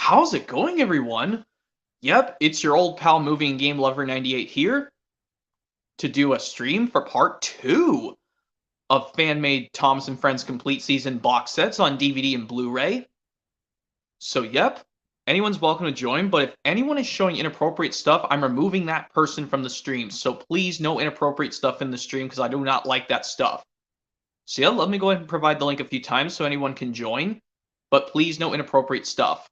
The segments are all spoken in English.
How's it going, everyone? Yep, it's your old pal Movie and Game Lover 98 here to do a stream for part 2 of Fanmade Thomas and Friends Complete Season Boxsets on DVD and Blu-ray. So yep, anyone's welcome to join, but if anyone is showing inappropriate stuff, I'm removing that person from the stream. So please, no inappropriate stuff in the stream because I do not like that stuff. So yeah, let me go ahead and provide the link a few times so anyone can join, but please, no inappropriate stuff.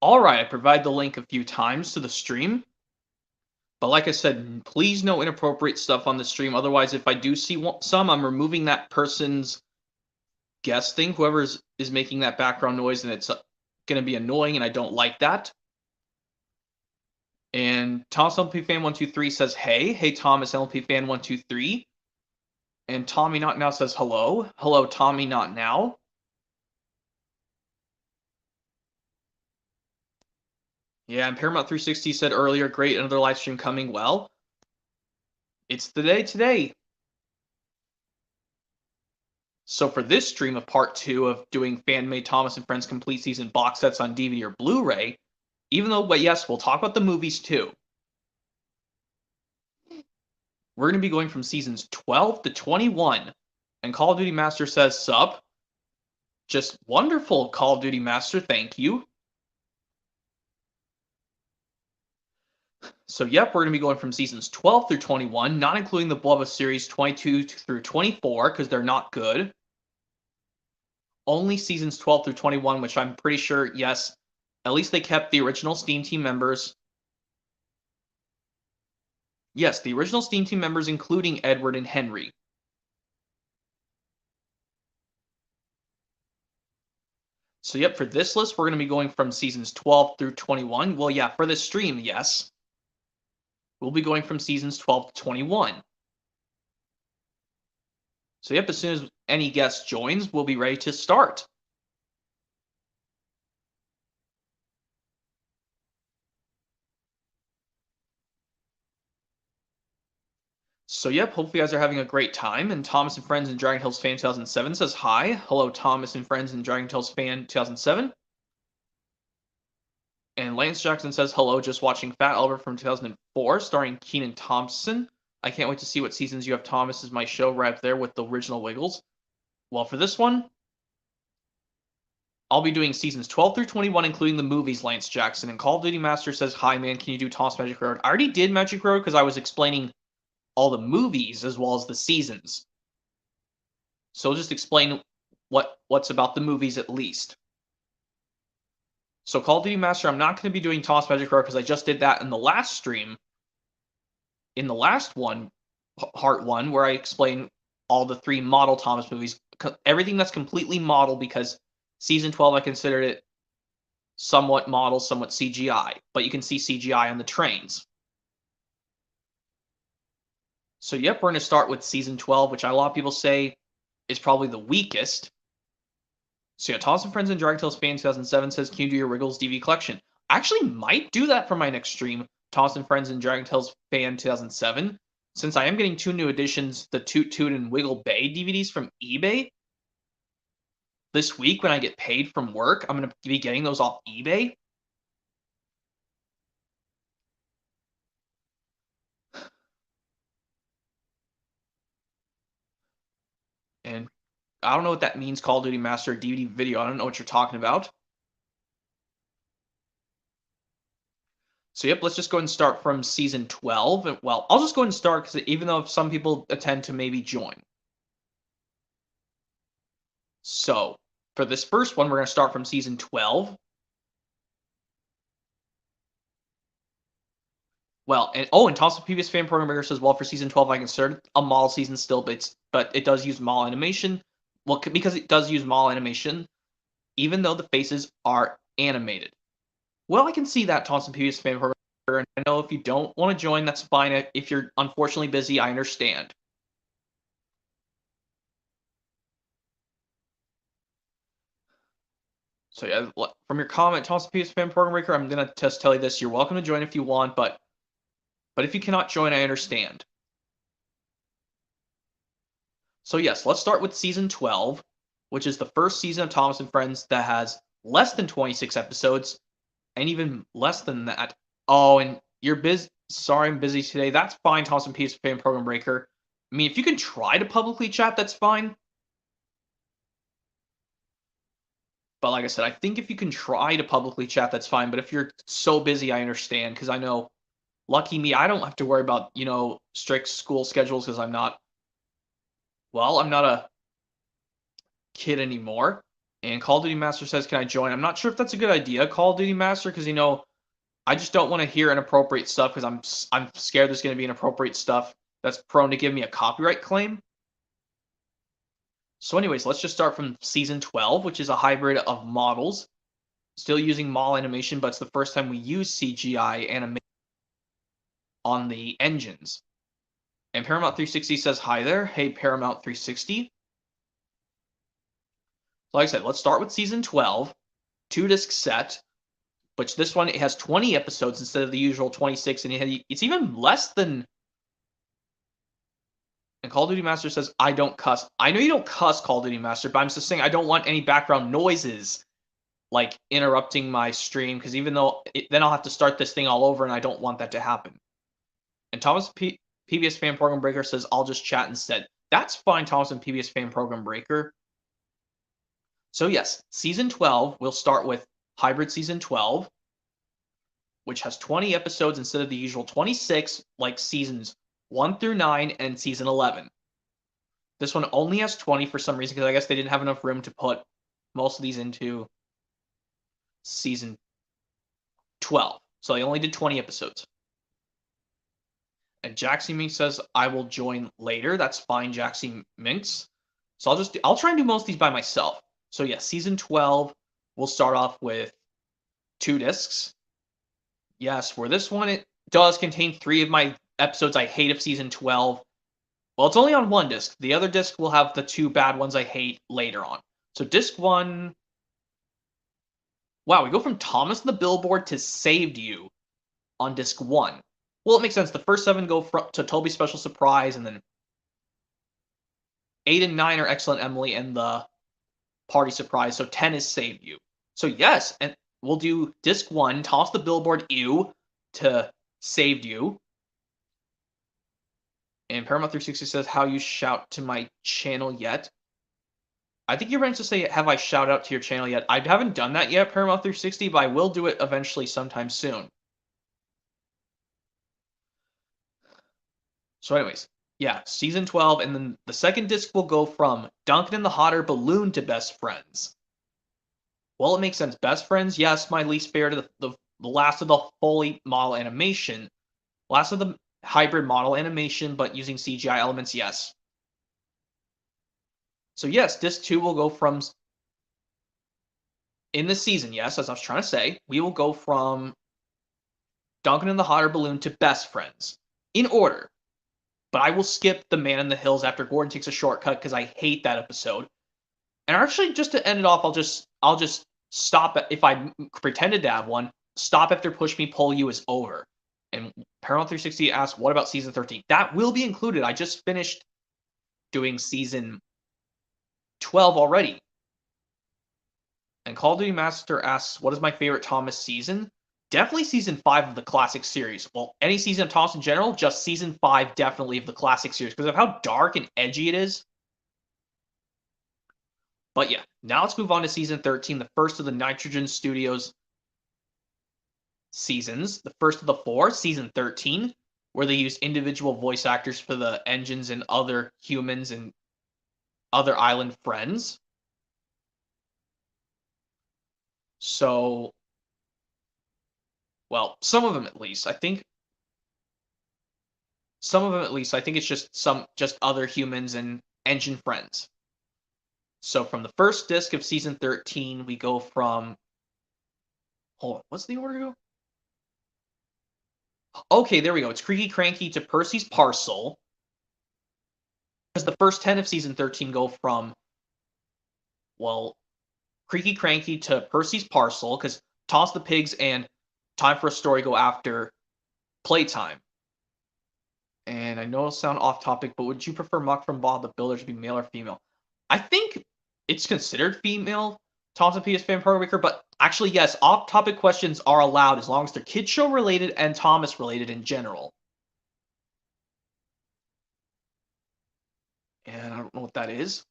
Alright, I provide the link a few times to the stream. But like I said, please no inappropriate stuff on the stream. Otherwise, if I do see some, I'm removing that person's guesting, whoever is making that background noise, and it's going to be annoying, and I don't like that. And Thomas LP Fan 123 says, hey, Thomas LP Fan 123. And Tommy Not Now says, hello, Tommy Not Now. Yeah, and Paramount 360 said earlier, great, another live stream coming. Well, it's the day today. So for this stream of part 2 of doing Fanmade Thomas and Friends Complete Season box sets on DVD or Blu-ray, but yes, we'll talk about the movies too. We're going to be going from seasons 12 to 21. And Call of Duty Master says, sup. Just wonderful, Call of Duty Master, thank you. So yep, we're going to be going from seasons 12 through 21, not including the Blood series 22 through 24, because they're not good. Only seasons 12 through 21, which I'm pretty sure, yes, at least they kept the original Steam Team members. Yes, the original Steam Team members, including Edward and Henry. So yep, for this list, we're going to be going from seasons 12 through 21. Well, yeah, for this stream, yes. We'll be going from seasons 12 to 21. So yep, as soon as any guest joins, we'll be ready to start. So yep, hopefully you guys are having a great time. And Thomas and Friends and Dragon Tales Fan 2007 says hi. Hello, Thomas and Friends and Dragon Tales Fan 2007. And Lance Jackson says hello, just watching Fat Albert from 2004, starring Kenan Thompson. I can't wait to see what seasons you have. Thomas is my show right up there with the original Wiggles. Well, for this one, I'll be doing seasons 12 through 21, including the movies, Lance Jackson. And Call of Duty Master says, hi, man, can you do Toss Magic Road? I already did Magic Road because I was explaining all the movies as well as the seasons. So I'll just explain what's about the movies at least. So Call of Duty Master, I'm not going to be doing Toss Magic Road because I just did that in the last stream. In the last one, part 1, where I explain all the 3 model Thomas movies. Everything that's completely model because season 12, I considered it somewhat model, somewhat CGI. But you can see CGI on the trains. So yep, we're going to start with season 12, which a lot of people say is probably the weakest. So yeah, Thomas and Friends and Dragon Tales Fan 2007 says, can you do your Wriggles DVD collection? I actually might do that for my next stream, Thomas and Friends and Dragon Tales Fan 2007, since I am getting 2 new editions, the Toot Toot and Wiggle Bay DVDs from eBay. This week when I get paid from work, I'm going to be getting those off eBay. And I don't know what that means, Call of Duty Master DVD video. I don't know what you're talking about. So yep, let's just go ahead and start from season 12. Well, I'll just go ahead and start because even though some people tend to maybe join. So for this first one, we're going to start from season 12. Well, and Thompson previous fan program breaker says, well, for season 12, I considered a model season still, but it does use model animation. Well, because it does use model animation, even though the faces are animated. Well, I can see that, Thompson previous fan program breaker, and I know if you don't want to join, that's fine. If you're unfortunately busy, I understand. So yeah, from your comment, Thompson previous fan program breaker, I'm gonna just tell you this: you're welcome to join if you want, but if you cannot join, I understand. So yes, let's start with season 12, which is the first season of Thomas and Friends that has less than 26 episodes, and even less than that. Oh, and you're busy. Sorry, I'm busy today. That's fine, Thomas and Peace Fan Program Breaker. I mean, if you can try to publicly chat, that's fine. But like I said, I think if you can try to publicly chat, that's fine. But if you're so busy, I understand, because I know, lucky me, I don't have to worry about, strict school schedules because I'm not a kid anymore. And Call of Duty Master says, "Can I join?" I'm not sure if that's a good idea, Call of Duty Master, because I just don't want to hear inappropriate stuff because I'm scared there's going to be inappropriate stuff that's prone to give me a copyright claim. So, anyways, let's just start from season 12, which is a hybrid of models, still using model animation, but it's the first time we use CGI animation on the engines. And Paramount 360 says, "Hi there, hey Paramount 360." Like I said, let's start with season 12, 2-disc set. But this one, it has 20 episodes instead of the usual 26, and it's even less than. And Call of Duty Master says, "I don't cuss." I know you don't cuss, Call of Duty Master, but I'm just saying I don't want any background noises like interrupting my stream, because then I'll have to start this thing all over, and I don't want that to happen. And PBS Fan Program Breaker says, "I'll just chat instead." That's fine, Thomas and PBS Fan Program Breaker. So yes, season 12, we'll start with Hybrid Season 12, which has 20 episodes instead of the usual 26, like seasons 1 through 9 and season 11. This one only has 20 for some reason, because I guess they didn't have enough room to put most of these into season 12. So they only did 20 episodes. And Jaxie Minx says, "I will join later." That's fine, Jaxie Minx. So I'll try and do most of these by myself. So yeah, season 12, we'll start off with 2 discs. Yes, where this one, it does contain 3 of my episodes I hate of season 12. Well, it's only on 1 disc. The other disc will have the 2 bad ones I hate later on. So disc 1. Wow, we go from Thomas and the Billboard to Saved You on disc 1. Well, it makes sense. The first 7 go to Toby's Special Surprise, and then 8 and 9 are Excellent Emily and the Party Surprise. So 10 is Saved You. So yes, and we'll do disc 1, Toss the Billboard Ew to Saved You. And Paramount 360 says, "How you shout to my channel yet?" I think you're meant to say, "Have I shout out to your channel yet?" I haven't done that yet, Paramount 360, but I will do it eventually sometime soon. So anyways, yeah, season 12, and then the second disc will go from Duncan and the Hot Air Balloon to Best Friends. Well, it makes sense. Best Friends, yes, my least favorite, the last of the fully model animation. Last of the hybrid model animation, but using CGI elements, yes. So yes, disc 2 will go from, in the season, yes, as I was trying to say, we will go from Duncan and the Hot Air Balloon to Best Friends, in order. But I will skip The Man in the Hills after Gordon takes a shortcut, because I hate that episode. And actually, just to end it off, I'll just stop if I pretended to have one. Stop after Push Me Pull You is over. And Paramount 360 asks, "What about season 13?" That will be included. I just finished doing season 12 already. And Call of Duty Master asks, "What is my favorite Thomas season?" Definitely season 5 of the classic series. Well, any season of Thomas in general, just season 5 definitely of the classic series, because of how dark and edgy it is. But yeah, now let's move on to season 13, the first of the Nitrogen Studios seasons, the first of the 4, season 13, where they use individual voice actors for the engines and other humans and other island friends. So, well, some of them at least. I think Some of them, at least. I think it's just other humans and engine friends. So from the first disc of season 13, we go from. Hold on, what's the order go? Okay, there we go. It's Creaky Cranky to Percy's Parcel. Because the first 10 of season 13 go from, well, Creaky Cranky to Percy's Parcel, because Toss the Pigs and Time for a Story go after Playtime. And I know it'll sound off topic, but would you prefer Muck from Bob the Builder to be male or female? I think it's considered female, Thomas and P.S. Fan Program Breaker, but actually, yes, off topic questions are allowed as long as they're kid show related and Thomas related in general. And I don't know what that is.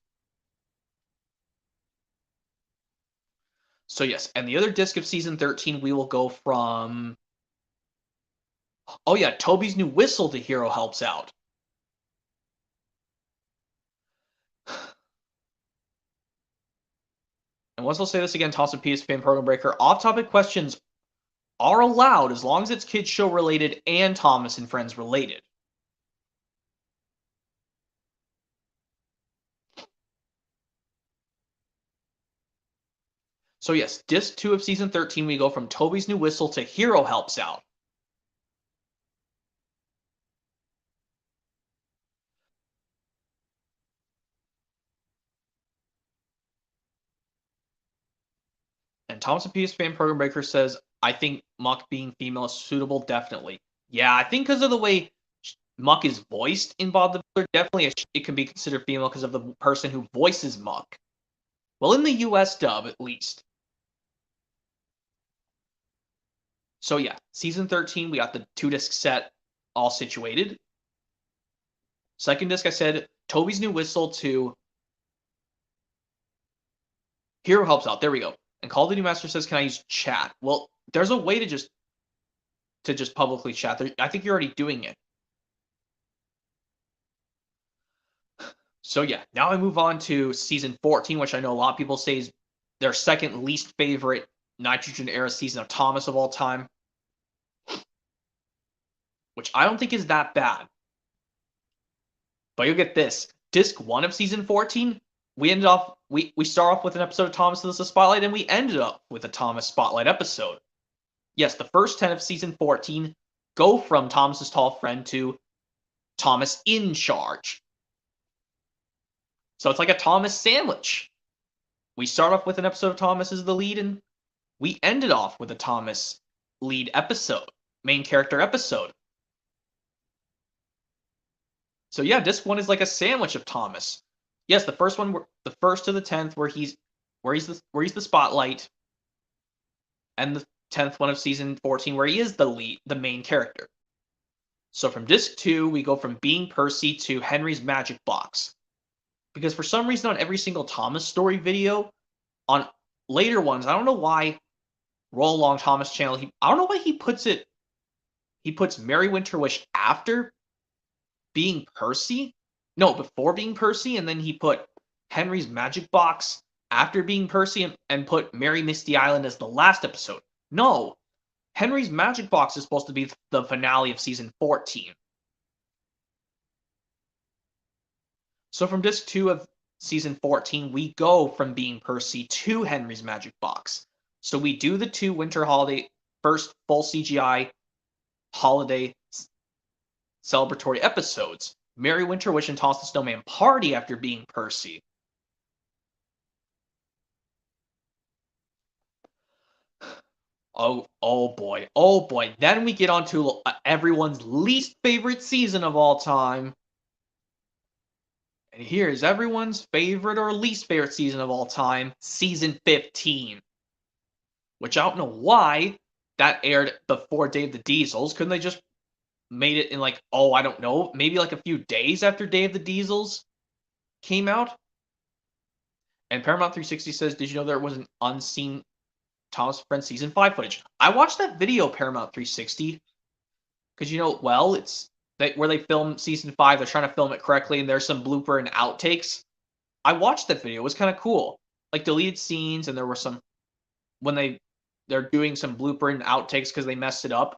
So yes, and the other disc of season 13, we will go from. Oh yeah, Toby's New Whistle to Hero Helps Out. And once I'll say this again, Toss and P.S. Fan Program Breaker, off-topic questions are allowed as long as it's kids show related and Thomas and Friends related. So yes, disc 2 of season 13, we go from Toby's New Whistle to Hero Helps Out. And Thomas and P.S. Fan Program Breaker says, I think Muck being female is suitable, definitely. Yeah, I think because of the way Muck is voiced in Bob the Builder, definitely it can be considered female because of the person who voices Muck. Well, in the US dub, at least. So yeah, season 13, we got the 2-disc set all situated. Second disc, I said, Toby's New Whistle to Hero Helps Out. There we go. And Call of Duty Master says, can I use chat? Well, there's a way to just publicly chat. I think you're already doing it. So yeah, now I move on to season 14, which I know a lot of people say is their second least favorite Nitrogen era season of Thomas of all time. Which I don't think is that bad. But you'll get this. Disc 1 of season 14, we start off with an episode of Thomas Does the Spotlight, and we ended up with a Thomas Spotlight episode. Yes, the first 10 of season 14 go from Thomas's tall friend to Thomas in charge. So it's like a Thomas sandwich. We start off with an episode of Thomas as the lead, and we ended off with a Thomas lead episode, main character episode. So yeah, disc 1 is like a sandwich of Thomas. Yes, the first one, the first to the 10th, where he's the spotlight, and the 10th one of season 14, where he is the main character. So from disc 2, we go from being Percy to Henry's Magic Box, because for some reason on every single Thomas story video, on later ones, I don't know why. Roll Along Thomas channel, I don't know why he puts it. He puts Merry Winter Wish after being Percy? No, before being Percy, and then he put Henry's Magic Box after being Percy and put Merry Misty Island as the last episode. No, Henry's Magic Box is supposed to be the finale of season 14. So from disc 2 of season 14, we go from being Percy to Henry's Magic Box. So we do the 2 winter holiday, first full CGI holiday celebratory episodes. Merry Winter Wish and Toss the Snowman party after being Percy. Oh boy. Then we get on to everyone's least favorite season of all time. And here's everyone's favorite or least favorite season of all time, season 15. Which I don't know why that aired before Day of the Diesels. Couldn't they just made it in I don't know, maybe a few days after Day of the Diesels came out? And Paramount 360 says, did you know there was an unseen Thomas Friends season 5 footage? I watched that video, Paramount 360, because it's where they film season 5, they're trying to film it correctly, and there's some blooper and outtakes. I watched that video. It was kind of cool. Deleted scenes, and there were some when they're doing some blooper and outtakes because they messed it up.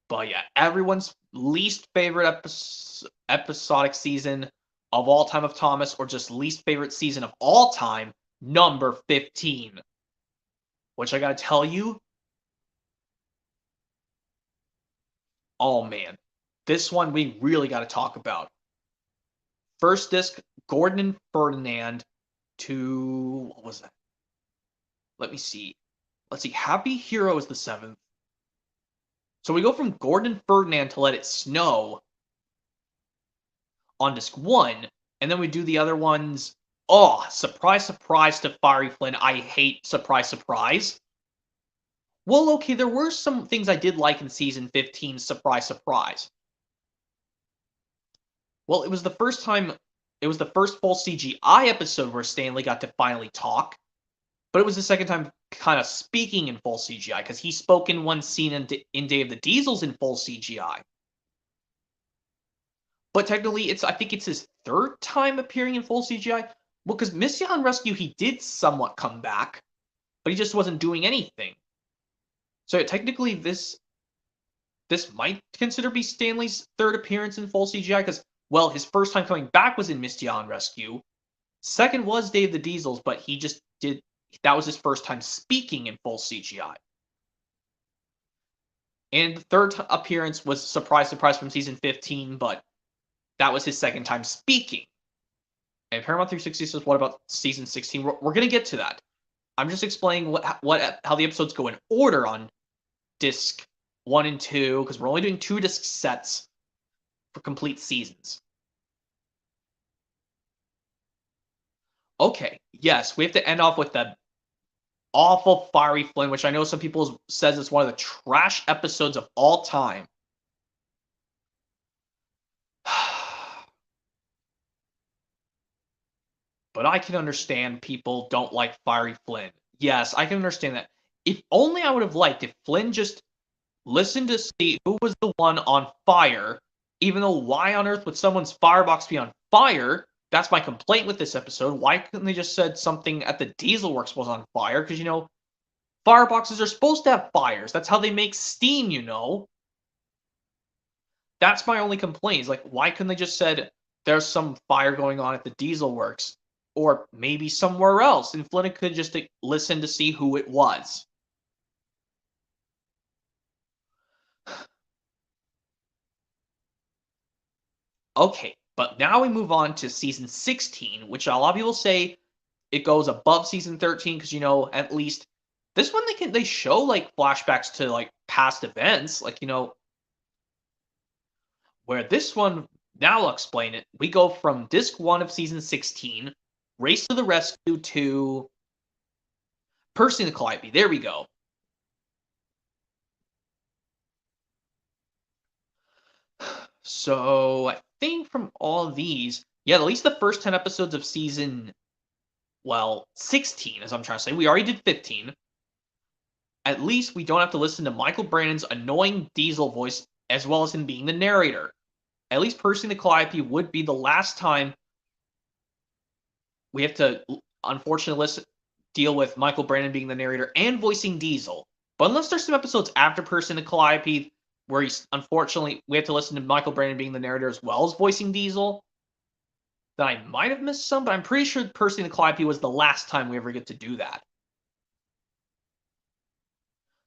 But yeah, everyone's least favorite episodic season of all time of Thomas, or just least favorite season of all time, number 15. Which I gotta tell you, oh man, this one we really gotta talk about. First disc, Gordon and Ferdinand to, what was that? Let me see. Let's see, Happy Hero is the 7th. So we go from Gordon and Ferdinand to Let It Snow on disc 1, and then we do the other ones. Oh, surprise, surprise to Fiery Flynn. I hate surprise, surprise. Well, okay, there were some things I did like in season 15, surprise, surprise. Well, it was the first time, it was the first full CGI episode where Stanley got to finally talk, but it was the second time kind of speaking in full CGI, because he spoke in one scene in Day of the Diesels in full CGI. But technically, I think it's his third time appearing in full CGI. Well, because Mission Rescue, he did somewhat come back, but he just wasn't doing anything. So technically, this might consider be Stanley's third appearance in full CGI, because, well, his first time coming back was in Mission Rescue. Second was Day of the Diesels, but he just did, that was his first time speaking in full CGI. And the third appearance was surprise, surprise from season 15, but that was his second time speaking. And Paramount 360 says, what about season 16? We're going to get to that. I'm just explaining how the episodes go in order on disc 1 and 2, because we're only doing 2 disc sets for complete seasons. Okay, yes, we have to end off with the awful Fiery Flynn, which I know some people says is one of the trash episodes of all time. But I can understand people don't like Fiery Flynn. Yes, I can understand that. If only I would have liked if Flynn just listened to see who was the one on fire, even though why on earth would someone's firebox be on fire? That's my complaint with this episode. Why couldn't they just said something at the Diesel Works was on fire? Because, fireboxes are supposed to have fires. That's how they make steam. That's my only complaint. Is like, why couldn't they just said there's some fire going on at the Diesel Works? Or maybe somewhere else, and Flynn could just listen to see who it was. Okay, but now we move on to season 16, which a lot of people say it goes above season 13, because at least this one they show like flashbacks to like past events, like where this one, now I'll explain it. We go from disc 1 of season 16, Race to the Rescue, to Percy and the Calliope. There we go. So I think from all of these, yeah, at least the first 10 episodes of season, 16, as I'm trying to say. We already did 15. At least we don't have to listen to Michael Brandon's annoying Diesel voice, as well as him being the narrator. At least Percy and the Calliope would be the last time we have to, unfortunately, deal with Michael Brandon being the narrator and voicing Diesel. But unless there's some episodes after Percy and the Calliope where unfortunately, we have to listen to Michael Brandon being the narrator as well as voicing Diesel, then I might have missed some, but I'm pretty sure Percy and the Calliope was the last time we ever get to do that.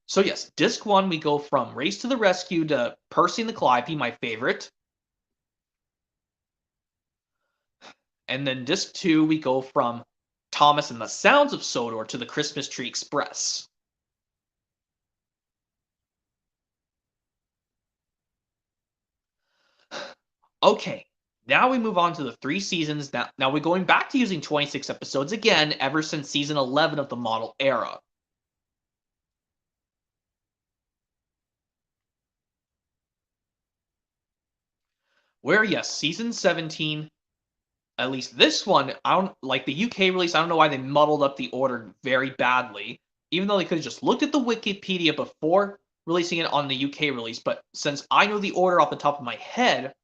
So yes, disc 1, we go from Race to the Rescue to Percy and the Calliope, my favorite. And then disc 2, we go from Thomas and the Sounds of Sodor to the Christmas Tree Express. Okay, now we move on to the 3 seasons. Now we're going back to using 26 episodes again ever since season 11 of the model era. Where, yes, season 17, at least this one, I don't like the UK release. I don't know why they muddled up the order very badly, even though they could have just looked at the Wikipedia before releasing it on the UK release. But since I know the order off the top of my head,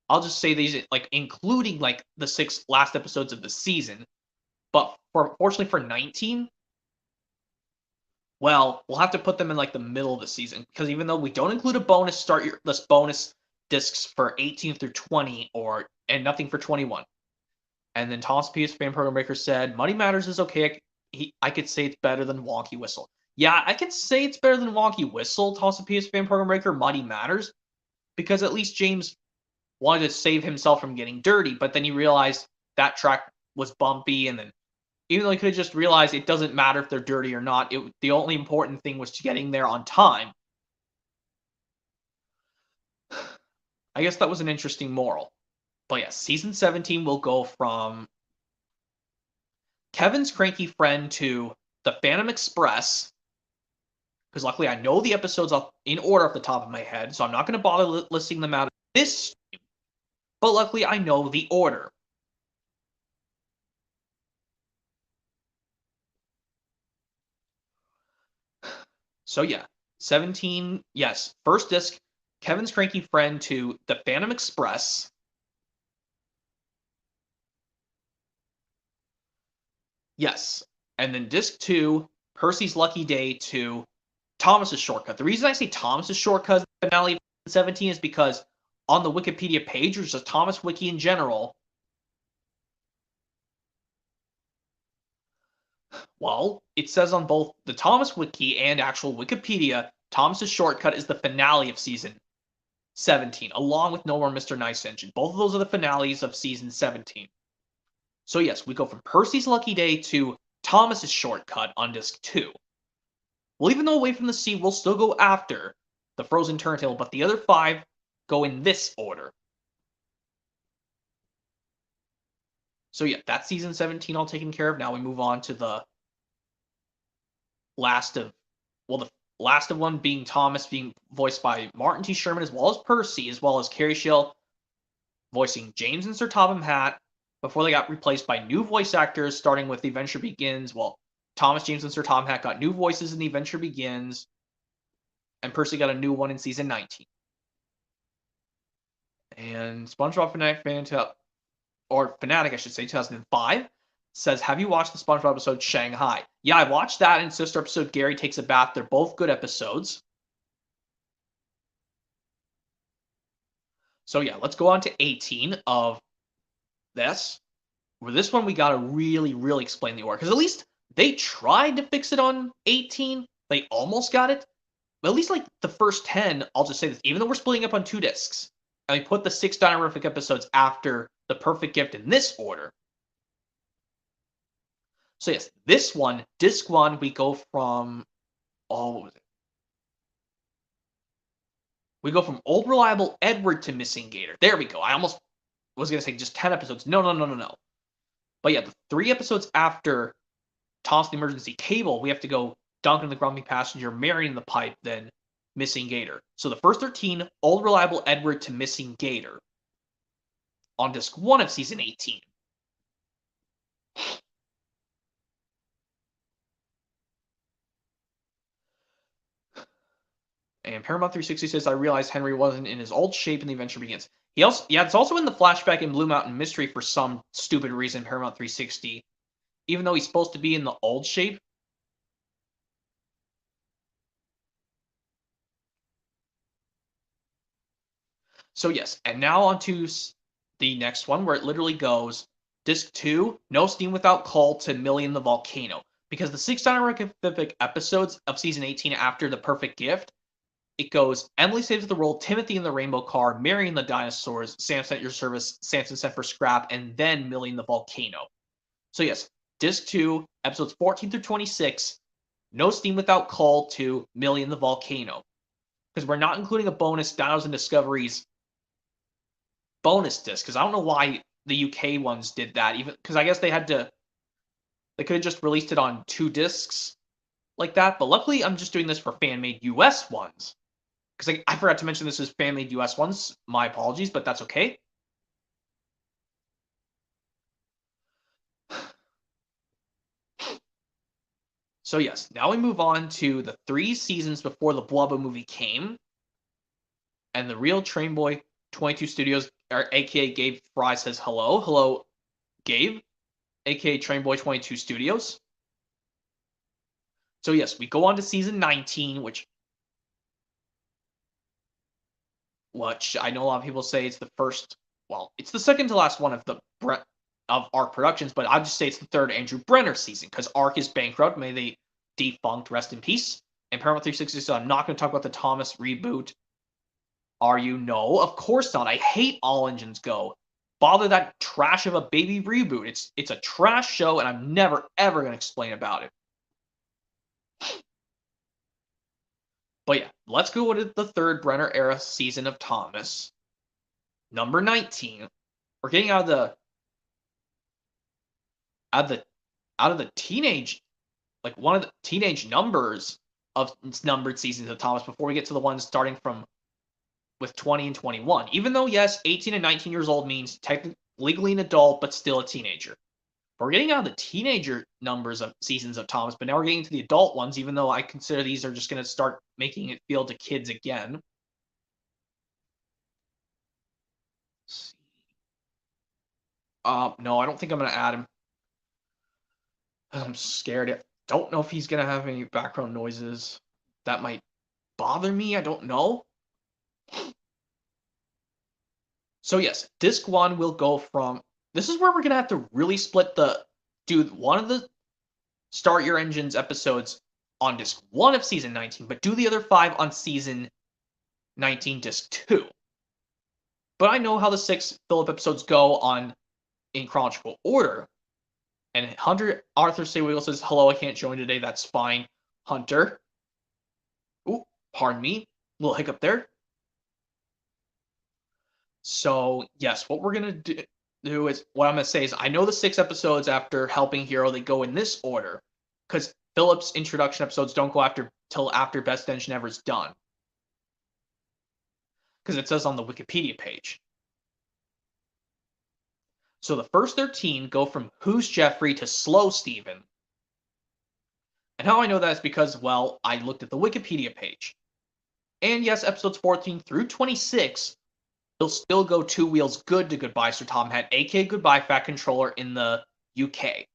I'll just say these, like, including like the 6 last episodes of the season. But fortunately for 19, Well, we'll have to put them in like the middle of the season because even though we don't include a bonus start your list bonus discs for 18 through 20 and nothing for 21. And then Thomas P.S. Fan Program Breaker said, Money Matters is okay. I could say it's better than Wonky Whistle. Yeah, I could say it's better than Wonky Whistle, Thomas P.S. Fan Program Breaker, Money Matters, because at least James wanted to save himself from getting dirty, but then he realized that track was bumpy, and then even though he could have just realized it doesn't matter if they're dirty or not, the only important thing was getting there on time. I guess that was an interesting moral. But yeah, season 17 will go from Kevin's cranky friend to the Phantom Express, because luckily I know the episodes in order off the top of my head, so I'm not going to bother listing them out this stream, but luckily I know the order. So yeah, 17, yes, first disc, Kevin's cranky friend to the Phantom Express. Yes, and then disc 2, Percy's Lucky Day to Thomas's Shortcut. The reason I say Thomas's Shortcut is the finale of 17 is because on the Wikipedia page, which is Thomas Wiki in general, well, it says on both the Thomas Wiki and actual Wikipedia, Thomas's Shortcut is the finale of season 17, along with No More Mr. Nice Engine. Both of those are the finales of season 17. So yes, we go from Percy's Lucky Day to Thomas's Shortcut on disc 2. Well, even though Away from the Sea will still go after the Frozen Turntable, but the other 5 go in this order. So yeah, that's season 17 all taken care of. Now we move on to the last of one being Thomas, being voiced by Martin T. Sherman, as well as Percy, as well as Carrie Shill voicing James and Sir Topham Hatt, before they got replaced by new voice actors, starting with The Adventure Begins. Well, Thomas, James, and Sir Topham Hatt got new voices in The Adventure Begins, and Percy got a new one in season 19. And SpongeBob Fanatic, I should say, 2005, says, have you watched the SpongeBob episode Shanghai? Yeah, I watched that and sister episode Gary Takes a Bath. They're both good episodes. So yeah, let's go on to 18 of this. Where this one we gotta really, really explain the order. Because at least they tried to fix it on 18. They almost got it. But at least like the first 10, I'll just say this, even though we're splitting up on 2 discs, and we put the 6 Dinerific episodes after The Perfect Gift in this order. So yes, this one, disc 1, we go from, what was it? We go from Old Reliable Edward to Missing Gator. There we go. I almost was going to say just 10 episodes. No. But yeah, the 3 episodes after Toss the Emergency Table, we have to go Duncan the Grumpy Passenger, Marrying the Pipe, then Missing Gator. So the first 13, Old Reliable Edward to Missing Gator on disc 1 of season 18. And Paramount 360 says, I realized Henry wasn't in his old shape in The Adventure Begins. It's also in the flashback in Blue Mountain Mystery for some stupid reason, Paramount 360. Even though he's supposed to be in the old shape. So yes, and now on to the next one, where it literally goes, Disc 2, No Steam Without Coal to Millie in the Volcano. Because the 6 Dinerific episodes of season 18 after The Perfect Gift, it goes, Emily Saves the World, Timothy in the Rainbow Car, Marrying the Dinosaurs, Samson at Your Service, Samson Sent for Scrap, and then Millie in the Volcano. So yes, Disc 2, episodes 14 through 26, No Steam Without Coal to Millie in the Volcano. Because we're not including a bonus Dinos and Discoveries bonus disc, because I don't know why the UK ones did that, even because I guess they could have just released it on 2 discs like that, but luckily I'm just doing this for fan-made US ones. Because I forgot to mention this is fan-made US ones. My apologies, but that's okay. So yes, now we move on to the 3 seasons before the Blubba movie came. And the real Train Boy 22 Studios, or aka Gabe Fry, says hello. Hello, Gabe, aka Train Boy 22 Studios. So yes, we go on to season 19, which I know a lot of people say it's the first. Well, it's the second to last one of of Arc Productions, but I'll just say it's the third Andrew Brenner season because Arc is bankrupt. May they defunct, rest in peace. And Paramount 360. So I'm not going to talk about the Thomas reboot. Are you? No, of course not. I hate All Engines Go. Bother that trash of a baby reboot. It's a trash show, and I'm never ever going to explain about it. But yeah, let's go to the third Brenner era season of Thomas. Number 19. We're getting out of the out of the teenage, like one of the teenage numbers of numbered seasons of Thomas before we get to the ones starting from with 20 and 21. Even though yes, 18 and 19 years old means technically legally an adult but still a teenager. But we're getting out of the teenager numbers of seasons of Thomas, but now we're getting to the adult ones, even though I consider these are just going to start making it feel to kids again. No, I don't think I'm going to add him. I'm scared. I don't know if he's going to have any background noises. That might bother me. I don't know. So yes, disc 1 will go from... This is where we're going to have to really split do one of the Start Your Engines episodes on disc 1 of season 19, but do the other 5 on season 19 disc 2. But I know how the 6 Philip episodes go in chronological order. And Hunter Arthur Saywiggle says, hello, I can't join today. That's fine. Hunter. Ooh, pardon me. Little hiccup there. So, yes, what we're going to do is, what I'm going to say is, I know the 6 episodes after Helping Hero, they go in this order. Because Philip's introduction episodes don't go till after Best Engine Ever is done. Because it says on the Wikipedia page. So the first 13 go from Who's Jeffrey to Slow Steven. And how I know that is because, well, I looked at the Wikipedia page. And yes, episodes 14 through 26 will still go Two Wheels Good to Goodbye Sir Tom Hat, aka Goodbye Fat Controller in the UK.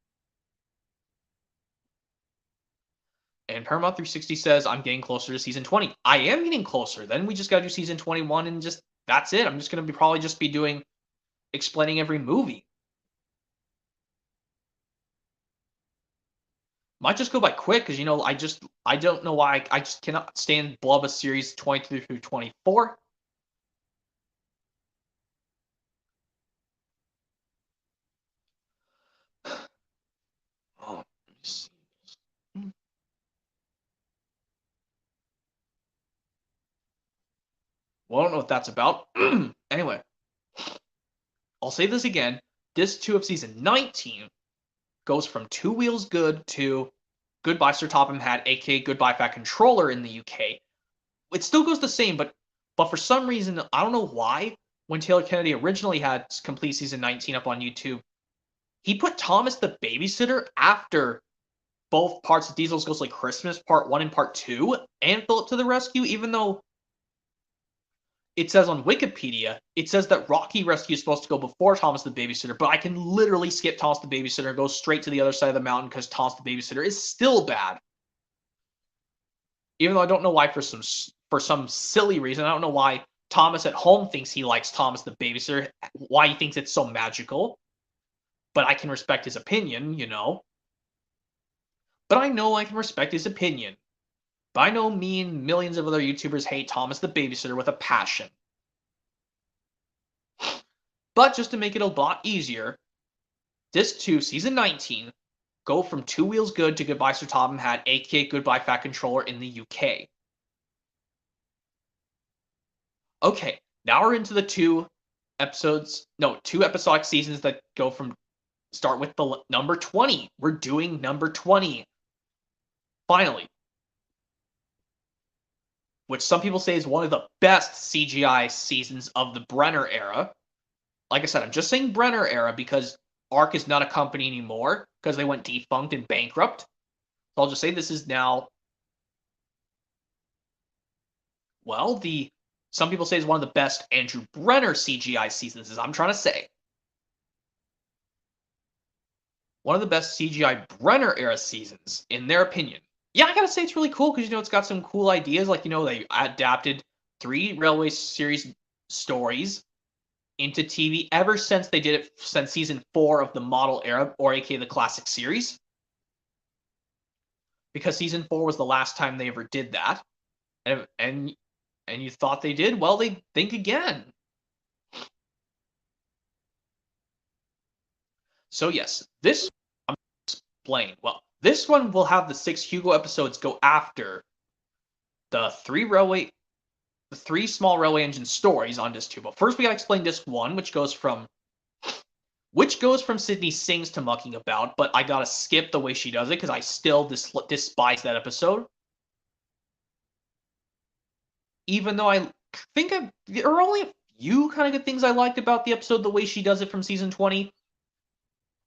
And Paramount 360 says, I'm getting closer to season 20. I am getting closer. Then we just gotta do season 21 and just, that's it. I'm just gonna probably just be doing, explaining every movie. Might just go by quick because, you know, I don't know why I just cannot stand Blubba series 23 through 24. Oh, let me see. Well, I don't know what that's about. Anyway, I'll say this again. Disc 2 of season 19 goes from Two Wheels Good to Goodbye Sir Topham Hatt, aka Goodbye Fat Controller in the UK. It still goes the same, but for some reason, I don't know why, when Taylor Kennedy originally had Complete Season 19 up on YouTube, he put Thomas the Babysitter after both parts of Diesel's Ghostly Christmas, Part 1 and Part 2, and Philip to the Rescue, even though it says on Wikipedia, it says that Rocky Rescue is supposed to go before Thomas the Babysitter, but I can literally skip Thomas the Babysitter and go straight to the other side of the mountain because Thomas the Babysitter is still bad. Even though I don't know why, for some silly reason, I don't know why Thomas at home thinks he likes Thomas the Babysitter, why he thinks it's so magical. But I can respect his opinion, you know. But I know I can respect his opinion. But I know me and millions of other YouTubers hate Thomas the Babysitter with a passion. But just to make it a lot easier, Disc 2, Season 19, go from Two Wheels Good to Goodbye Sir Topham Hatt, aka Goodbye Fat Controller in the UK. Okay, now we're into the two episodic seasons that go from, start with the number 20. We're doing number 20. Finally. Which some people say is one of the best CGI seasons of the Brenner era. Like I said, I'm just saying Brenner era because Arc is not a company anymore because they went defunct and bankrupt. So I'll just say this is now, well, some people say is one of the best Andrew Brenner CGI seasons, as I'm trying to say. One of the best CGI Brenner era seasons, in their opinion. Yeah, I gotta say it's really cool because it's got some cool ideas. Like, they adapted 3 Railway series stories into TV ever since they did it since season 4 of the model era, or aka the classic series. Because season 4 was the last time they ever did that. And you thought they did? Well, they think again. So yes, this I'm explain. Well, this one will have the 6 Hugo episodes go after the 3 small railway engine stories on disc 2. But first we gotta explain disc 1, which goes from Sydney Sings to Mucking About, but I gotta skip the way she does it because I still despise that episode. Even though I think there are only a few kind of good things I liked about the episode, the way she does it from season 20.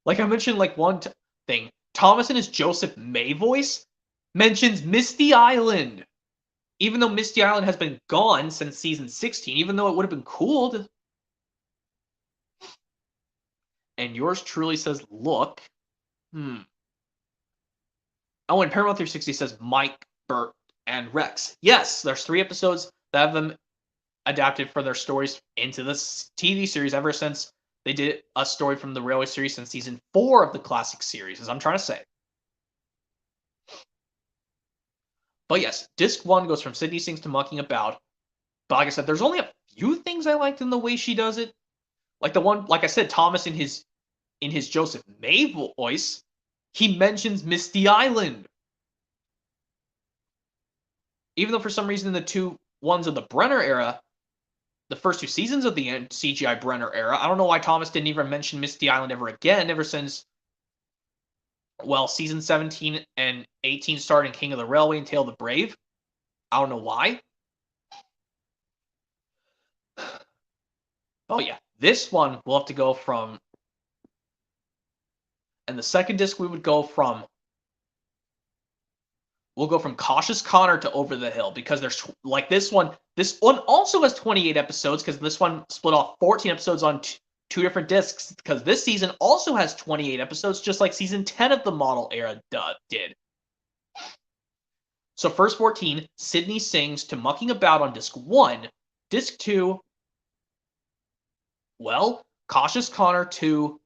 Like I mentioned, like one thing, Thomas in his Joseph May voice mentions Misty Island. Even though Misty Island has been gone since season 16, even though it would have been cool to. And yours truly says, look. Oh, and Paramount 360 says Mike, Bert, and Rex. Yes, there's 3 episodes that have them adapted for their stories into this TV series ever since they did a story from the Railway series since season 4 of the classic series, as I'm trying to say. But yes, disc 1 goes from Sydney Sings to Mucking About. But like I said, there's only a few things I liked in the way she does it. Like the one, like I said, Thomas in his Joseph May voice, he mentions Misty Island. Even though for some reason in the 2 ones of the Brenner era, the first 2 seasons of the CGI Brenner era, I don't know why Thomas didn't even mention Misty Island ever again, ever since, well, season 17 and 18 started in King of the Railway and Tale of the Brave. I don't know why. Oh yeah, this one will have to go from, and the second disc we'll go from Cautious Connor to Over the Hill, because there's like this one also has 28 episodes because this one split off 14 episodes on 2 different discs, because this season also has 28 episodes just like season 10 of the model era did. So first 14, Sydney Sings to Mucking About on disc 1, disc 2, well, Cautious Connor to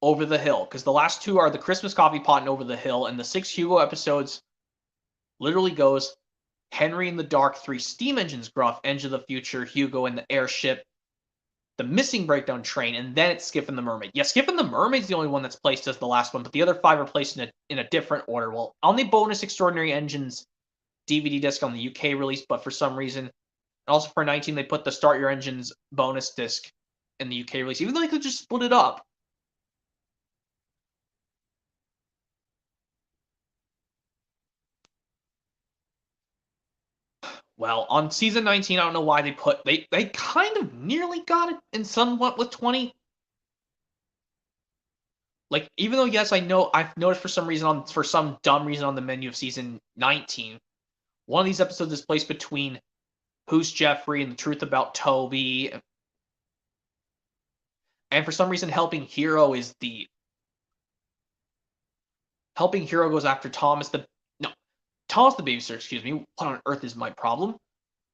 Over the Hill, because the last 2 are the Christmas Coffee Pot and Over the Hill, and the 6 Hugo episodes literally goes Henry in the Dark, 3 Steam Engines Gruff, Engine of the Future, Hugo and the Airship, the Missing Breakdown Train, and then it's Skiff and the Mermaid. Yeah, Skiff and the Mermaid's the only one that's placed as the last one, but the other 5 are placed in a different order. Well, on the bonus Extraordinary Engines DVD disc on the UK release, but for some reason, and also for 19, they put the Start Your Engines bonus disc in the UK release, even though they could just split it up. Well, on season 19, I don't know why they kind of nearly got it in somewhat with 20. Like, even though, yes, I know I've noticed for some dumb reason on the menu of season 19, one of these episodes is placed between Who's Jeffrey and The Truth About Toby. And for some reason, Helping Hero goes after Thomas the Babysitter, excuse me. What on earth is my problem?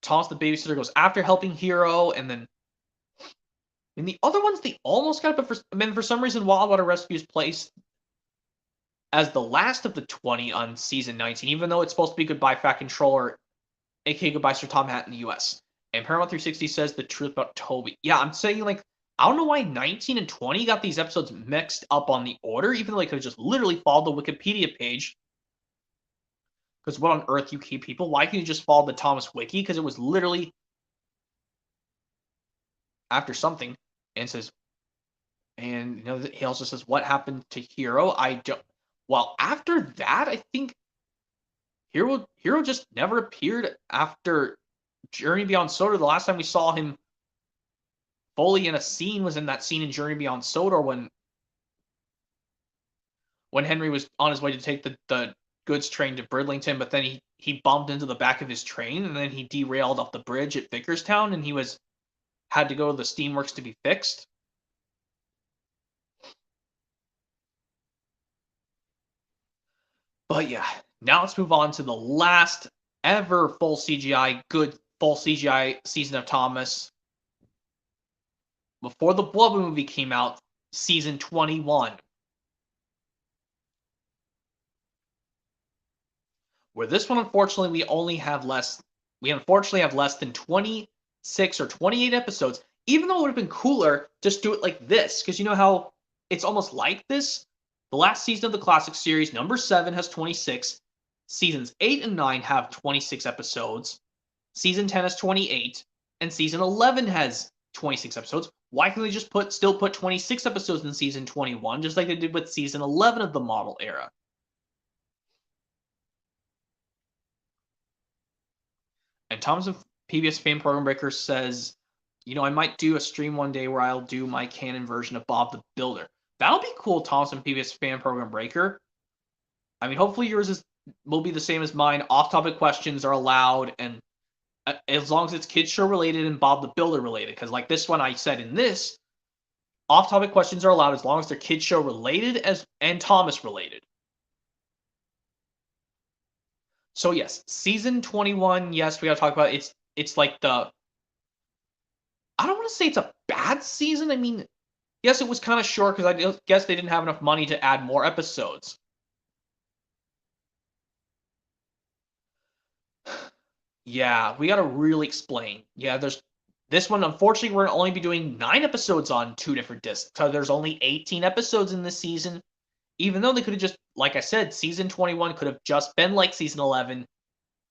Thomas the Babysitter goes after Helping Hero, and then in the other ones, they almost got it, but for some reason, Wild Water Rescue is placed as the last of the 20 on season 19, even though it's supposed to be Goodbye Fat Controller, aka Goodbye Sir Tom Hat in the US. And Paramount 360 says The Truth About Toby. Yeah, I'm saying, like, I don't know why 19 and 20 got these episodes mixed up on the order, even though they could have just literally followed the Wikipedia page. Because what on earth, UK people? Why can't you just follow the Thomas Wiki? Because it was literally after something, and says, and he also says, what happened to Hero? I don't. Well, after that, I think Hero just never appeared after Journey Beyond Sodor. The last time we saw him fully in a scene was in that scene in Journey Beyond Sodor when Henry was on his way to take the goods train to Bridlington, but then he bumped into the back of his train, and then he derailed off the bridge at Vickerstown, and he had to go to the steamworks to be fixed. But yeah, Now let's move on to the last ever full CGI season of Thomas. Before the Blood movie came out, season 21. Where this one, unfortunately, we unfortunately have less than 26 or 28 episodes, even though it would have been cooler just do it like this, because you know how it's almost like this? The last season of the classic series, number 7, has 26. Seasons 8 and 9 have 26 episodes. Season 10 has 28. And season 11 has 26 episodes. Why can't they just still put 26 episodes in season 21, just like they did with season 11 of the model era? And Thomas of PBS Fan Program Breaker says, I might do a stream one day where I'll do my canon version of Bob the Builder. That'll be cool, Thomas and PBS Fan Program Breaker. I mean, hopefully yours will be the same as mine. Off-topic questions are allowed, and as long as it's kids show related and Bob the Builder related. Because like this one I said in this, off-topic questions are allowed as long as they're kids show related and Thomas related. So yes, season 21, yes, we gotta talk about it. It's like I don't want to say it's a bad season. I mean, yes, it was kind of short because I guess they didn't have enough money to add more episodes. Yeah, we gotta really explain. Yeah, there's this one, unfortunately, we're gonna only be doing 9 episodes on 2 different discs. So there's only 18 episodes in this season. Even though they could have just, like I said, season 21 could have just been like season 11,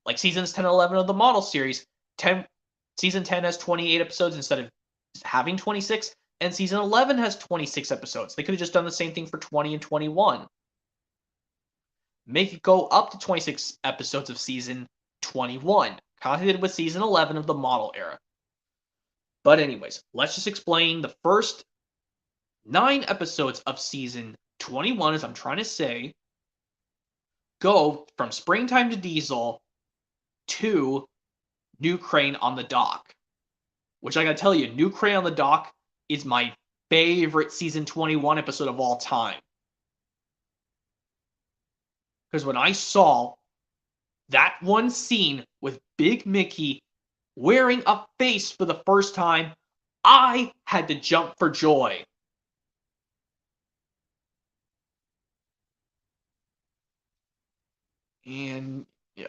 like seasons 10 and 11 of the model series. Season 10 has 28 episodes instead of having 26, and season 11 has 26 episodes. They could have just done the same thing for 20 and 21. Make it go up to 26 episodes of season 21, kind of did with season 11 of the model era. But anyways, let's just explain the first 9 episodes of season 21, as I'm trying to say, go from Springtime to Diesel to New Crane on the Dock. Which I gotta tell you, New Crane on the Dock is my favorite season 21 episode of all time. Because when I saw that one scene with Big Mickey wearing a face for the first time, I had to jump for joy. And yeah.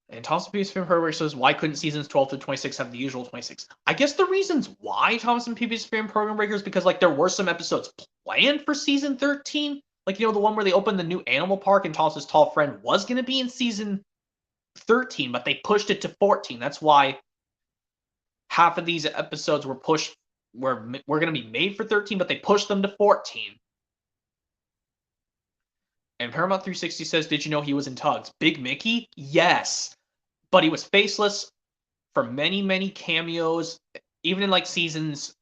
And Thomas and PBS Fan Program says, why couldn't seasons 12 to 26 have the usual 26? I guess the reasons why Thomas and PBS Fan Program Breaker is because like there were some episodes planned for season 13. Like, the one where they opened the new animal park and Thomas's tall friend was going to be in season 13, but they pushed it to 14. That's why half of these episodes were going to be made for 13, but they pushed them to 14. And Paramount 360 says, did you know he was in Tugs? Big Mickey? Yes. But he was faceless for many, many cameos, even in like seasons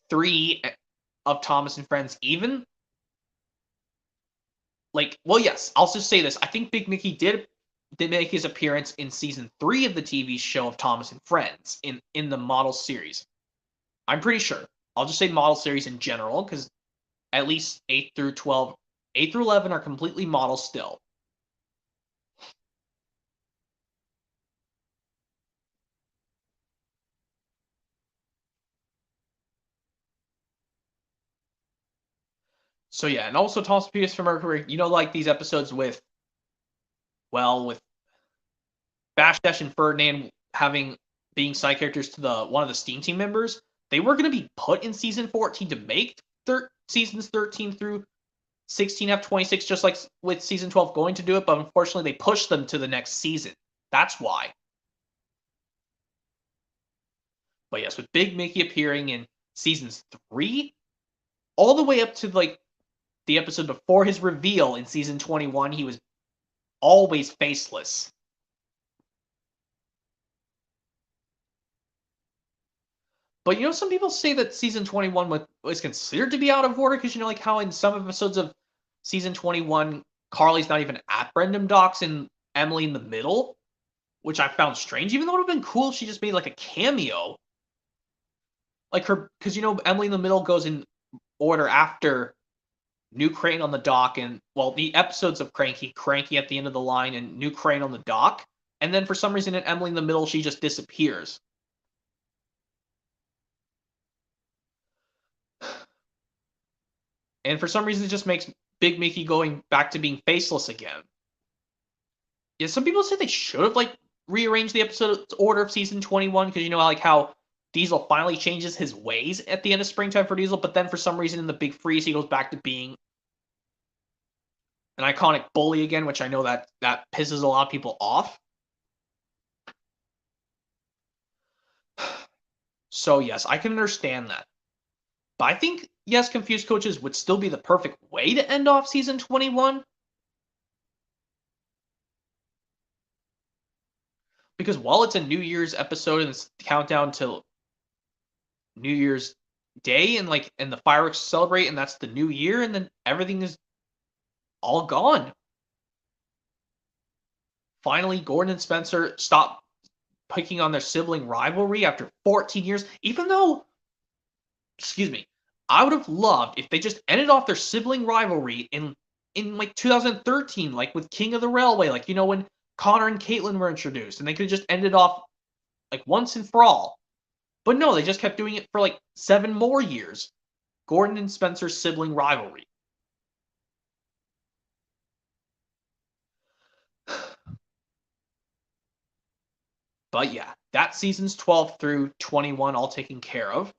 3 of Thomas and Friends, even. Like, well, yes, I'll just say this. I think Big Mickey did make his appearance in season 3 of the TV show of Thomas and Friends in the model series. I'm pretty sure. I'll just say model series in general, because at least 8 through 11 are completely model still. So yeah, and also Thomas P.S. from Mercury, like these episodes with Bash Dash and Ferdinand being side characters to one of the Steam Team members, they were going to be put in season 14 to make seasons 13 through 16 have 26, just like with season 12 going to do it, but unfortunately they pushed them to the next season. That's why. But yes, with Big Mickey appearing in seasons 3, all the way up to like the episode before his reveal in season 21, he was always faceless. But some people say that season 21 was considered to be out of order because like how in some episodes of season 21, Carly's not even at Brendam Docks and Emily in the middle, which I found strange, even though it would have been cool if she just made like a cameo like her, because Emily in the Middle goes in order after New Crane on the Dock, and well, the episodes of Cranky at the end of the line, and New Crane on the Dock, and then for some reason in Emily in the Middle she just disappears. And for some reason it just makes Big Mickey going back to being faceless again. Yeah, some people say they should have rearranged the episode order of season 21 because how Diesel finally changes his ways at the end of Springtime for Diesel, but then for some reason in the Big Freeze he goes back to being an iconic bully again, which I know that pisses a lot of people off. So yes, I can understand that. But I think, yes, Confused Coaches would still be the perfect way to end off season 21. Because while it's a New Year's episode and it's countdown to New Year's Day and the fireworks celebrate and that's the new year and then everything is all gone. Finally, Gordon and Spencer stop picking on their sibling rivalry after 14 years, even though, excuse me, I would have loved if they just ended off their sibling rivalry in 2013, with King of the Railway, when Connor and Caitlin were introduced, and they could have just ended off once and for all. But no, they just kept doing it for 7 more years. Gordon and Spencer's sibling rivalry. But yeah, that season's 12 through 21 all taken care of.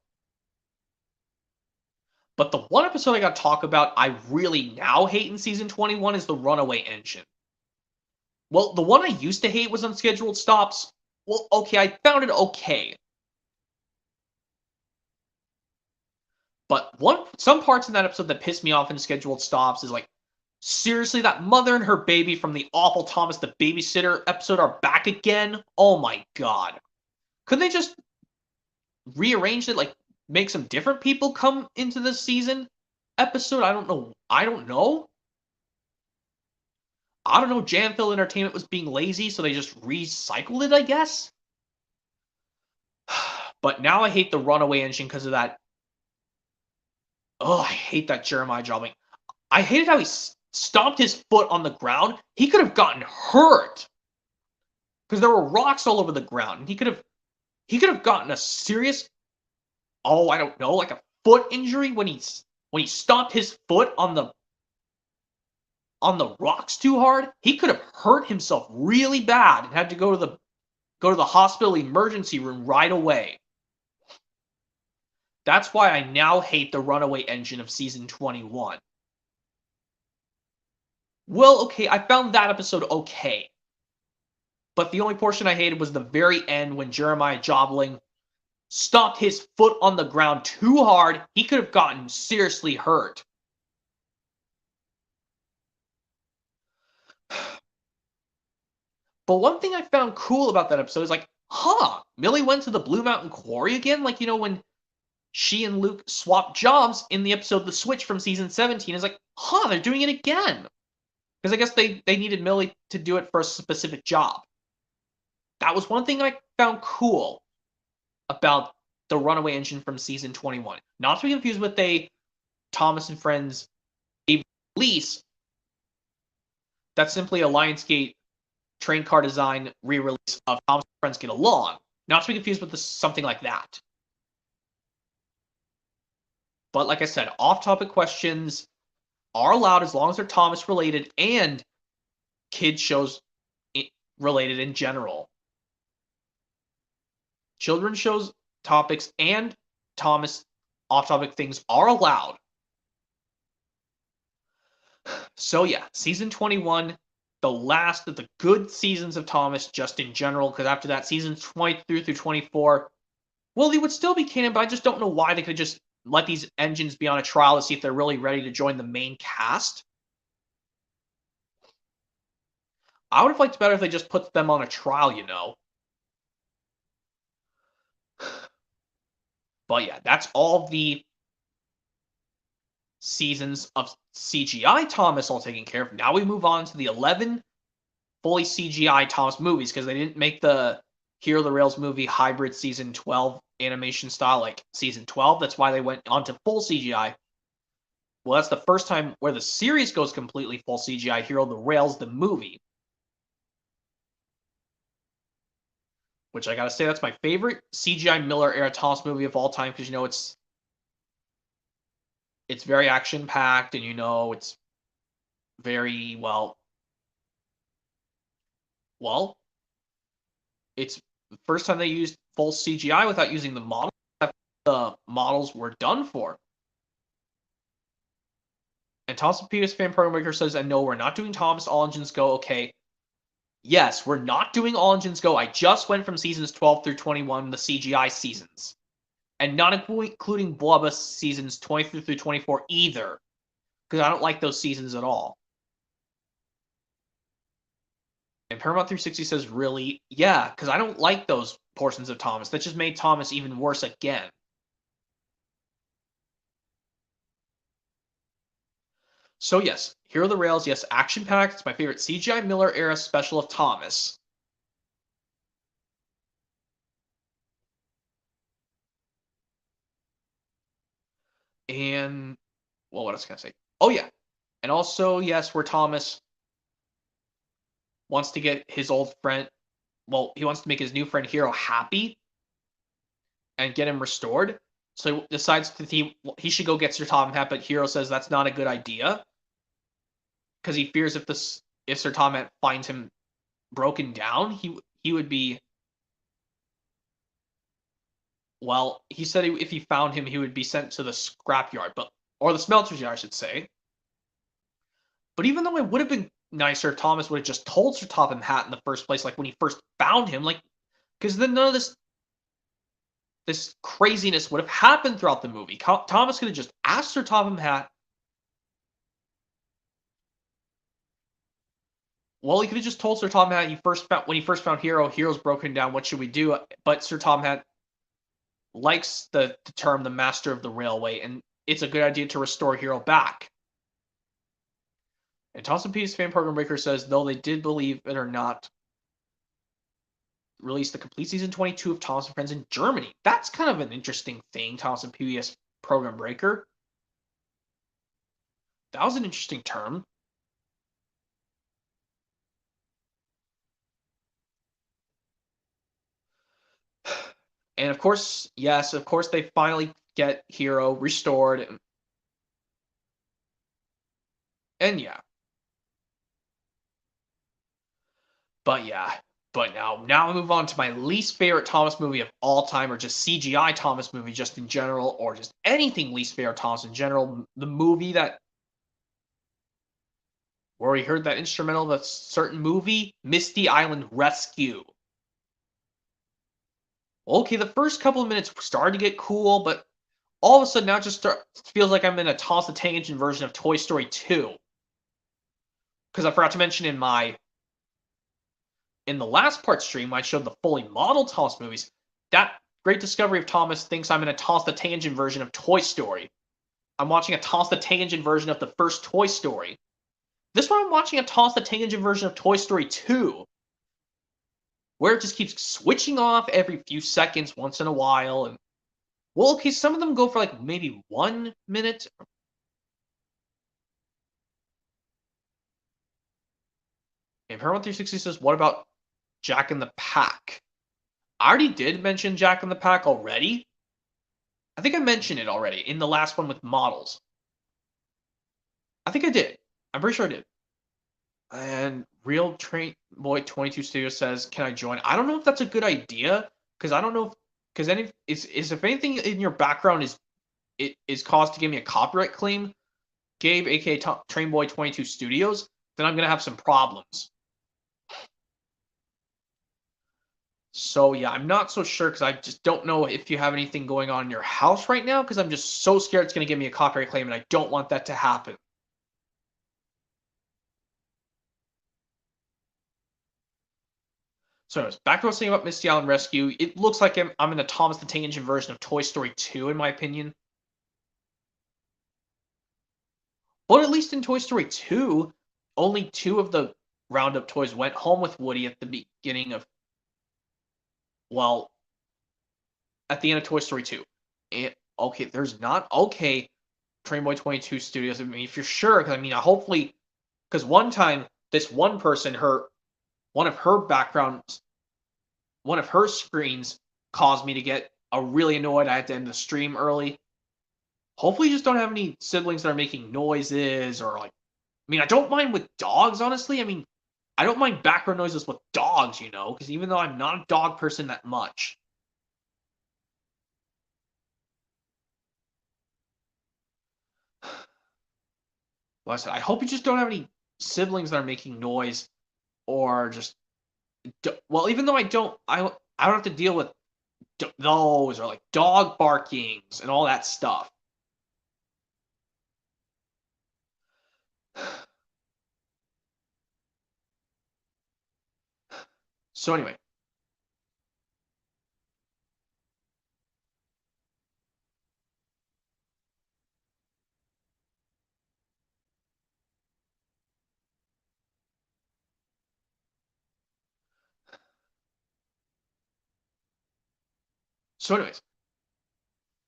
But the one episode I got to talk about I really now hate in season 21 is the Runaway Engine. Well, the one I used to hate was Unscheduled Stops. Well, okay, I found it okay. But some parts in that episode that pissed me off in Scheduled Stops is seriously, that mother and her baby from the awful Thomas the Babysitter episode are back again? Oh my god. Couldn't they just rearrange it, make some different people come into the season episode? I don't know. Janfield Entertainment was being lazy, so they just recycled it, I guess? But now I hate the Runaway Engine because of that. Oh, I hate that Jeremiah jobbing. I hated how he stomped his foot on the ground. He could have gotten hurt because there were rocks all over the ground, and he could have gotten a serious, I don't know, a foot injury when he stomped his foot on the rocks too hard. He could have hurt himself really bad and had to go to the hospital emergency room right away. That's why I now hate the Runaway Engine of season 21. Well, okay, I found that episode okay. But the only portion I hated was the very end when Jeremiah Jobling stomped his foot on the ground too hard. He could have gotten seriously hurt. But one thing I found cool about that episode is Millie went to the Blue Mountain Quarry again? When she and Luke swapped jobs in the episode The Switch from season 17. It's they're doing it again. Because I guess they needed Millie to do it for a specific job. That was one thing I found cool about the Runaway Engine from season 21. Not to be confused with a Thomas and Friends release. That's simply a Lionsgate train car design re-release of Thomas and Friends Get Along. Not to be confused with something like that. But like I said, off-topic questions are allowed as long as they're Thomas related and kids shows related in general. Children's shows topics and Thomas off-topic things are allowed. So yeah, season 21, the last of the good seasons of Thomas just in general, because after that, seasons 23 through 24, well, they would still be canon, but I just don't know why they could just let these engines be on a trial to see if they're really ready to join the main cast. I would have liked better if they just put them on a trial, But yeah, that's all the seasons of CGI Thomas all taken care of. Now we move on to the 11 fully CGI Thomas movies because they didn't make the Hero the Rails movie hybrid season 12 animation style, like season 12. That's why they went on to full CGI. Well, that's the first time where the series goes completely full CGI. Hero the Rails, the movie. Which I gotta say, that's my favorite CGI Miller era Thomas movie of all time, because it's very action packed, and it's very well, it's the first time they used full CGI without using the model that the models were done for. And Thomas and Peters fan program maker says, and no, we're not doing Thomas All Engines Go. Okay. Yes, we're not doing All Engines Go. I just went from seasons 12 through 21, the CGI seasons. And not including Blubba seasons 23 through 24 either. Because I don't like those seasons at all. And Paramount 360 says, really? Yeah, because I don't like those portions of Thomas. That just made Thomas even worse again. So yes, Hero of the Rails, yes, action-packed. It's my favorite CGI Miller era special of Thomas. And, well, what else can I say? Oh, yeah. And also, yes, where Thomas wants to get his old friend, well, he wants to make his new friend Hero happy and get him restored. So he decides that he should go get Sir Tom Hat, but Hero says that's not a good idea because he fears if Sir Tom Hat finds him broken down, he would be. Well, he said if he found him, he would be sent to the scrapyard, or the smelter's yard, I should say. But even though it would have been nicer if Thomas would have just told Sir Topham Hatt in the first place, like when he first found him, like, because then none of this craziness would have happened throughout the movie. Thomas could have just asked Sir Topham Hatt. Well, he could have just told Sir Topham Hatt when he first found Hero's broken down. What should we do? But Sir Topham Hatt likes the term the master of the railway, and it's a good idea to restore Hero back. And Thompson Peters fan program breaker says, though they did believe it or not, release the complete season 22 of Thomas and Friends in Germany. That's kind of an interesting thing, Thomas and PBS program breaker. That was an interesting term. And of course, yes, of course they finally get Hero restored. And yeah. But yeah. But now I move on to my least favorite Thomas movie of all time, or just CGI Thomas movie just in general, or just anything least favorite Thomas in general. The movie where we heard that instrumental of a certain movie, Misty Island Rescue. Okay, the first couple of minutes started to get cool, but all of a sudden now it just feels like I'm in a Thomas the Tank Engine version of Toy Story 2. Because I forgot to mention in the last part stream, I showed the fully modeled Thomas movies. That great discovery of Thomas thinks I'm in a Thomas the Tank Engine version of Toy Story. I'm watching a Thomas the Tank Engine version of the first Toy Story. This one I'm watching a Thomas the Tank Engine version of Toy Story 2. Where it just keeps switching off every few seconds, once in a while. And well, okay, some of them go for like maybe 1 minute. And Paramount 360 says, what about Jack in the Pack? I already did mention Jack in the Pack already. I think I mentioned it already in the last one with models. I think I did. I'm pretty sure I did. And Real Train Boy 22 Studio says, can I join? I don't know if that's a good idea, because I don't know because if anything in your background is caused to give me a copyright claim, Gabe, aka Trainboy 22 Studios, then I'm gonna have some problems. So yeah, I'm not so sure because I just don't know if you have anything going on in your house right now, because I'm just so scared it's gonna give me a copyright claim, and I don't want that to happen. So anyways, back to what I was saying about Misty Island Rescue. It looks like I'm in the Thomas the Tank Engine version of Toy Story 2, in my opinion. But at least in Toy Story 2, only 2 of the Roundup toys went home with Woody at the beginning of. Well, at the end of Toy Story 2. Okay, there's not okay, Trainboy 22 Studios. I mean, if you're sure, 'cause I mean, hopefully, because one time this one person, one of her backgrounds, one of her screens caused me to get really annoyed. I had to end the stream early. Hopefully, you just don't have any siblings that are making noises or like. I mean, I don't mind with dogs, honestly. I mean, I don't mind background noises with dogs, because even though I'm not a dog person that much. Like I said, I hope you just don't have any siblings that are making noise or just well, even though I don't have to deal with those or like dog barkings and all that stuff. So anyway, so anyways,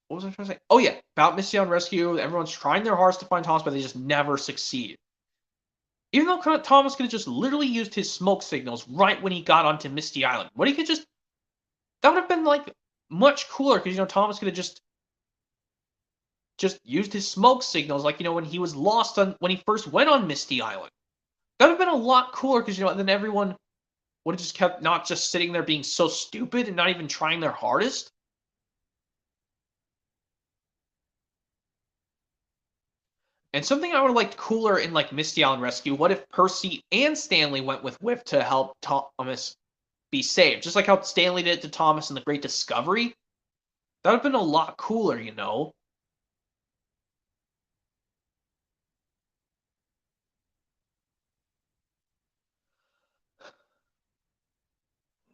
what was I trying to say? Oh yeah, about Misty on Rescue. Everyone's trying their hardest to find Thomas, but they just never succeed. Even though Thomas could have just literally used his smoke signals right when he got onto Misty Island. What he could just that would have been like much cooler because Thomas could have just used his smoke signals like when he was lost on when he first went on Misty Island. That would have been a lot cooler because then everyone would have just kept not just sitting there being so stupid and not even trying their hardest. And something I would have liked cooler in like Misty Island Rescue, what if Percy and Stanley went with Whip to help Thomas be saved? Just like how Stanley did it to Thomas in The Great Discovery. That would have been a lot cooler.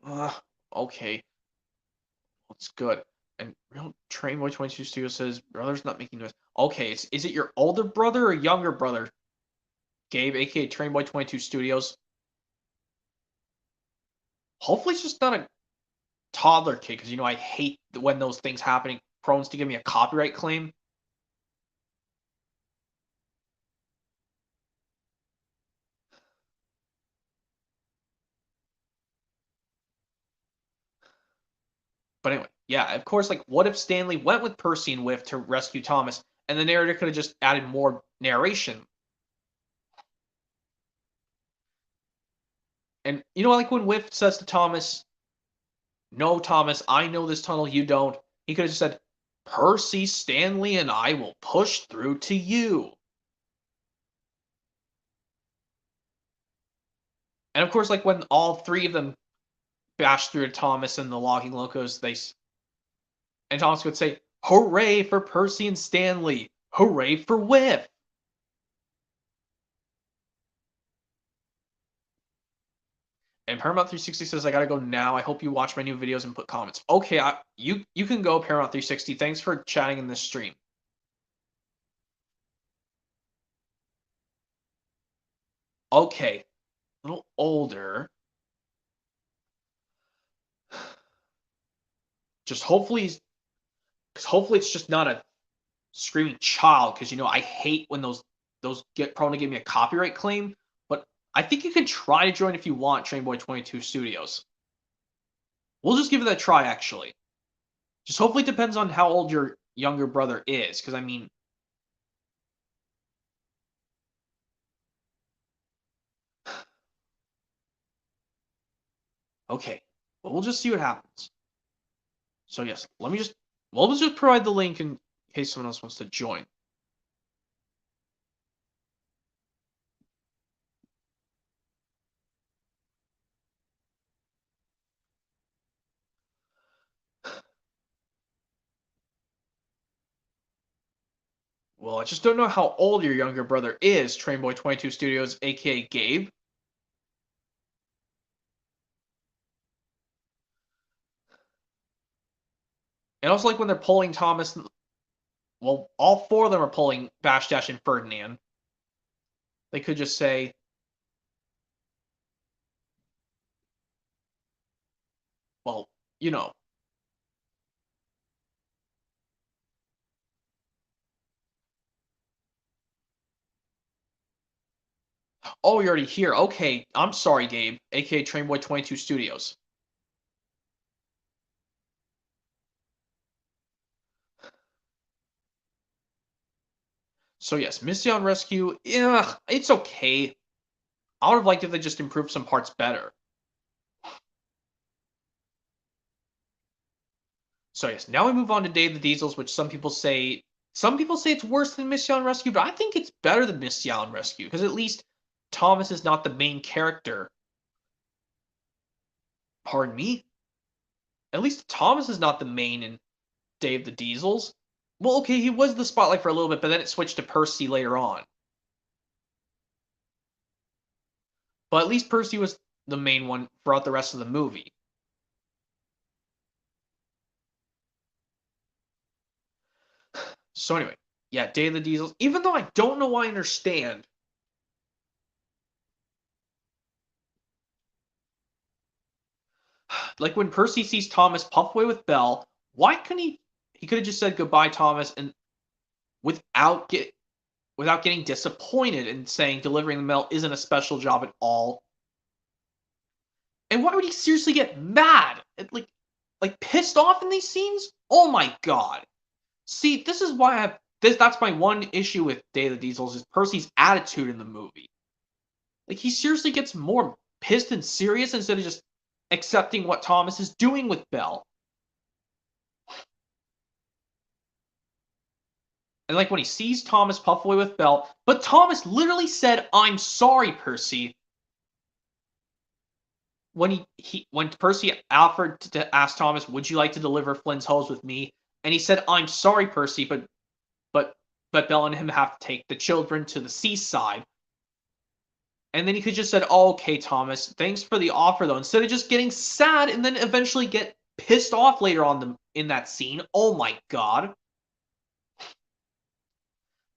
Uh, okay, that's good. And Real Train Boy 22 Studio says, brother's not making noise. Okay, is it your older brother or younger brother, Gabe, aka Train Boy 22 Studios? Hopefully it's just not a toddler kid, because I hate when those things happening, prone to give me a copyright claim. But anyway, yeah, of course, like, what if Stanley went with Percy and Whiff to rescue Thomas, and the narrator could have just added more narration? And like when Whiff says to Thomas, "No, Thomas, I know this tunnel, you don't." He could have just said, "Percy, Stanley, and I will push through to you." And of course, like when all three of them bash through to Thomas and the logging locos, and Thomas would say, "Hooray for Percy and Stanley! Hooray for Whiff!" And Paramount 360 says I gotta go now. I hope you watch my new videos and put comments. Okay, you can go, Paramount 360. Thanks for chatting in this stream. Okay, a little older. Just hopefully it's just not a screaming child, because I hate when those get prone to give me a copyright claim. But I think you can try to join if you want, Trainboy 22 Studios. We'll just give it a try, actually. Just hopefully it depends on how old your younger brother is, because I mean, okay, but we'll just see what happens. So yes, we'll just provide the link in case someone else wants to join. Well, I just don't know how old your younger brother is, Trainboy 22 Studios, aka Gabe. And also, like when they're pulling Thomas, well, all four of them are pulling Bash Dash and Ferdinand. They could just say, well, you know. Oh, you're already here. Okay, I'm sorry, Gabe, aka Trainboy 22 Studios. So yes, Mission Rescue, yeah, it's okay. I would have liked if they just improved some parts better. So yes, now we move on to Day of the Diesels, which some people say it's worse than Mission Rescue, but I think it's better than Mission Rescue because at least Thomas is not the main character. Pardon me? At least Thomas is not the main in Day of the Diesels. Well, okay, he was the spotlight for a little bit, but then it switched to Percy later on. But at least Percy was the main one throughout the rest of the movie. So anyway, yeah, Day of the Diesels. Even though I don't know why I understand. Like when Percy sees Thomas puff away with Belle, why couldn't he could have just said goodbye, Thomas, and without getting disappointed and saying delivering the mail isn't a special job at all. And why would he seriously get mad? Like pissed off in these scenes? Oh my god. See, this is why I have this that's my one issue with Day of the Diesels is Percy's attitude in the movie. Like he seriously gets more pissed and serious instead of just accepting what Thomas is doing with Belle. And like when he sees Thomas puff away with Belle, but Thomas literally said, "I'm sorry, Percy." When Percy offered to ask Thomas, "Would you like to deliver Flynn's hose with me?" and he said, "I'm sorry, Percy, but but Belle and him have to take the children to the seaside." And then he could just said, "Oh, okay, Thomas, thanks for the offer, though," instead of just getting sad and then eventually get pissed off later on in that scene. Oh my god.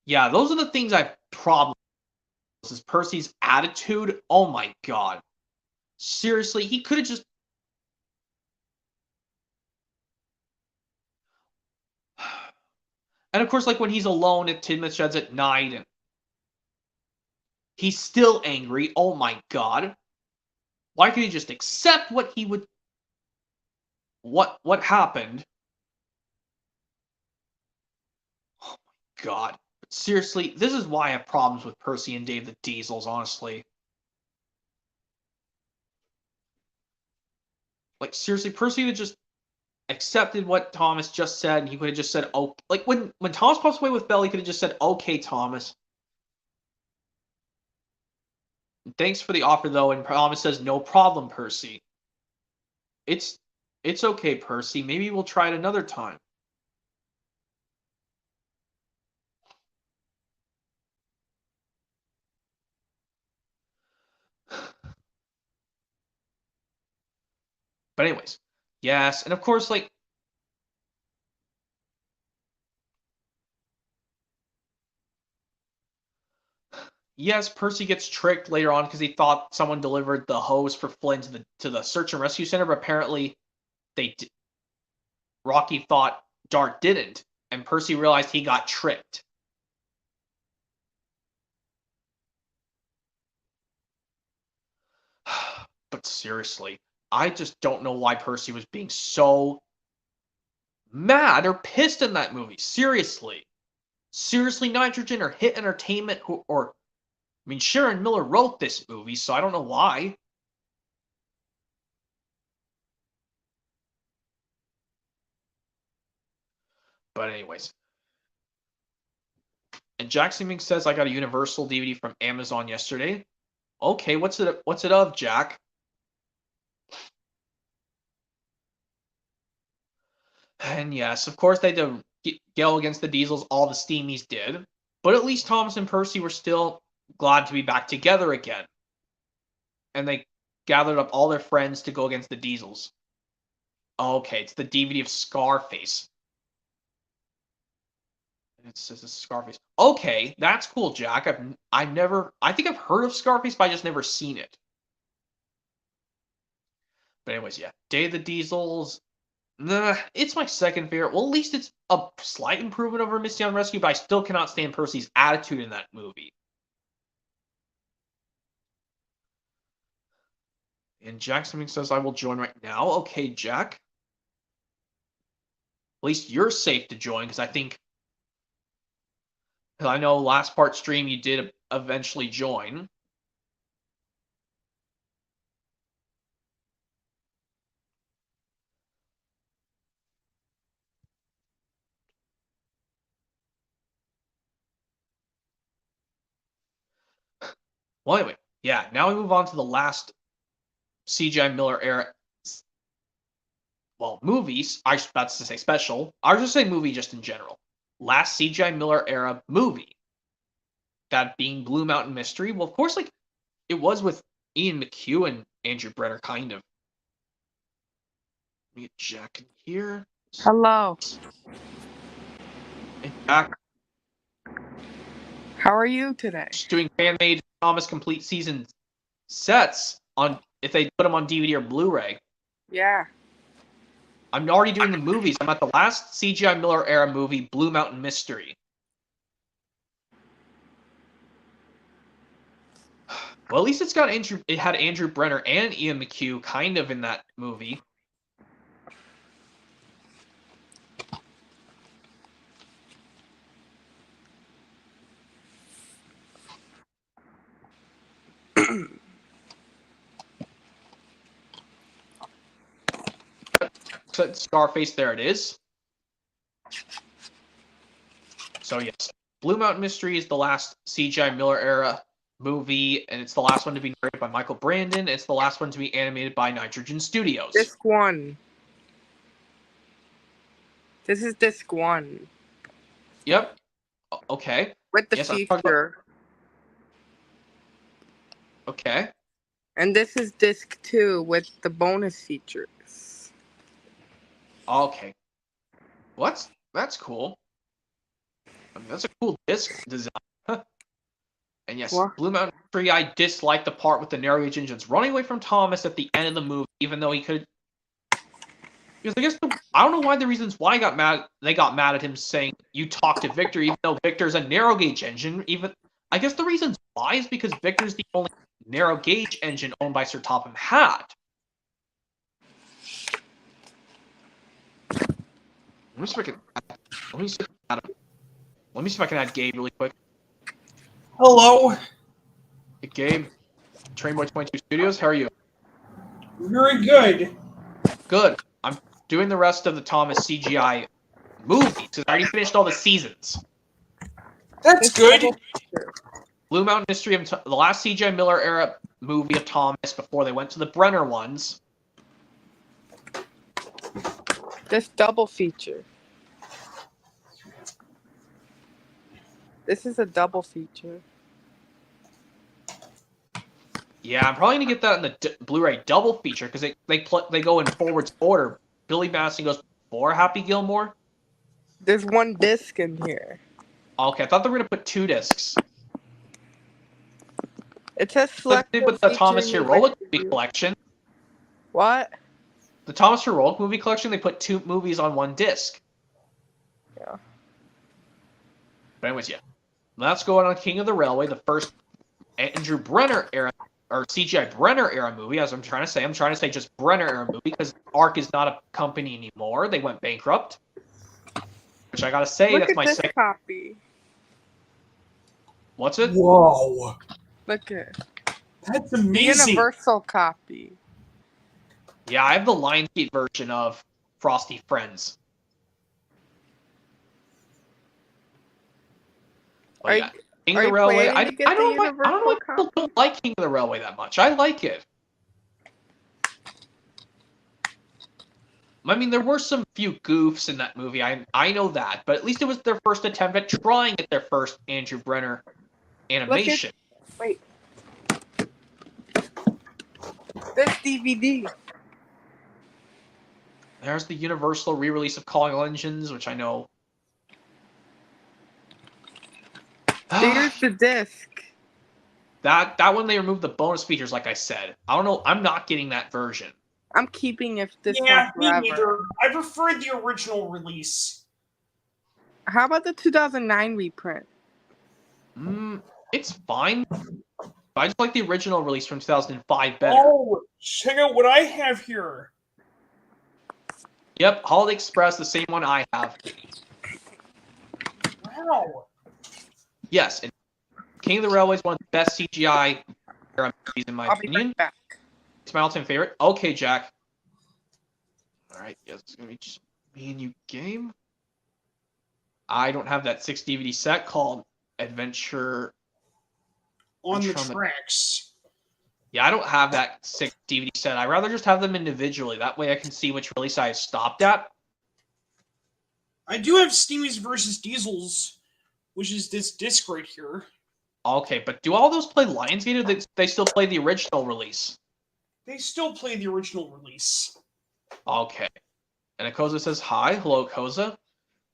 Yeah, those are the things I've problems is Percy's attitude. Oh my god. Seriously, he could have just and of course, like when he's alone at Tidmouth Sheds at night and he's still angry. Oh my god. Why could he just accept what he would what happened? Oh my god. But seriously, this is why I have problems with Percy and Dave the Diesels, honestly. Like seriously, Percy would just accepted what Thomas just said, and he could have just said, "Oh," like when Thomas puffs away with Bell, he could have just said, "Okay, Thomas, thanks for the offer, though." And Thomas says, "No problem, Percy. It's it's okay, Percy. Maybe we'll try it another time." But anyways, yes, and of course, like yes, Percy gets tricked later on because he thought someone delivered the hose for Flynn to the search and rescue center, but apparently they Rocky thought Dart didn't, and Percy realized he got tricked. But seriously, I just don't know why Percy was being so mad or pissed in that movie. Seriously. Seriously, Nitrogen or Hit Entertainment or I mean Sharon Miller wrote this movie, so I don't know why. But anyways. And Jackson Mink says I got a Universal DVD from Amazon yesterday. Okay, what's it of, Jack? And yes, of course they did go against the Diesels all the Steamies did. But at least Thomas and Percy were still glad to be back together again. And they gathered up all their friends to go against the Diesels. Okay, it's the DVD of Scarface. It says it's Scarface. Okay, that's cool, Jack. I think I've heard of Scarface, but I just never seen it. But anyways, yeah, Day of the Diesels. Nah, it's my second favorite. Well, at least it's a slight improvement over Misty on Rescue, but I still cannot stand Percy's attitude in that movie. And Jack something says, I will join right now. Okay, Jack. At least you're safe to join, because I know last part stream you did eventually join. Well, anyway, yeah, now we move on to the last CGI Miller era. Well, movies. I was about to say special. I was just saying movie just in general. Last CGI Miller era movie. That being Blue Mountain Mystery. Well, of course, like, it was with Ian McHugh and Andrew Brenner, kind of. Let me get Jack in here. Hello. And Jack. How are you today? Just doing Fanmade Thomas Complete Season sets on if they put them on DVD or Blu-ray. Yeah. I'm already doing the movies. I'm at the last CGI Miller era movie, Blue Mountain Mystery. Well, at least it's got it had Andrew Brenner and Ian McHugh kind of in that movie. Scarface, there it is. So yes, Blue Mountain Mystery is the last CGI Miller era movie, and it's the last one to be narrated by Michael Brandon. It's the last one to be animated by Nitrogen Studios. Disc 1. This is disc 1. Yep. Okay. With the feature. Okay. And this is disc 2 with the bonus features. Okay. That's cool. I mean, that's a cool disc design. And yes, what? Blue Mountain Mystery, I dislike the part with the narrow gauge engines running away from Thomas at the end of the movie, even though he could. Because I guess I don't know why the reasons why they got mad at him saying you talk to Victor, even though Victor's a narrow gauge engine. Even I guess the reasons why is because Victor's the only narrow gauge engine owned by Sir Topham Hatt. Let me see if I can add Gabe really quick. Hello. Hey, Gabe, Trainboy22 Studios, how are you? Very good. Good. I'm doing the rest of the Thomas CGI movies because I already finished all the seasons. That's good. Blue Mountain Mystery, the last CGI Miller era movie of Thomas before they went to the Brenner ones. This double feature. This is a double feature. Yeah, I'm probably gonna get that in the Blu-ray double feature because they go in forwards order. Billy Madison goes before Happy Gilmore. There's one disc in here. Okay, I thought they were gonna put 2 discs. It says select with the Thomas Heroic movie collection. What? The Thomas Heroic movie collection, they put 2 movies on 1 disc. Yeah. But anyways, yeah. Let's go on King of the Railway, the first Andrew Brenner era, or CGI Brenner era movie, as I'm trying to say. I'm trying to say just Brenner era movie, because ARC is not a company anymore. They went bankrupt. Which I gotta say, that's my second copy. What's it? Whoa. Look at That's amazing. The Universal copy. Yeah, I have the Lionsgate version of Frosty Friends. Oh, yeah. King of the Railway. I don't know why people don't like King of the Railway that much. I like it. I mean, there were some few goofs in that movie. I know that, but at least it was their first attempt at trying at their first Andrew Brenner animation. Wait. This DVD. There's the Universal re-release of Calling All Engines, which I know. There's the disc. That one they removed the bonus features, like I said. I don't know. I'm not getting that version. I'm keeping it this Yeah, one me forever. neither. I prefer the original release. How about the 2009 reprint? It's fine. I just like the original release from 2005 better. Oh, check out what I have here. Yep, Holiday Express, the same one I have. Wow. Yes, and King of the Railway is one of the best CGI era movies in my I'll be opinion. right back. It's my all-time favorite. Okay, Jack. All right, yes, it's gonna be just me and you game. I don't have that 6 DVD set called Adventure On the Adventure tracks. Yeah, I don't have that 6 DVD set. I'd rather just have them individually. That way I can see which release I stopped at. I do have Steamies versus Diesels, which is this disc right here. Okay, but do all those play Lionsgate, or they still play the original release? They still play the original release. Okay. And Akoza says, hi. Hello, Akoza.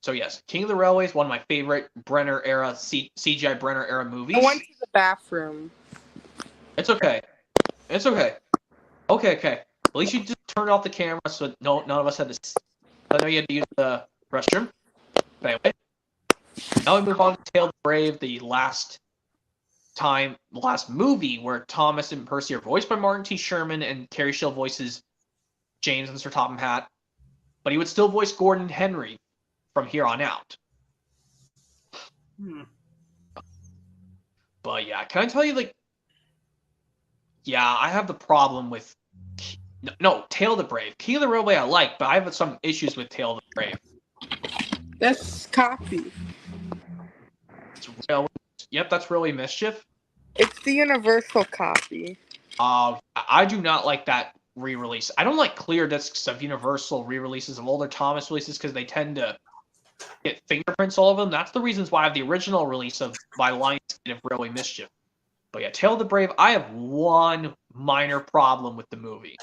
So yes, King of the Railway is one of my favorite Brenner era, CGI Brenner era movies. I went to the bathroom. It's okay. It's okay. Okay. At least you just turned off the camera so none of us had to... I know you had to use the restroom. But anyway. Now we move on to Tale of the Brave, the last movie where Thomas and Percy are voiced by Martin T. Sherman and Carrie Shield voices James and Sir Topham Hatt. But he would still voice Gordon and Henry from here on out. But yeah, can I tell you, like, yeah, I have the problem with no, Tale of the Brave. King of the Railway I like, but I have some issues with Tale of the Brave. That's copy. Yep, that's Railway Mischief. It's the universal copy. I do not like that re-release. I don't like clear discs of Universal re-releases of older Thomas releases because they tend to get fingerprints all over them. That's the reasons why I have the original release of by Lionsgate of Railway Mischief. But yeah, Tale of the Brave, I have one minor problem with the movie.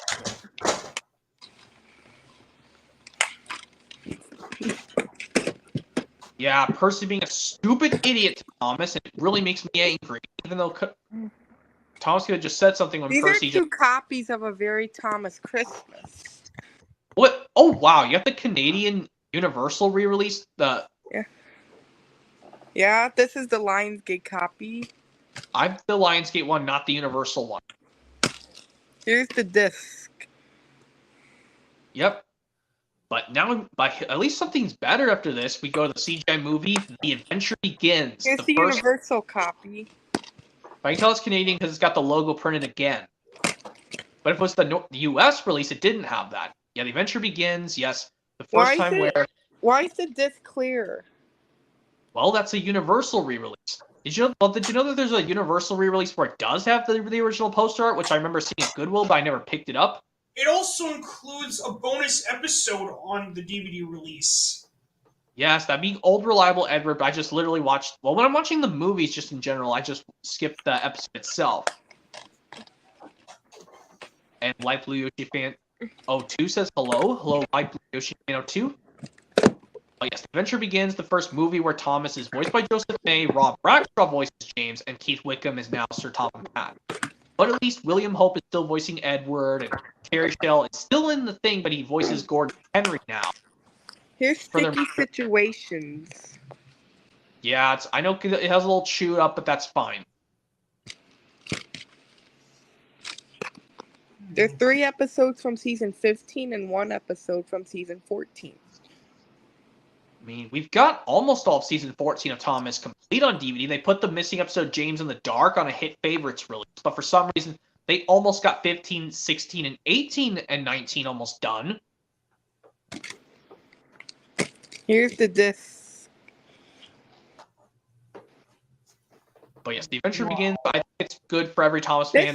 Yeah, Percy being a stupid idiot to Thomas, and it really makes me angry. Even though Thomas could have just said something when These Percy are two copies of A Very Thomas Christmas. What? Oh wow, you have the Canadian Universal re-release. Yeah, this is the Lionsgate copy. I'm the Lionsgate one, not the Universal one. Here's the disc. Yep. But now, at least something's better after this. We go to the CGI movie, The Adventure Begins. Here's the Universal copy. I can tell it's Canadian because it's got the logo printed again. But if it was the US release, it didn't have that. Yeah, The Adventure Begins, yes. The first time where... Why is the disc clear? Well, that's a Universal re-release. Did you know that there's a Universal re-release where it does have the original poster art, which I remember seeing at Goodwill, but I never picked it up? It also includes a bonus episode on the DVD release. Yes, that'd be Old Reliable Edward, but I just literally watched... Well, when I'm watching the movies just in general, I just skip the episode itself. And Light Blue Yoshi Fan 02 says hello. Hello, Light Blue Yoshi Fan 02. Oh, yes, Adventure Begins, the first movie where Thomas is voiced by Joseph May, Rob Bradshaw voices James, and Keith Wickham is now Sir Topham Hatt. But at least William Hope is still voicing Edward, and Carrie Shell is still in the thing, but he voices Gordon Henry now. Here's Sticky Situations. Yeah, I know it has a little chewed up, but that's fine. There's 3 episodes from season 15 and 1 episode from season 14. I mean, we've got almost all of season 14 of Thomas complete on DVD. They put the missing episode James in the Dark on a Hit Favorites release, but for some reason, they almost got 15, 16, and 18 and 19 almost done. Here's the disc. But yes, The Adventure Begins. I think it's good for every Thomas fan.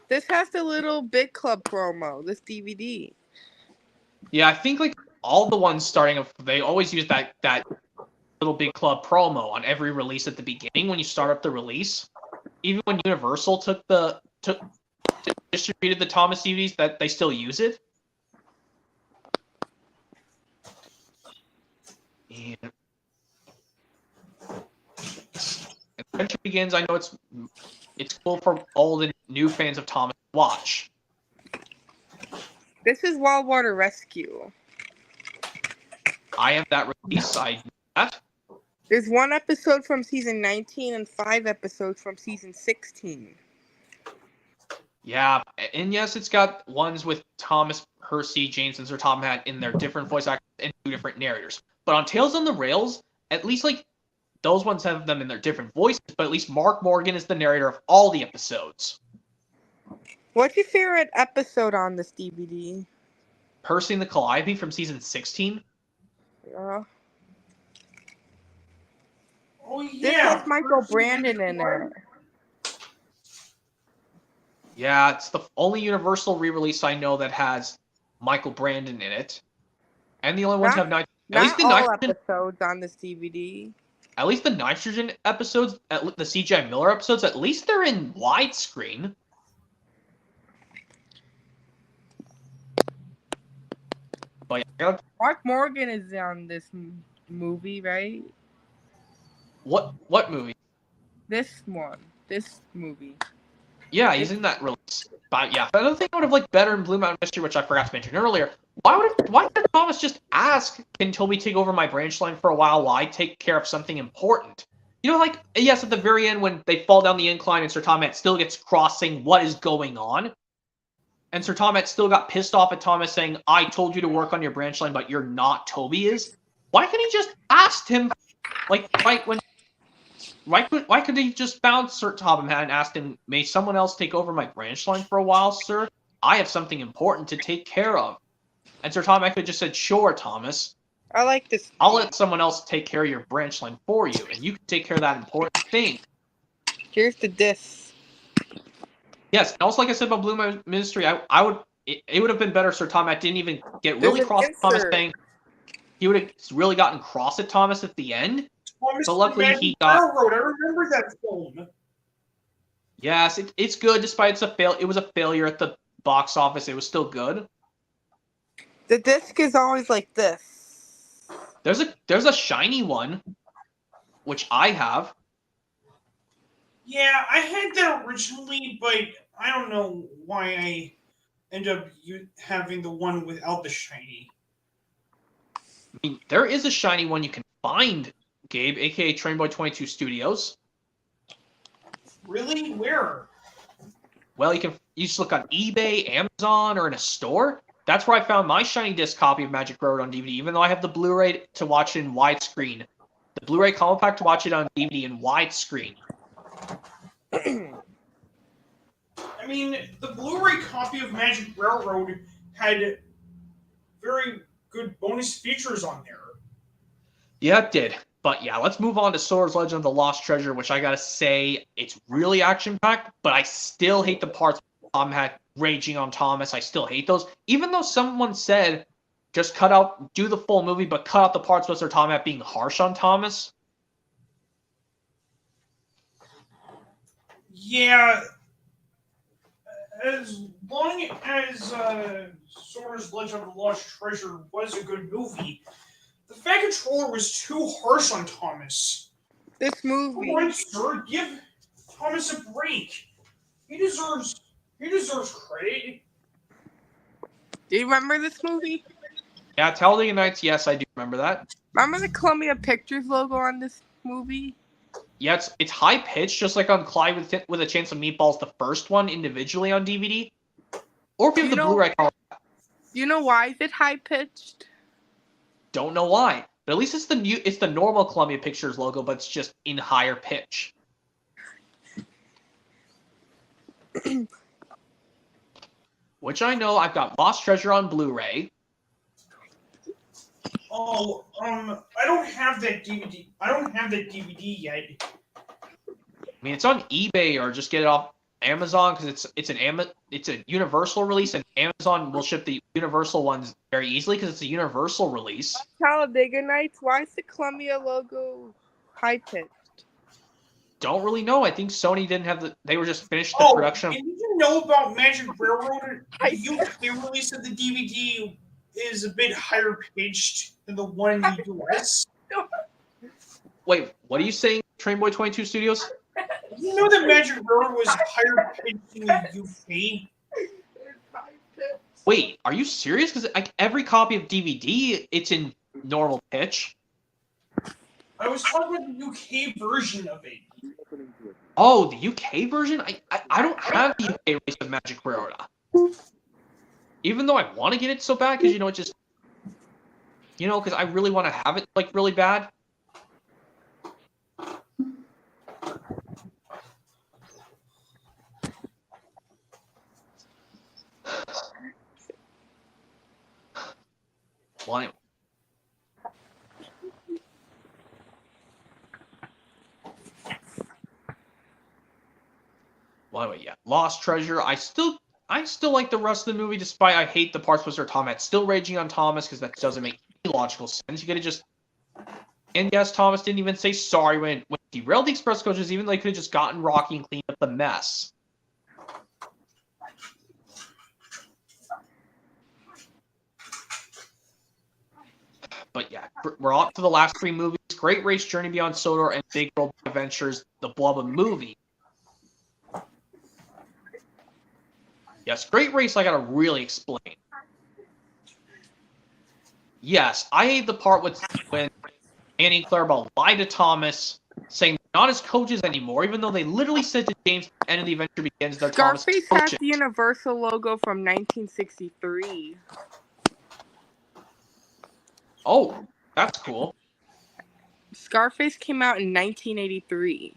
This has the little Big Club promo, this DVD. Yeah, I think like all the ones starting off, they always use that little Big Club promo on every release at the beginning when you start up the release. Even when Universal distributed the Thomas DVDs, that they still use it. And Adventure Begins. I know it's cool for old and new fans of Thomas to watch. This is Wild Water Rescue. I have that release. I know that. There's 1 episode from season 19 and 5 episodes from season 16. Yeah, and yes, it's got ones with Thomas Hersey, James, and Sir Tom had in their different voice actors and 2 different narrators. But on Tales on the Rails, at least like those ones have them in their different voices, but at least Mark Morgan is the narrator of all the episodes. What's your favorite episode on this DVD? Percy and the Calliope from season 16. Yeah. Oh This yeah. has Michael Brandon in it. Yeah, it's the only Universal re-release I know that has Michael Brandon in it. And the only ones have Not least the all nitrogen. episodes on this DVD. At least the nitrogen episodes, the CGI Miller episodes, at least they're in widescreen. But yeah, Mark Morgan is on this movie, right? what movie? This one. This movie. Yeah, he's in that release. But yeah, but I don't think I would have liked better in Blue Mountain Mystery, which I forgot to mention earlier. Why did Thomas just ask, can Toby take over my branch line for a while I take care of something important? You know, like, yes, at the very end when they fall down the incline and Sir Tomat still gets cross saying, what is going on? And Sir Tomat still got pissed off at Thomas saying, I told you to work on your branch line, but you're not, Toby is. Why can't he just ask him, like, why could he just bounce Sir Topham and asked him, may someone else take over my branch line for a while, sir? I have something important to take care of. And Sir Topham could have just said, sure, Thomas. I like this. I'll let someone else take care of your branch line for you, and you can take care of that important thing. Here's the disc. Yes, and also like I said about Blue Mountain Ministry, it would have been better if Sir Topham didn't even get really cross at Thomas saying he would have really gotten cross at Thomas at the end. Thomas But luckily the he got. Railroad. I remember that film. Yes, it's good despite it was a failure at the box office. It was still good. The disc is always like this. There's a shiny one, which I have. Yeah, I had that originally, but I don't know why I end up having the one without the shiny. I mean, there is a shiny one you can find, Gabe, aka Trainboy22 Studios. Really? Where? Well, you just look on eBay, Amazon, or in a store. That's where I found my shiny disc copy of Magic Road on DVD, even though I have the Blu-ray to watch it in widescreen. The Blu-ray combo pack to watch it on DVD in widescreen. I mean, the Blu-ray copy of Magic Railroad had very good bonus features on there. Yeah, it did. But yeah, let's move on to Sora's Legend of the Lost Treasure, which I gotta say, it's really action-packed, but I still hate the parts Tom had raging on Thomas. I still hate those. Even though someone said, just do the full movie, but cut out the parts with Sir Tom being harsh on Thomas. Yeah, as long as Sora's Legend of the Lost Treasure was a good movie, the Fat Controller was too harsh on Thomas. This movie. Come on, sir, give Thomas a break. He deserves credit. Do you remember this movie? Yeah, Talladega Nights, yes, I do remember that. Remember the Columbia Pictures logo on this movie? Yeah, it's high-pitched, just like on Clyde with a Chance of Meatballs, the first one, individually on DVD. Or if you have the Blu-ray color. You know why is it high-pitched? Don't know why. But at least it's the normal Columbia Pictures logo, but it's just in higher pitch. Which I know I've got Lost Treasure on Blu-ray. Oh, I don't have that DVD. I don't have that DVD yet. I mean, it's on eBay or just get it off Amazon because it's a Universal release, and Amazon will ship the Universal ones very easily because it's a Universal release. Talladega Nights. Why is the Columbia logo high-pitched? Don't really know. I think Sony didn't have they were just finished the production. Did you know about Magic Railroad? The release of the DVD is a bit higher pitched than the one in the US. Wait, what are you saying, Trainboy22 Studios? You know that Magic Railroad was higher pitched in the UK? Wait, are you serious? Because like every copy of DVD, it's in normal pitch. I was talking about the UK version of it. Oh, the UK version? I don't have the UK race of Magic Rhoda. Even though I want to get it so bad, because, it just... because I really want to have it, like, really bad. Well, anyway. Well, anyway, yeah. Lost Treasure. I still like the rest of the movie, despite I hate the parts with Sir Thomas. Still raging on Thomas, because that doesn't make any logical sense. You could have just... And yes, Thomas didn't even say sorry when he derailed the express coaches, even though he could have just gotten Rocky and cleaned up the mess. But yeah, we're on to the last three movies. Great Race, Journey Beyond Sodor, and Big World Adventures, the Blubba movie. Yes, Great Race I gotta really explain. Yes, I hate the part when Annie and Clarabelle lied to Thomas, saying they're not his coaches anymore, even though they literally said to James at the end of the adventure begins they're Thomas' Scarface coaches. has the Universal logo from 1963. Oh, that's cool. Scarface came out in 1983.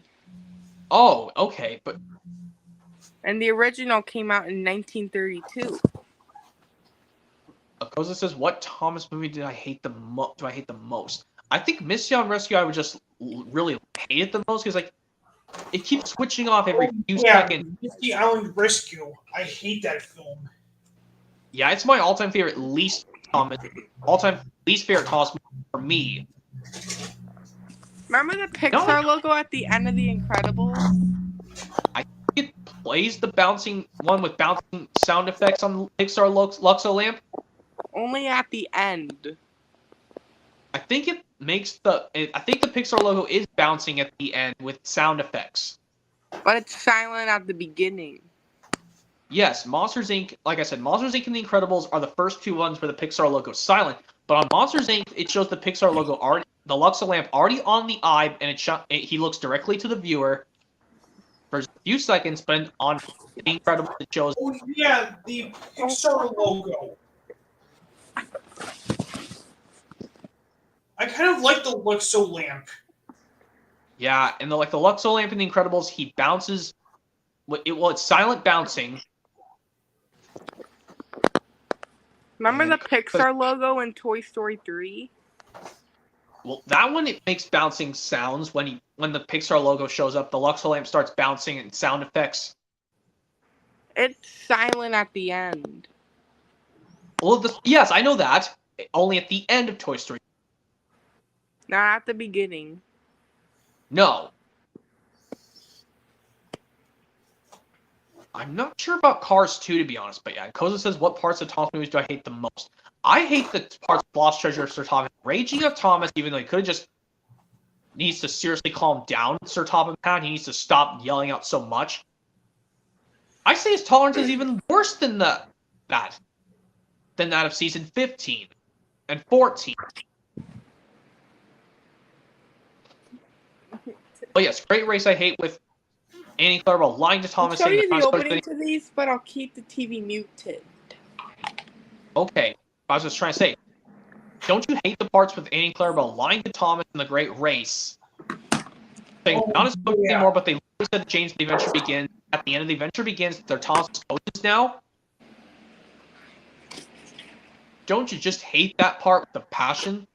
Oh, okay, but... And the original came out in 1932. Akosa says, what Thomas movie do I hate the most? I think Mission Rescue I would just really hate it the most, because, like, it keeps switching off every few seconds. Misty Island Rescue. I hate that film. Yeah, it's my all-time favorite least Thomas movie for me. Remember the Pixar logo at the end of The Incredibles? I think it plays the bouncing one with bouncing sound effects on the Pixar Luxo lamp. Only at the end. I think it makes I think the Pixar logo is bouncing at the end with sound effects. But it's silent at the beginning. Yes, Monsters Inc. Like I said, Monsters Inc. and The Incredibles are the first two ones where the Pixar logo is silent. But on Monsters Inc., it shows the Pixar logo already, the Luxo lamp already on the eye, and he looks directly to the viewer for a few seconds. But on The Incredibles, it shows. Oh yeah, the Pixar logo. I kind of like the Luxo lamp. Yeah, and the Luxo lamp in The Incredibles, he bounces. It's silent bouncing. Remember the Pixar logo in Toy Story 3? Well, that one, it makes bouncing sounds when the Pixar logo shows up. The Luxo lamp starts bouncing and sound effects. It's silent at the end. Well, yes, I know that. Only at the end of Toy Story. Not at the beginning. No. I'm not sure about Cars 2, to be honest, but yeah. Koza says, what parts of Thomas movies do I hate the most? I hate the parts of Lost Treasure of Sir Thomas. Raging of Thomas, even though he could have just... needs to seriously calm down, Sir Thomas Pound. He needs to stop yelling out so much. I say his tolerance is even worse than that of season 15 and 14. But yes, Great Race I hate with Annie Clarabelle lying to Thomas. I'll show you saying the opening to these, but I'll keep the TV muted. Okay, I was just trying to say, don't you hate the parts with Annie Clarabelle lying to Thomas in The Great Race? Saying not as coaches anymore, but they literally said James the Adventure Begins. At the end of The Adventure Begins, they're Thomas' coaches now. Don't you just hate that part with a passion?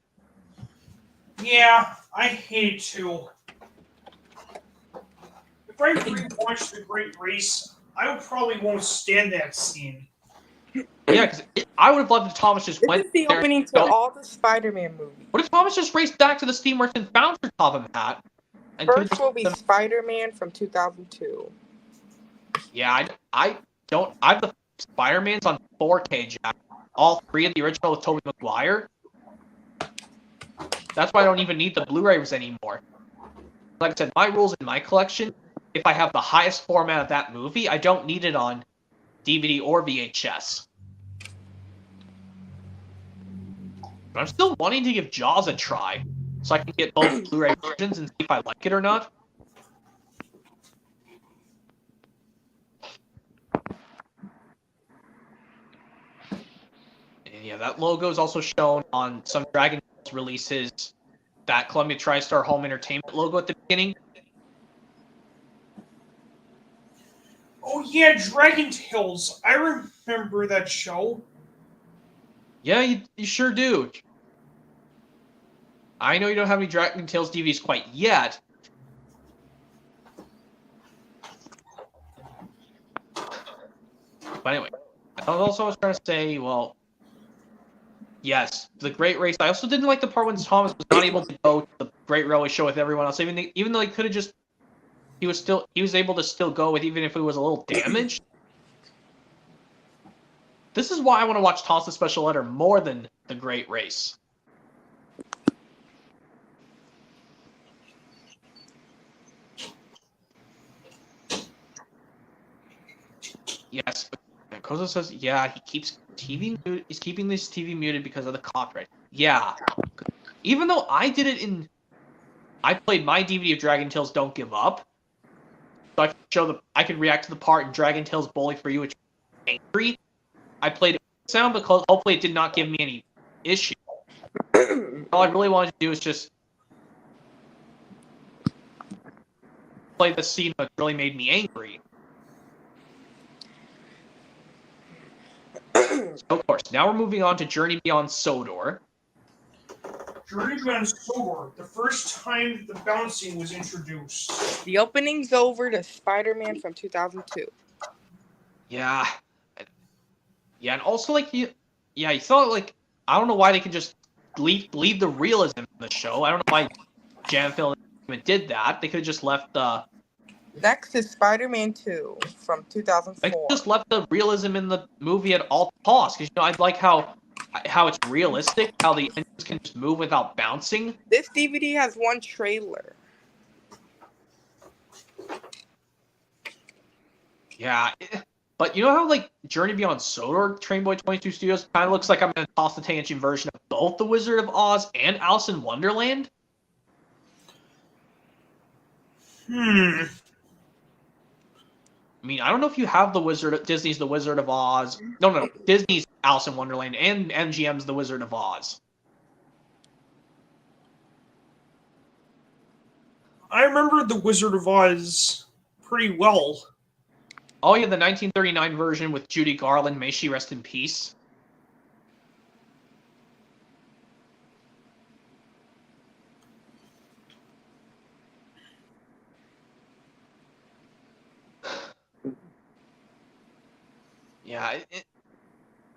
Yeah, I hate it too. If I rewatch The Great Race, I probably won't stand that scene. Yeah, because I would have loved if Thomas just went This is the there opening to all the Spider-Man movies. What if Thomas just raced back to the Steamworks and found Sir Topham Hat? And First will be Spider-Man from 2002. Yeah, I have the Spider-Mans on 4K, Jack. All three of the original with Tobey Maguire. That's why I don't even need the Blu-rays anymore. Like I said, my rules in my collection, if I have the highest format of that movie, I don't need it on DVD or VHS. But I'm still wanting to give Jaws a try, so I can get both Blu-ray versions and see if I like it or not. And yeah, that logo is also shown on some Dragon Tales releases. That Columbia TriStar Home Entertainment logo at the beginning. Oh yeah, Dragon Tales. I remember that show. Yeah, you sure do. I know you don't have any Dragon Tales DVDs quite yet. But anyway, I was trying to say, well, yes, the Great Race. I also didn't like the part when Thomas was not able to go to the Great Railway Show with everyone else, even though he could have just, he was able to still go with, even if it was a little damaged. This is why I want to watch Thomas' Special Letter more than the Great Race. Yes, Koza says, yeah, he keeps TV muted. He's keeping this TV muted because of the copyright. Yeah, even though I did it in, I played my DVD of Dragon Tales Don't Give Up, so I could react to the part in Dragon Tales Bowling for You, which was angry. I played it with sound because hopefully it did not give me any issue. All I really wanted to do is just play the scene that really made me angry. So, of course, now we're moving on to Journey Beyond Sodor. Journey Beyond Sodor, the first time the bouncing was introduced. The opening's over to Spider-Man from 2002. Yeah. Yeah, and also, like, you thought, like, I don't know why they could just leave the realism in the show. I don't know why Jan Phil even did that. They could have just left the... Next is Spider-Man 2 from 2004. They just left the realism in the movie at all costs. Because, I like how it's realistic, how the engines can just move without bouncing. This DVD has one trailer. Yeah, but you know how, like, Journey Beyond Sodor, Trainboy 22 Studios kind of looks like I'm going to toss the tangent version of both The Wizard of Oz and Alice in Wonderland? I mean, I don't know if you have Disney's The Wizard of Oz. No, Disney's Alice in Wonderland and MGM's The Wizard of Oz. I remember The Wizard of Oz pretty well. Oh yeah, the 1939 version with Judy Garland, may she rest in peace. Yeah, I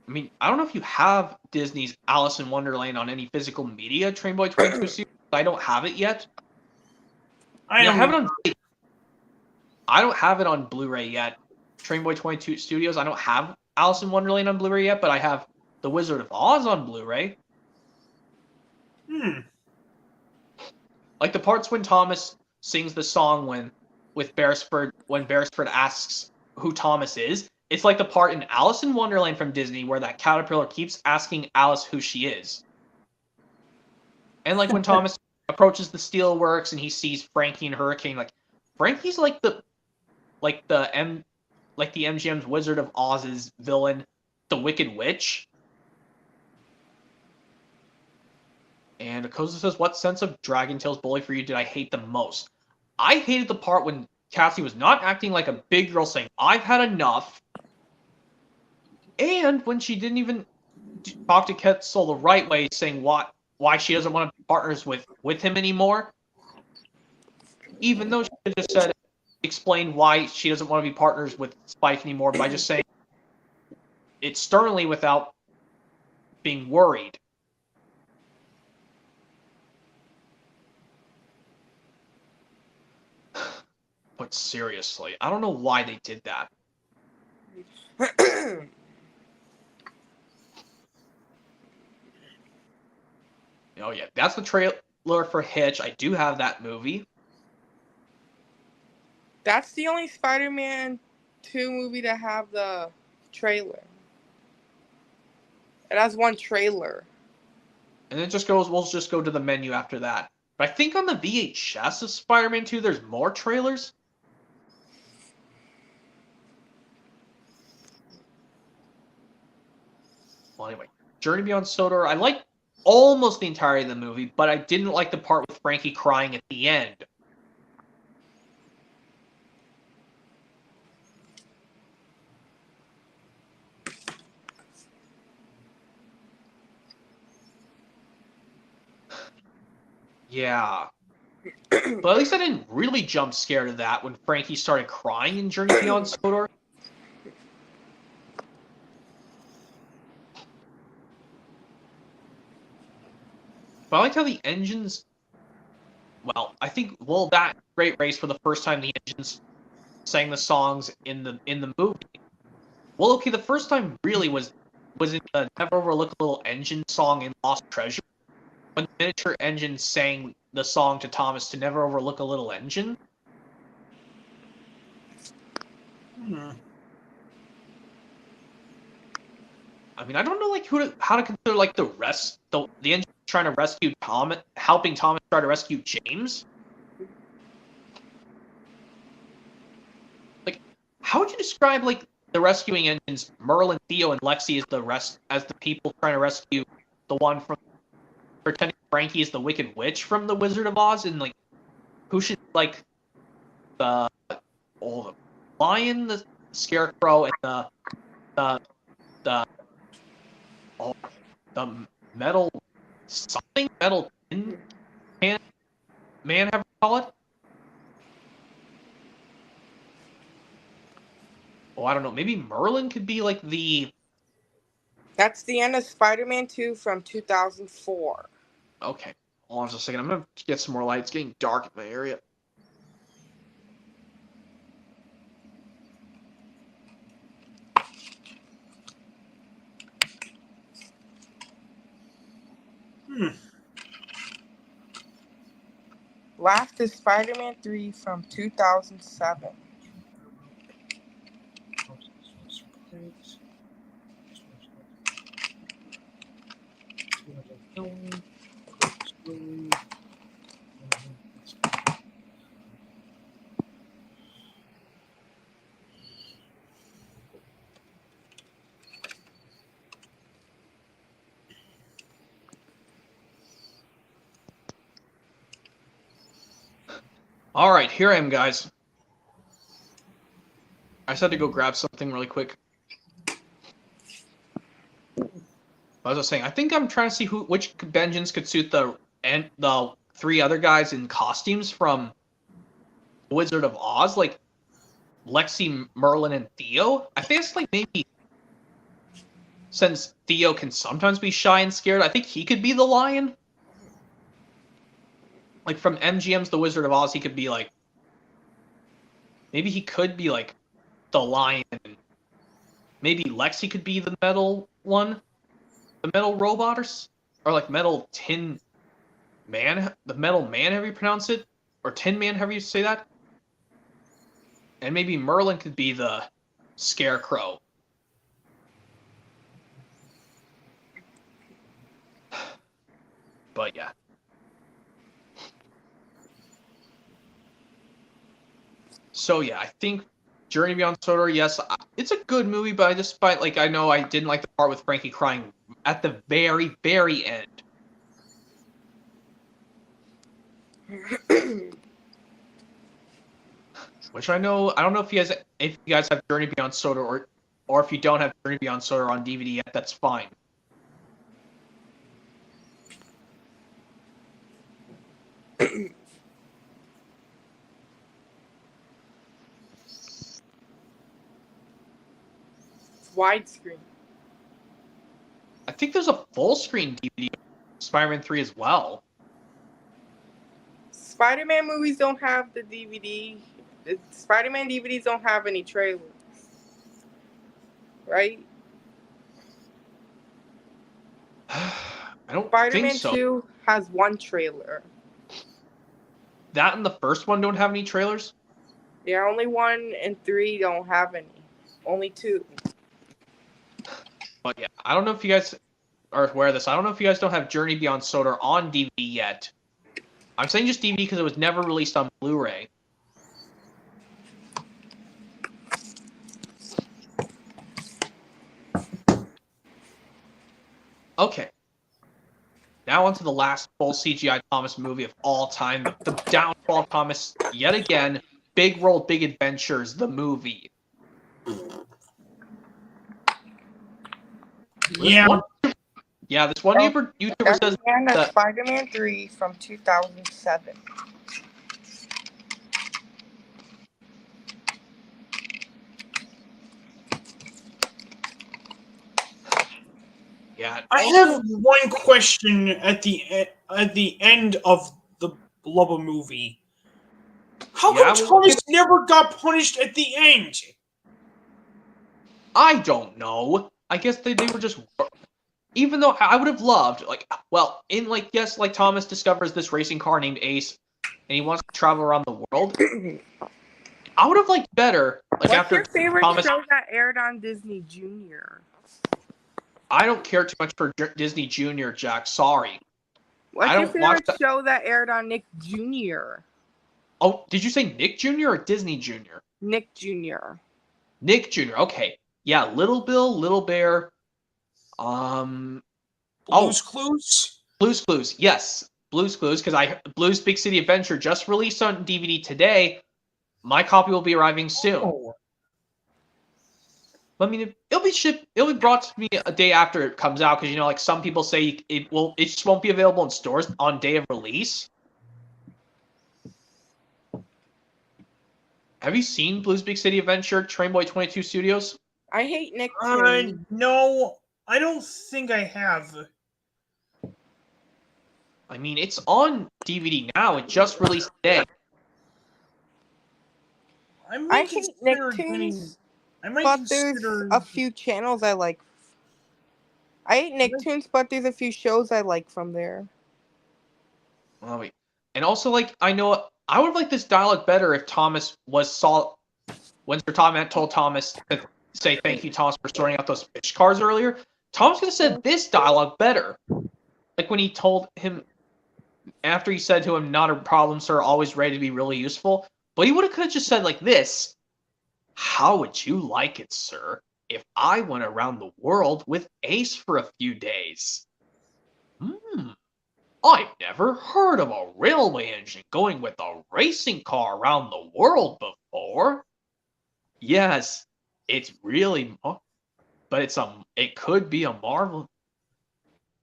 mean, I don't know if you have Disney's Alice in Wonderland on any physical media, Trainboy 22 Studios. I don't have it yet. I have it on. I don't have it on Blu-ray yet. Trainboy 22 Studios. I don't have Alice in Wonderland on Blu-ray yet, but I have The Wizard of Oz on Blu-ray. Like the parts when Thomas sings the song when Beresford asks who Thomas is. It's like the part in Alice in Wonderland from Disney where that caterpillar keeps asking Alice who she is. And like when Thomas approaches the steelworks and he sees Frankie and Hurricane, like Frankie's like the MGM's Wizard of Oz's villain, the Wicked Witch. And Akosa says, what sense of Dragon Tales Bully for You did I hate the most? I hated the part when Cassie was not acting like a big girl saying, I've had enough. And when she didn't even talk to Quetzal the right way, saying why she doesn't want to be partners with him anymore. Even though she just explained why she doesn't want to be partners with Spike anymore by just saying it sternly without being worried. But seriously, I don't know why they did that. Oh yeah, that's the trailer for Hitch. I do have that movie. That's the only Spider-Man 2 movie to have the trailer. It has one trailer. And it just goes, we'll just go to the menu after that. But I think on the VHS of Spider-Man 2, there's more trailers. Well, anyway, Journey Beyond Sodor, I liked almost the entirety of the movie, but I didn't like the part with Frankie crying at the end. Yeah. But at least I didn't really jump scared of that when Frankie started crying in Journey Beyond Sodor. But I liked how the engines... Well, I think, that Great Race, for the first time the engines sang the songs in the movie. Well, okay, the first time really was in the Never Overlook a Little Engine song in Lost Treasure, when the miniature engine sang the song to Thomas to Never Overlook a Little Engine. I mean, I don't know like how to consider like the engine trying to rescue Thomas, helping Thomas try to rescue James. Like, how would you describe like the rescuing engines? Merlin, Theo, and Lexi as the people trying to rescue the one from pretending Frankie is the Wicked Witch from the Wizard of Oz, and like who should like the lion, the scarecrow, and the metal tin man, have you call it? Oh, I don't know. Maybe Merlin could be like the... That's the end of Spider-Man 2 from 2004. Okay. Hold on just a second. I'm going to get some more light. It's getting dark in my area. Last is Spider-Man 3 from 2007. All right, here I am, guys. I just had to go grab something really quick. As I was saying, I think I'm trying to see which vengeance could suit the three other guys in costumes from Wizard of Oz, like Lexi, Merlin, and Theo. I think it's like maybe since Theo can sometimes be shy and scared, I think he could be the lion. Like from MGM's The Wizard of Oz, he could be like, maybe he could be like the lion. Maybe Lexi could be the metal one, the metal robot, or like metal tin man, the metal man, however you pronounce it, or tin man, however you say that. And maybe Merlin could be the scarecrow. But yeah. So yeah, I think Journey Beyond Sodor, yes, it's a good movie, but I know I didn't like the part with Frankie crying at the very, very end. Which I don't know if you guys have Journey Beyond Sodor, or if you don't have Journey Beyond Sodor on DVD yet, that's fine. Widescreen. I think there's a full screen DVD of Spider-Man 3 as well. Spider-Man movies don't have the DVD. The Spider-Man DVDs don't have any trailers. Right? I don't Spider-Man think so. 2 has one trailer. That and the first one don't have any trailers? Yeah, only 1 and 3 don't have any. Only 2. But yeah, I don't know if you guys... are aware of this. I don't know if you guys don't have Journey Beyond Sodor on DVD yet. I'm saying just DVD because it was never released on Blu-ray. Okay. Now on to the last full CGI Thomas movie of all time. The downfall of Thomas, yet again. Big World, Big Adventures, the movie. Yeah. This one YouTuber says that Spider-Man 3 from 2007. yeah. I have one question at the end of the Blubber movie. How come Thomas never got punished at the end? I don't know. I guess they were just... Even though I would have loved, Thomas discovers this racing car named Ace, and he wants to travel around the world. I would have liked better, What's your favorite show that aired on Disney Junior? I don't care too much for Disney Junior, Jack. Sorry. What's your favorite show that aired on Nick Jr.? Oh, did you say Nick Jr. or Disney Jr.? Nick Jr. Nick Jr. Okay. Yeah, Little Bill, Little Bear. Blue's Clues? Blue's Clues, yes. Blue's Clues, because Blue's Big City Adventure just released on DVD today. My copy will be arriving soon. Oh. I mean, it'll be shipped. It'll be brought to me a day after it comes out, because some people say it just won't be available in stores on day of release. Have you seen Blue's Big City Adventure, Trainboy 22 Studios? I hate Nick. No, I don't think I have. I mean, it's on DVD now. It just released today. I hate Nicktoons, but there's a few channels I like. I hate Nicktoons, but there's a few shows I like from there. Oh, wait. And also, I know I would have liked this dialogue better if Thomas when Sir Thomas told Thomas to say thank you, Thomas, for sorting out those fish cars earlier. Thomas could have said this dialogue better. Like when he told him, after he said to him, "Not a problem, sir, always ready to be really useful." But he could have just said like this: "How would you like it, sir, if I went around the world with Ace for a few days?" I've never heard of a railway engine going with a racing car around the world before. Yes, it's really, but it could be a marvel.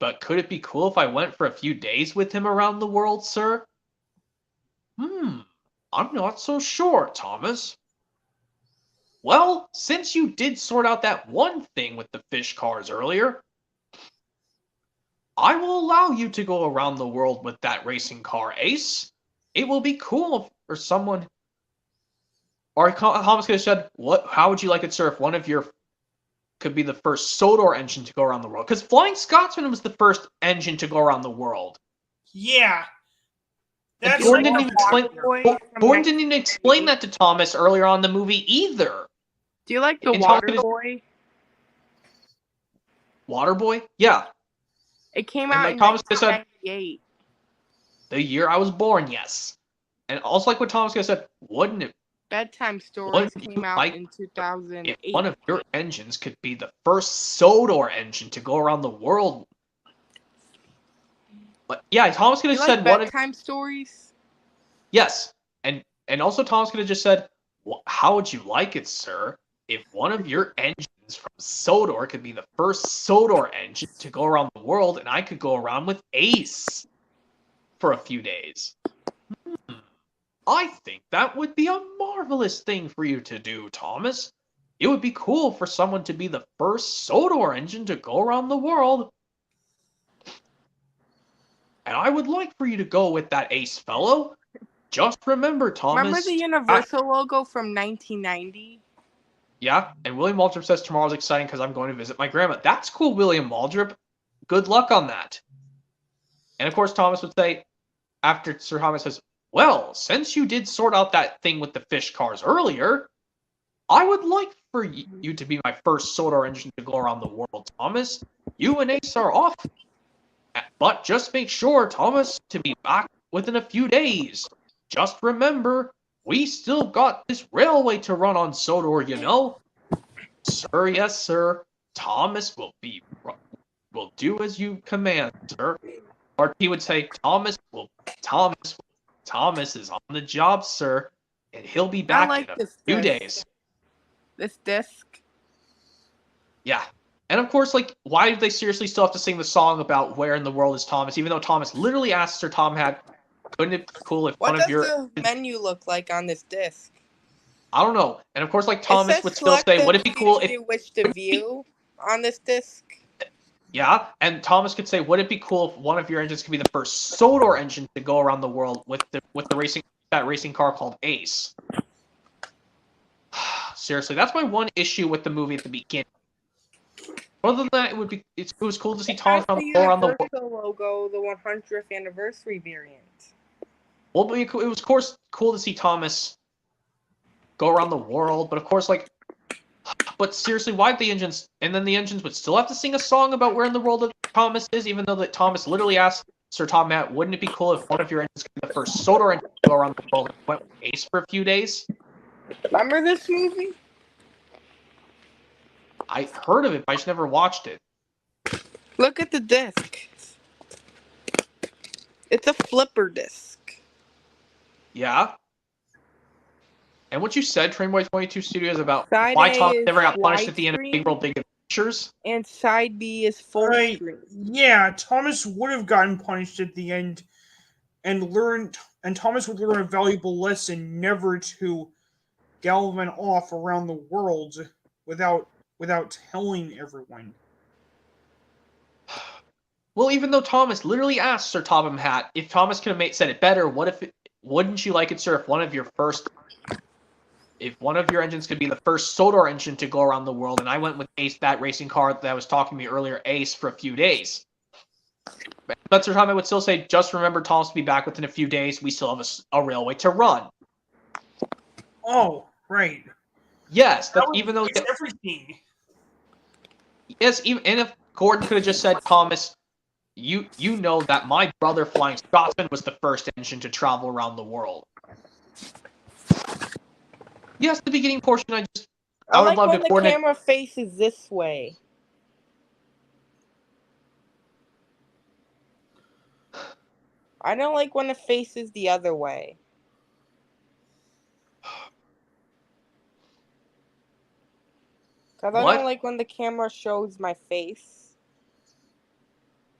But could it be cool if I went for a few days with him around the world, sir? I'm not so sure, Thomas. Well, since you did sort out that one thing with the fish cars earlier, I will allow you to go around the world with that racing car, Ace. It will be cool for someone. Or Thomas could have said, how would you like it, sir, if one of your could be the first Sodor engine to go around the world? Because Flying Scotsman was the first engine to go around the world. Yeah. That's Gordon didn't even explain that to Thomas earlier on in the movie either. Do you like the Waterboy? Waterboy? Yeah. It came out in 1998. The year I was born, yes. And also like what Thomas said, wouldn't it? Bedtime Stories came out in 2008. If one of your engines could be the first Sodor engine to go around the world. But yeah, Thomas could have said Bedtime Stories? Yes. And also Thomas could have just said, how would you like it, sir, if one of your engines from Sodor could be the first Sodor engine to go around the world, and I could go around with Ace for a few days. I think that would be a marvelous thing for you to do, Thomas. It would be cool for someone to be the first Sodor engine to go around the world. And I would like for you to go with that Ace fellow. Just remember, Thomas. Remember the Universal logo from 1990? Yeah, and William Waldrop says tomorrow's exciting because I'm going to visit my grandma. That's cool, William Waldrop. Good luck on that. And of course, Thomas would say, after Sir Thomas says, well, since you did sort out that thing with the fish cars earlier, I would like for you to be my first Sodor engine to go around the world, Thomas. You and Ace are off. But just make sure, Thomas, to be back within a few days. Just remember, we still got this railway to run on Sodor, you know? Sir, yes, sir. Thomas will do as you command, sir. Or he would say, Thomas is on the job, sir, and he'll be back in a few days. This disc. Yeah. And of course, like, why do they seriously still have to sing the song about where in the world is Thomas, even though Thomas literally asked Sir Tom had, couldn't it be cool if what one of your... What does the menu look like on this disc? I don't know. And of course, like, Thomas would still say, would it be cool if... you wish to view on this disc? Yeah, and Thomas could say, would it be cool if one of your engines could be the first Sodor engine to go around the world with the racing car called Ace? Seriously, that's my one issue with the movie at the beginning. Other than that, it was cool to see Thomas around the world. Logo, the 100th anniversary variant. Well, it was of course cool to see Thomas go around the world, but of course, like, but seriously, why the engines? And then the engines would still have to sing a song about where in the world Thomas is, even though that Thomas literally asked Sir Tom Matt, wouldn't it be cool if one of your engines could be the first Sodor engine to go around the world and went with Ace for a few days? Remember this movie? I heard of it, but I just never watched it. Look at the disc. It's a flipper disc. Yeah. And what you said, Trainboy 22 Studios, about side why A Thomas never got punished at the end of screen, Big World Big Adventures. And side B is full screen. Yeah, Thomas would have gotten punished at the end and Thomas would learn a valuable lesson never to galvan off around the world without telling everyone. Well, even though Thomas literally asked Sir Topham Hatt if Thomas could have said it better, wouldn't you like it, sir, if one of your engines could be the first Sodor engine to go around the world, and I went with Ace, that racing car that I was talking to me earlier, Ace, for a few days. But Sir Tom would still say, just remember Thomas will be back within a few days. We still have a railway to run. Oh, right. Yes, even though everything. Yes, and if Gordon could have just said, Thomas, you know that my brother Flying Scotsman was the first engine to travel around the world. Yes, the beginning portion, I would love when to coordinate. The camera faces this way. I don't like when it faces the other way. Because I don't like when the camera shows my face.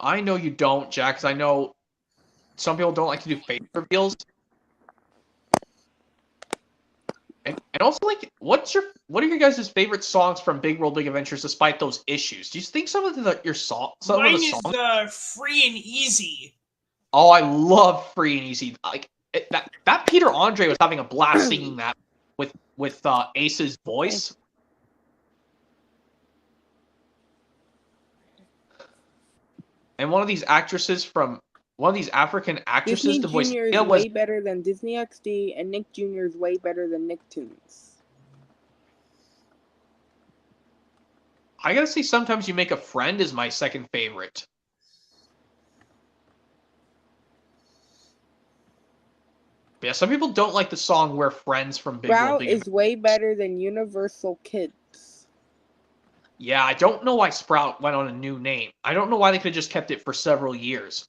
I know you don't, Jack, because I know some people don't like to do face reveals. And also, like, what are your guys' favorite songs from Big World Big Adventures despite those issues? Do you think some of your songs... Mine is Free and Easy. Oh, I love Free and Easy. Like, that Peter Andre was having a blast singing that with Ace's voice. And one of these African actresses, Disney the voice Jr. is way better than Disney XD, and Nick Jr. is way better than Nicktoons. I gotta say, Sometimes You Make a Friend is my second favorite. But yeah, some people don't like the song "We're Friends" from Big World Big Adventures. Sprout is way better than Universal Kids. Yeah, I don't know why Sprout went on a new name. I don't know why they could have just kept it for several years.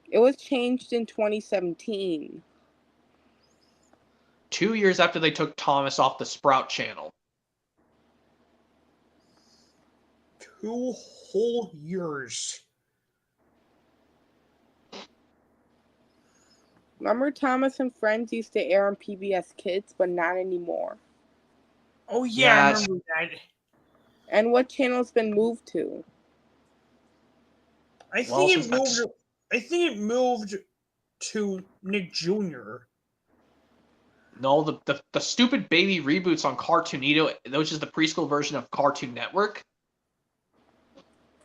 It was changed in 2017. 2 years after they took Thomas off the Sprout channel. 2 whole years. Remember Thomas and Friends used to air on PBS Kids, but not anymore. Oh yeah, I remember that. And what channel's been moved to? I think it moved to Nick Jr. No, the stupid baby reboots on Cartoonito, which is the preschool version of Cartoon Network.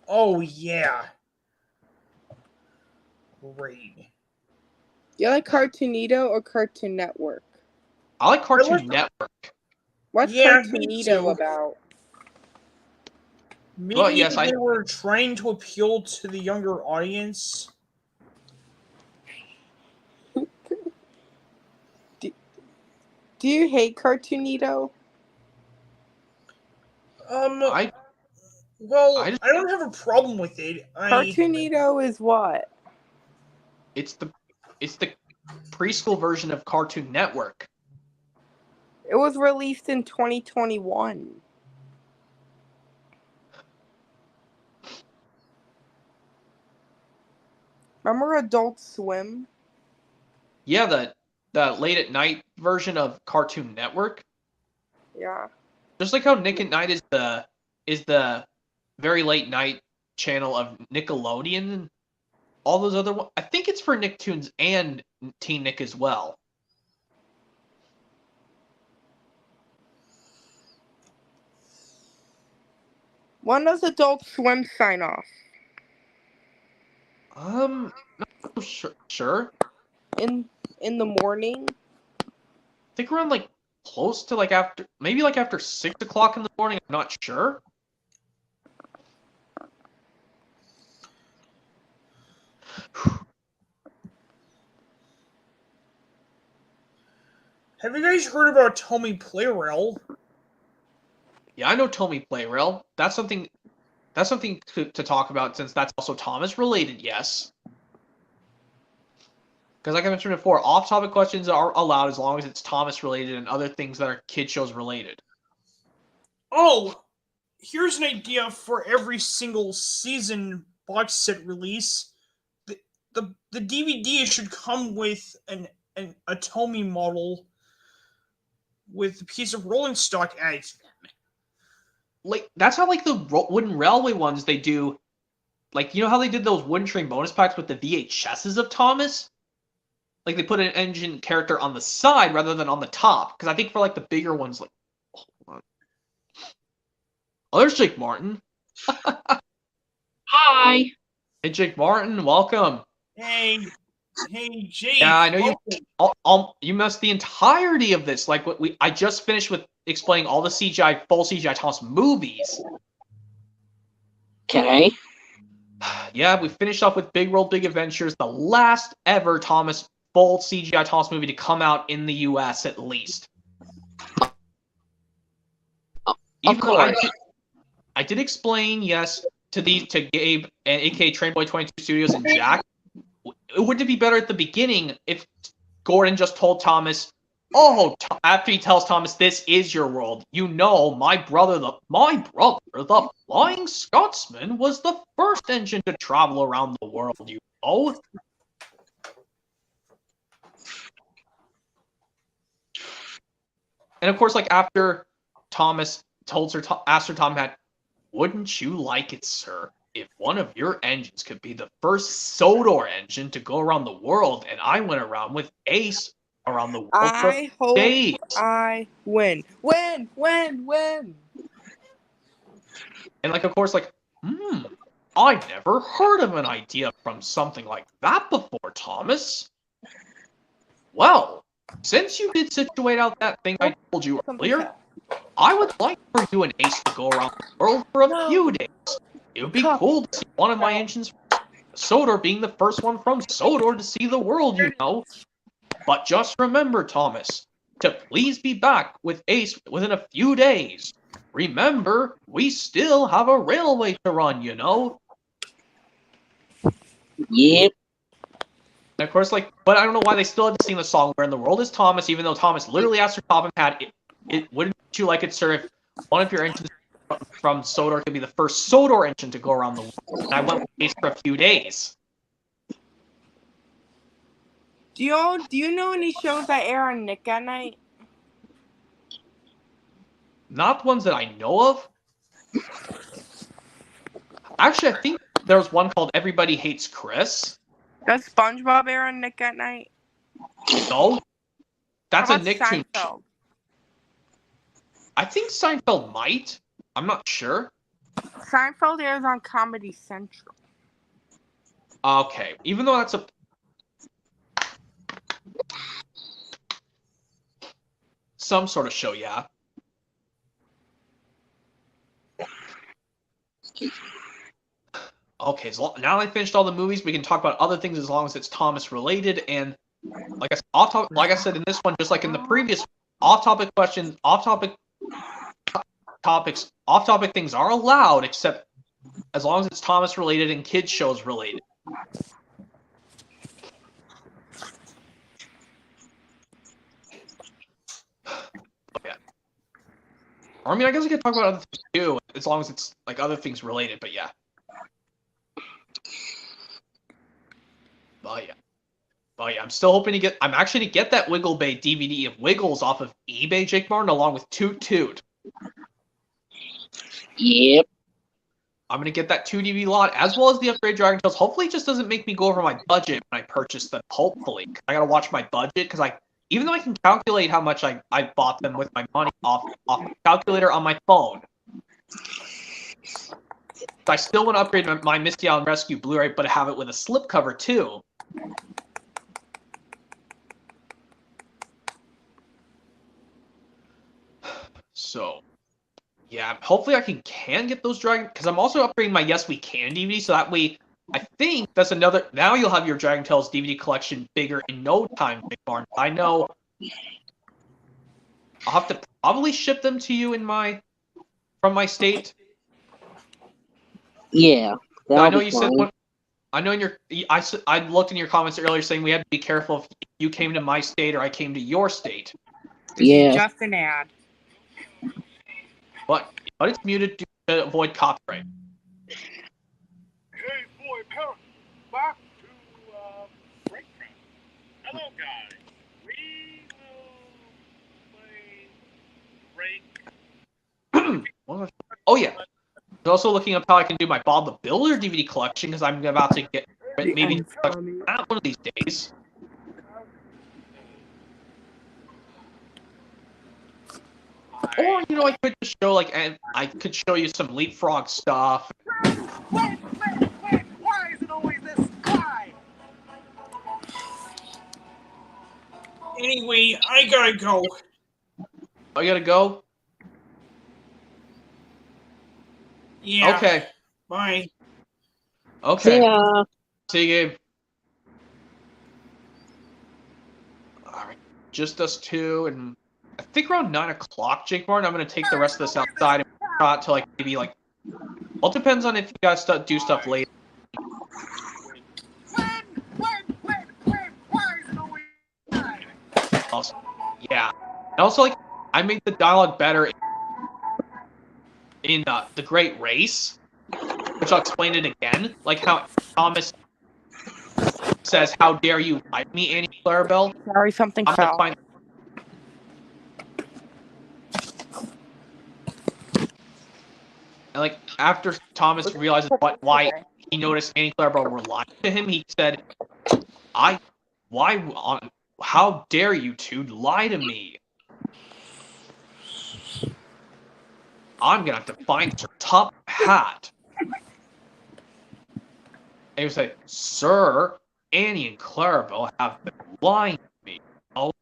Oh yeah. Great. Do you like Cartoonito or Cartoon Network? I like Cartoon Network. What's Yeah, me Cartoonito too. about? Maybe Well, yes, they were trying to appeal to the younger audience. Do you hate Cartoonito? I Well, just I don't have a problem with it. Cartoonito is what? it's the preschool version of Cartoon Network. It was released in 2021. Remember Adult Swim? Yeah, the late at night version of Cartoon Network. Yeah. Just like how Nick at Night is the very late night channel of Nickelodeon and all those other ones. I think it's for Nicktoons and Teen Nick as well. When does Adult Swim sign off? Not sure. In the morning? I think around like close to like after maybe like after 6 o'clock in the morning. I'm not sure. Have you guys heard about Tommy Playrel? Yeah, I know Tommy Playrel. That's something to talk about since that's also Thomas related. Yes. Because like I mentioned before, off-topic questions are allowed as long as it's Thomas related and other things that are kid shows related. Oh, here's an idea for every single season box set release. The DVD should come with a Tommy model with a piece of rolling stock added to them. Like that's how like the wooden railway ones they do. Like you know how they did those wooden train bonus packs with the VHSs of Thomas? Like they put an engine character on the side rather than on the top. Because I think for like the bigger ones, like oh, there's Jake Martin. Hi. Hey, Jake Martin, welcome. Hey, Jake. Yeah, I know you missed the entirety of this. Like I just finished with explaining all the full CGI Thomas movies. Okay. Yeah, we finished off with Big World, Big Adventures, the last ever full CGI Thomas movie to come out in the U.S. at least. Of course. I did explain, yes, to Gabe and aka Trainboy 22 Studios and Jack. Wouldn't it be better at the beginning if Gordon just told Thomas, "Oh," after he tells Thomas, "This is your world. You know, my brother, the Flying Scotsman, was the first engine to travel around the world. You know." And of course, like after Thomas asked her, Tom had, "Wouldn't you like it, sir, if one of your engines could be the first Sodor engine to go around the world, and I went around with Ace around the world I hope days?" I win. Win! And like, of course, like, I never heard of an idea from something like that before, Thomas. Well, since you did situate out that thing I told you earlier, I would like for you and Ace to go around the world for a few days. It would be cool to see one of my engines, Sodor, being the first one from Sodor to see the world, you know. But just remember, Thomas, to please be back with Ace within a few days. Remember, we still have a railway to run, you know. Yep. And of course, like, but I don't know why they still had to sing the song "Where in the World is Thomas," even though Thomas literally asked her top and had it. Wouldn't you like it, sir, if one of your engines from Sodor could be the first Sodor engine to go around the world? And I went with Ace for a few days. Do you know any shows that air on Nick at Night? Not ones that I know of. Actually, I think there was one called Everybody Hates Chris. Does SpongeBob air on Nick at Night? No. That's How a about Nicktoons Seinfeld? show. I think Seinfeld might. I'm not sure. Seinfeld airs on Comedy Central. Okay. Even though that's some sort of show, yeah. Okay, so now I finished all the movies. We can talk about other things as long as it's Thomas related. And like I said in this one, just like in the previous off-topic questions, off-topic things are allowed, except as long as it's Thomas related and kids shows related. Okay. Or I mean, I guess we could talk about other things too, as long as it's like other things related. But yeah. I'm still hoping to get. I'm actually to get that Wiggle Bay DVD of Wiggles off of eBay, Jake Martin, along with Toot Toot. Yep. I'm gonna get that 2 DVD lot as well as the upgrade Dragon Tales. Hopefully, it just doesn't make me go over my budget when I purchase them. Hopefully, I gotta watch my budget because even though I can calculate how much I bought them with my money off the calculator on my phone, I still want to upgrade my Misty Island Rescue Blu-ray, but have it with a slipcover too. So, yeah, hopefully I can get those Dragon... Because I'm also upgrading my Yes We Can DVD, so that way, I think that's another... Now you'll have your Dragon Tales DVD collection bigger in no time, Big Barn. I know... I'll have to probably ship them to you from my state. Yeah. I know you said... I know I looked in your comments earlier saying we had to be careful if you came to my state or I came to your state. Yeah. Just an ad. But it's muted to avoid copyright. Hey, boy, pal, back to breakfast. Hello, guys. We will play break. Oh yeah. I'm also looking up how I can do my Bob the Builder DVD collection because I'm about to get maybe that one of these days. Or I could just show I could show you some Leapfrog stuff. Wait! Why is it always this guy? Anyway, I gotta go. Oh, you gotta go? Yeah. Okay. Bye. Okay. See ya. See you, Gabe. Alright. Just us two, and I think around 9 o'clock, Jake Martin, I'm going to take the rest of this outside and shot to maybe well, it depends on if you guys do stuff later. Awesome. Yeah. And also, I made the dialogue better in The Great Race, which I'll explain it again. Like how Thomas says, "How dare you like me, Annie Clarabelle?" Sorry, something fell. And after Thomas realizes why he noticed Annie Clarabelle were lying to him, he said, how dare you two lie to me? I'm gonna have to find your top hat. And he would say, "Sir, Annie and Clarabelle have been lying to me." Oh.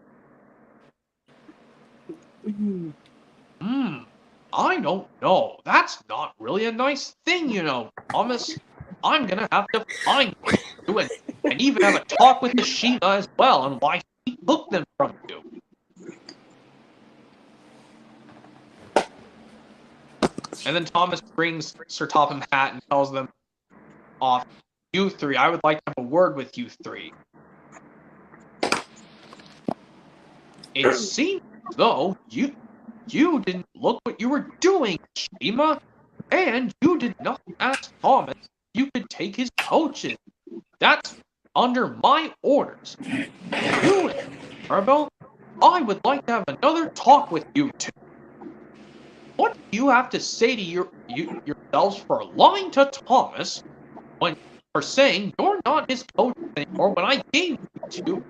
I don't know. That's not really a nice thing, Thomas. I'm gonna have to find you and even have a talk with the Sheena as well on why he took them from you. And then Thomas brings Sir Topham Hatt and tells them off, "You three, I would like to have a word with you three. It seems though you didn't look what you were doing, Shima, and you did not ask Thomas if you could take his coaches. That's under my orders. You, Clarabelle, I would like to have another talk with you two. What do you have to say to yourselves for lying to Thomas for saying you're not his coach anymore when I gave you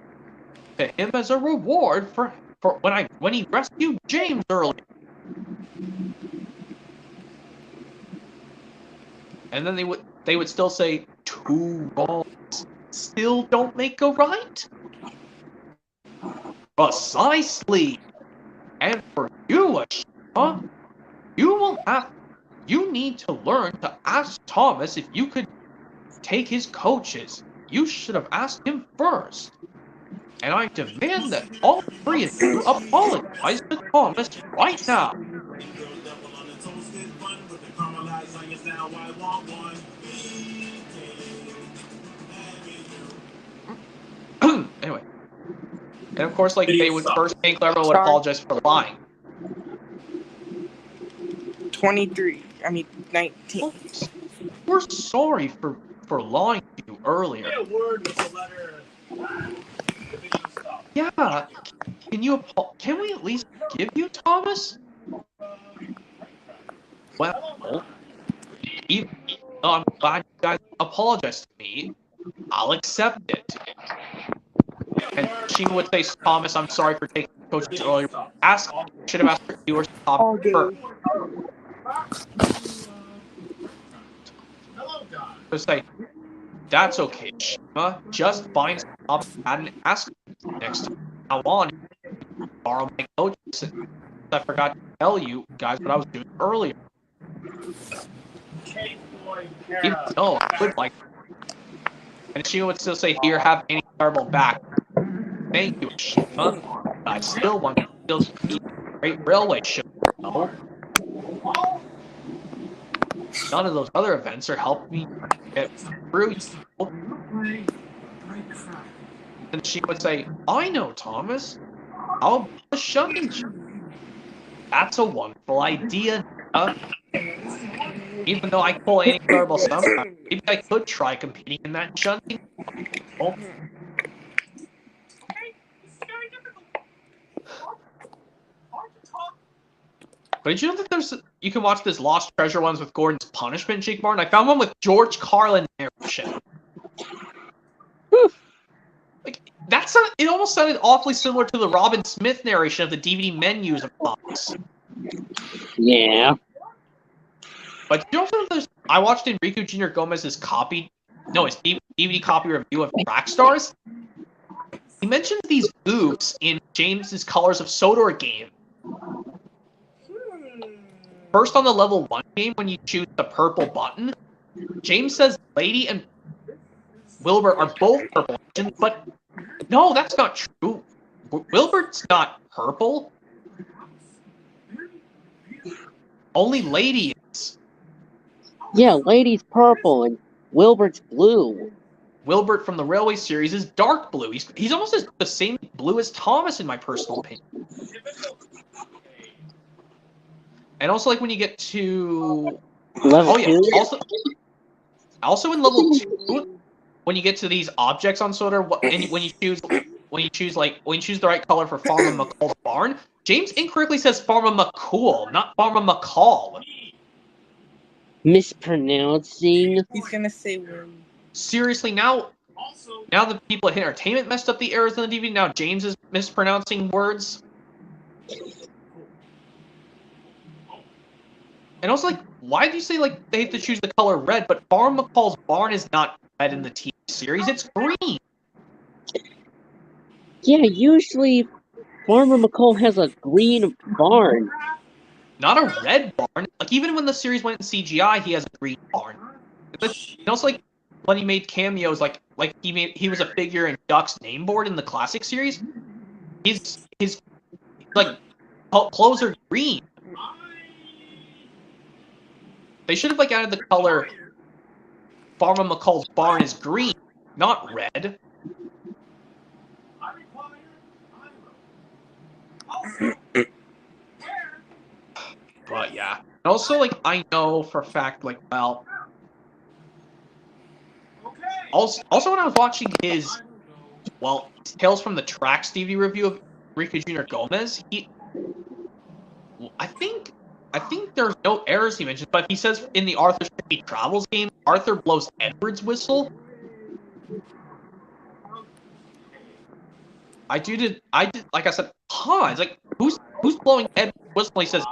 to him as a reward for when he rescued James earlier?" And then they would still say, "Two wrongs still don't make a right?" Precisely. And for you, Ashima, You need to learn to ask Thomas if you could take his coaches. You should have asked him first. And I demand that all three of you apologize to Thomas right now. Anyway. And of course, like, they would first think Clarabelle would apologize for lying. 19. We're sorry for lying to you earlier. Yeah, can we at least give you Thomas? Well, even though I'm glad you guys apologized to me, I'll accept it. And she would say, Thomas, I'm sorry for taking coaches earlier. Should have asked you or Thomas first. So say, that's okay, Shima. Just find some and ask next time. Now on, borrow my coaches. I forgot to tell you guys what I was doing earlier. Even though I would like, and she would still say, "Here, have any Clarabelle back." Thank you, Shima. I still want to keep a great railway show. No? None of those other events are helping me get through. And she would say, "I know, Thomas. I'll be a shunting." That's a wonderful idea. Even though I pull any Clarabelle sometimes, maybe I could try competing in that shunting. Oh. But did you know that you can watch this Lost Treasure ones with Gordon's Punishment, Jake Martin? I found one with George Carlin narration. Like, it almost sounded awfully similar to the Robin Smith narration of the DVD menus of Thomas. Yeah. But you also know I watched Enrico Jr. Gomez's DVD copy review of Track Stars. He mentions these goofs in James's Colors of Sodor game. First on the level 1 game, when you choose the purple button, James says Lady and Wilbur are both purple engines, but no, that's not true. Wilbur's not purple. Only Lady is. Yeah, Lady's purple and Wilbur's blue. Wilbur from the Railway series is dark blue. He's almost the same blue as Thomas, in my personal opinion. And also, like, when you get to level 2? Also in level 2, when you get to these objects on Soda, and when you choose the right color for Farmer McCall's barn, James incorrectly says Farmer McCool, not Farmer McCall. Mispronouncing. He's gonna say Willie. Seriously, now the people at Hit Entertainment messed up the errors in the DVD. Now James is mispronouncing words. And also, like, why do you say, like, they have to choose the color red, but Farmer McCall's barn is not red in the TV series, it's green. Yeah, usually Farmer McCall has a green barn. Not a red barn. Like, even when the series went in CGI, he has a green barn. And also, like, when he made cameos, like he was a figure in Duck's name board in the classic series, his like, clothes are green. They should have, like, added the color Farmer McCall's barn is green, not red. But yeah. And also, like, I know for a fact, like, well, also when I was watching his Tales from the Tracks DVD review of Enrico Jr. Gomez, I think there's no errors he mentions, but he says in the Arthur City Travels game, Arthur blows Edward's whistle. I did, like I said, it's like, who's blowing Edward's whistle? He says,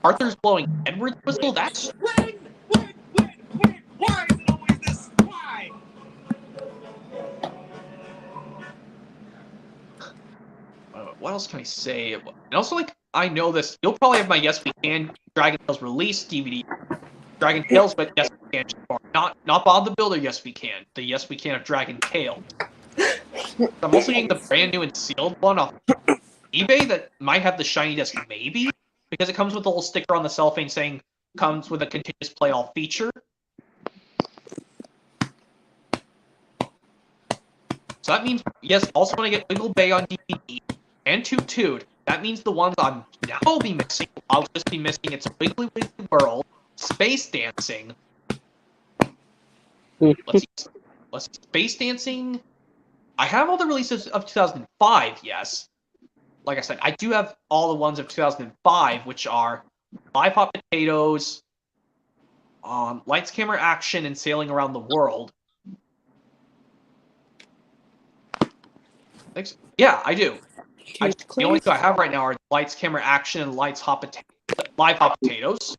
Arthur's blowing Edward's whistle? That's... Why is it always this? Why? What else can I say? And also, like, I know this. You'll probably have my Yes We Can Dragon Tales release DVD Dragon Tales, but yes, we can. Not Bob the Builder, yes, we can. The yes, we can of Dragon Tales. I'm also getting the brand new and sealed one off eBay that might have the shiny disc, maybe, because it comes with a little sticker on the cellophane saying comes with a continuous play all feature. So that means, yes, also when I get Wiggle Bay on DVD and Toot Toot, that means the ones I'm now be missing, I'll just be missing It's Wiggly Wiggly World, Space Dancing. Let's see, Space Dancing. I have all the releases of 2005, yes. Like I said, I do have all the ones of 2005, which are Live Hot Potatoes, Lights, Camera, Action, and Sailing Around the World. Yeah, I do. The only two I have right now are Lights, Camera, Action, and Live Hot Potatoes.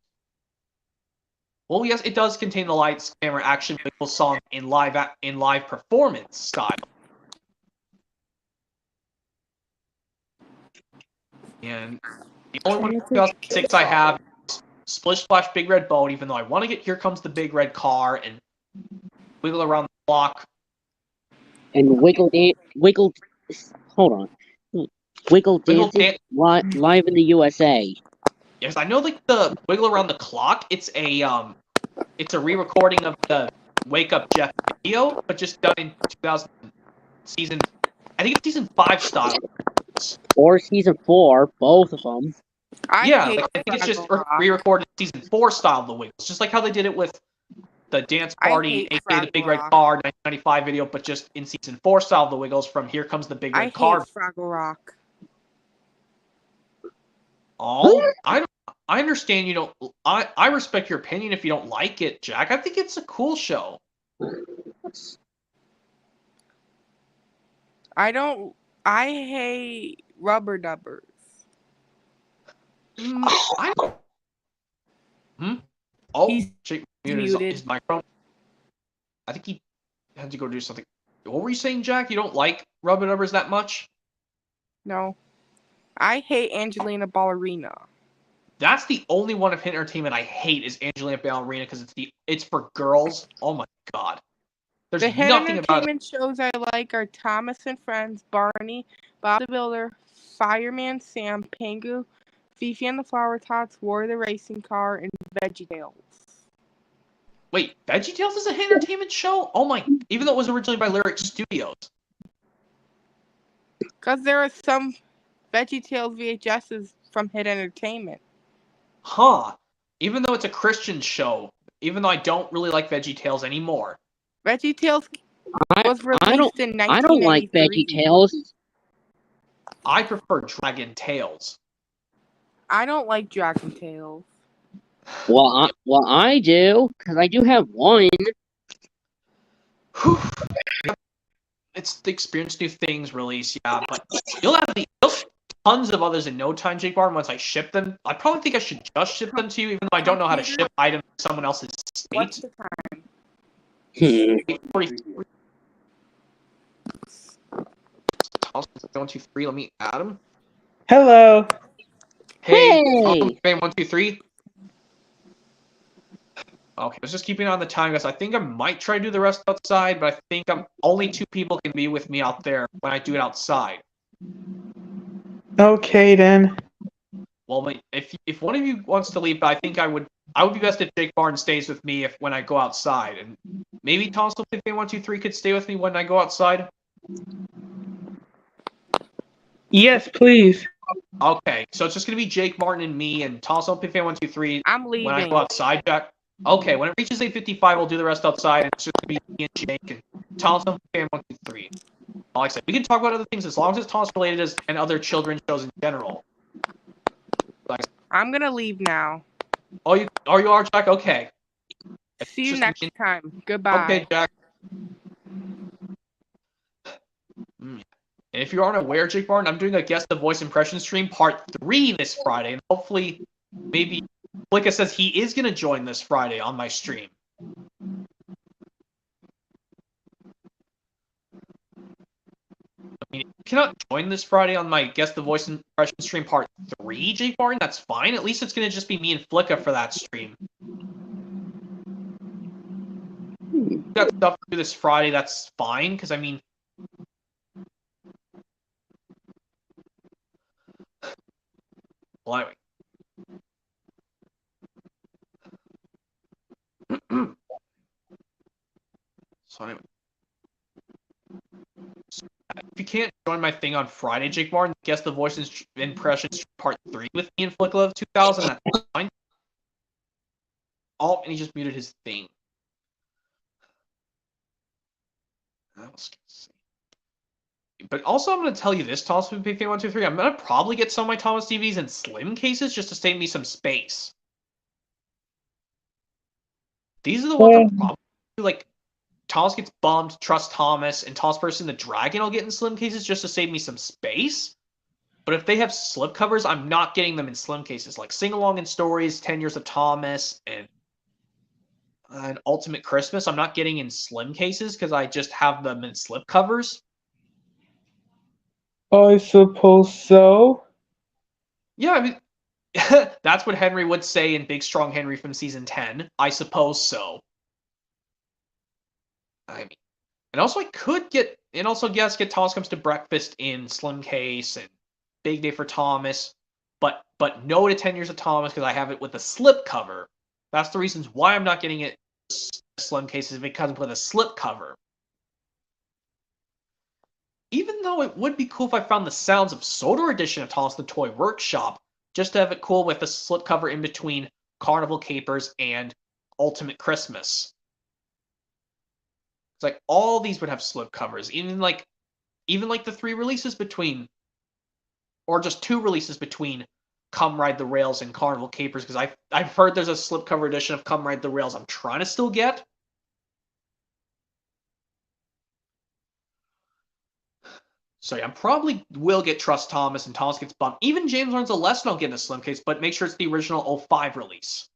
Well, yes, it does contain the Lights, Camera, Action Wiggle song in live performance style. And the only one from 2006 I have is Splish Splash Big Red Boat, even though I want to get Here Comes the Big Red Car and Wiggle Around the Block. And hold on. Wiggle Dancing live in the USA. Yes, I know like the Wiggle Around the Clock, it's a re-recording of the Wake Up Jeff video, but just done in 2000 season, I think it's season 5 style. Or season 4, both of them. I think it's just re-recorded season 4 style of the Wiggles, just like how they did it with the Dance Party, aka the Big Red Car 1995 video, but just in season 4 style of the Wiggles from Here Comes the Big Red Car. I hate Fraggle Rock. Oh, I understand you don't. I respect your opinion if you don't like it, Jack. I think it's a cool show. I hate Rubber Dubbers. I don't. Oh, He's Jake muted. His microphone. I think he had to go do something. What were you saying, Jack? You don't like Rubber Dubbers that much? No. I hate Angelina Ballerina. That's the only one of Hit Entertainment I hate is Angelina Ballerina because it's for girls. Oh my god. There's the Hit nothing about Entertainment shows I like are Thomas and Friends, Barney, Bob the Builder, Fireman Sam, Pingu, Fifi and the Flower Tots, War of the Racing Car, and VeggieTales. Wait, VeggieTales is a Hit Entertainment show? Oh my! Even though it was originally by Lyric Studios. Because there are some VeggieTales VHSs from Hit Entertainment. Huh. Even though it's a Christian show, even though I don't really like VeggieTales anymore. VeggieTales was released in 1993. I don't like VeggieTales. I prefer Dragon Tales. I don't like Dragon Tales. Well, I do, because I do have one. It's the Experience New Things release, yeah, but you'll have tons of others in no time, Jake Barton, once I ship them. I probably think I should just ship them to you, even though I don't know how to ship items to someone else's state. What's the time? 8:43. 1, 2, 3. Let me add them. Hello. Hey. 1, 2, 3. Okay, let's just keep it on the time, guys. I think I might try to do the rest outside, but I think only 2 people can be with me out there when I do it outside. Okay then. Well, if one of you wants to leave, I think I would be best if Jake Barton stays with me when I go outside, and maybe Thomas 1, 2, 3 could stay with me when I go outside. Yes, please. Okay, so it's just gonna be Jake Martin and me, and Thomas 1, 2, 3. I'm leaving. When I go outside, Jack. Okay, when it reaches 8:55, we'll do the rest outside, and it's just gonna be me and Jake and Thomas 1, 2, 3. Like I said, we can talk about other things as long as it's Thomas related and other children's shows in general. I'm gonna leave now. Oh, you are, Jack? Okay. See you next time. Goodbye. Okay, Jack. And if you aren't aware, Jake Barton, I'm doing a Guess the Voice impression stream part 3 this Friday, and hopefully, maybe Flicka says he is going to join this Friday on my stream. I mean, if you cannot join this Friday on my Guess the Voice impression stream part 3, Jake Barton, that's fine. At least it's going to just be me and Flicka for that stream. got stuff to do this Friday, that's fine, because I mean, well, anyway. So anyway. If you can't join my thing on Friday, Jake Martin, guess the voices impressions part 3 with me in Flick Love 2000, that's fine. Oh, and he just muted his thing. But also, I'm going to tell you this, Thomas Fan 123. I'm going to probably get some of my Thomas DVDs in slim cases just to save me some space. These are the ones I'm probably like. Thomas Gets Bummed, Trust Thomas, and Thomas Person the Dragon I'll get in slim cases just to save me some space. But if they have slipcovers, I'm not getting them in slim cases. Like Sing Along and Stories, 10 Years of Thomas, and Ultimate Christmas, I'm not getting in slim cases because I just have them in slipcovers. I suppose so. Yeah, I mean, that's what Henry would say in Big Strong Henry from season 10. I suppose so. I mean, and also I could get, and also yes, get Thomas Comes to Breakfast in slim case and Big Day for Thomas, but no to 10 Years of Thomas because I have it with a slip cover. That's the reasons why I'm not getting it slim cases, because it with a slip cover. Even though it would be cool if I found the Sounds of Sodor edition of Thomas the Toy Workshop, just to have it cool with a slip cover in between Carnival Capers and Ultimate Christmas. It's like all these would have slip covers, even like the 3 releases between, or just 2 releases between Come Ride the Rails and Carnival Capers, because I've heard there's a slipcover edition of Come Ride the Rails I'm trying to still get. So yeah, I probably will get Trust Thomas and Thomas Gets Bummed. Even James Learns a Lesson I'll get in a slim case, but make sure it's the original 05 release.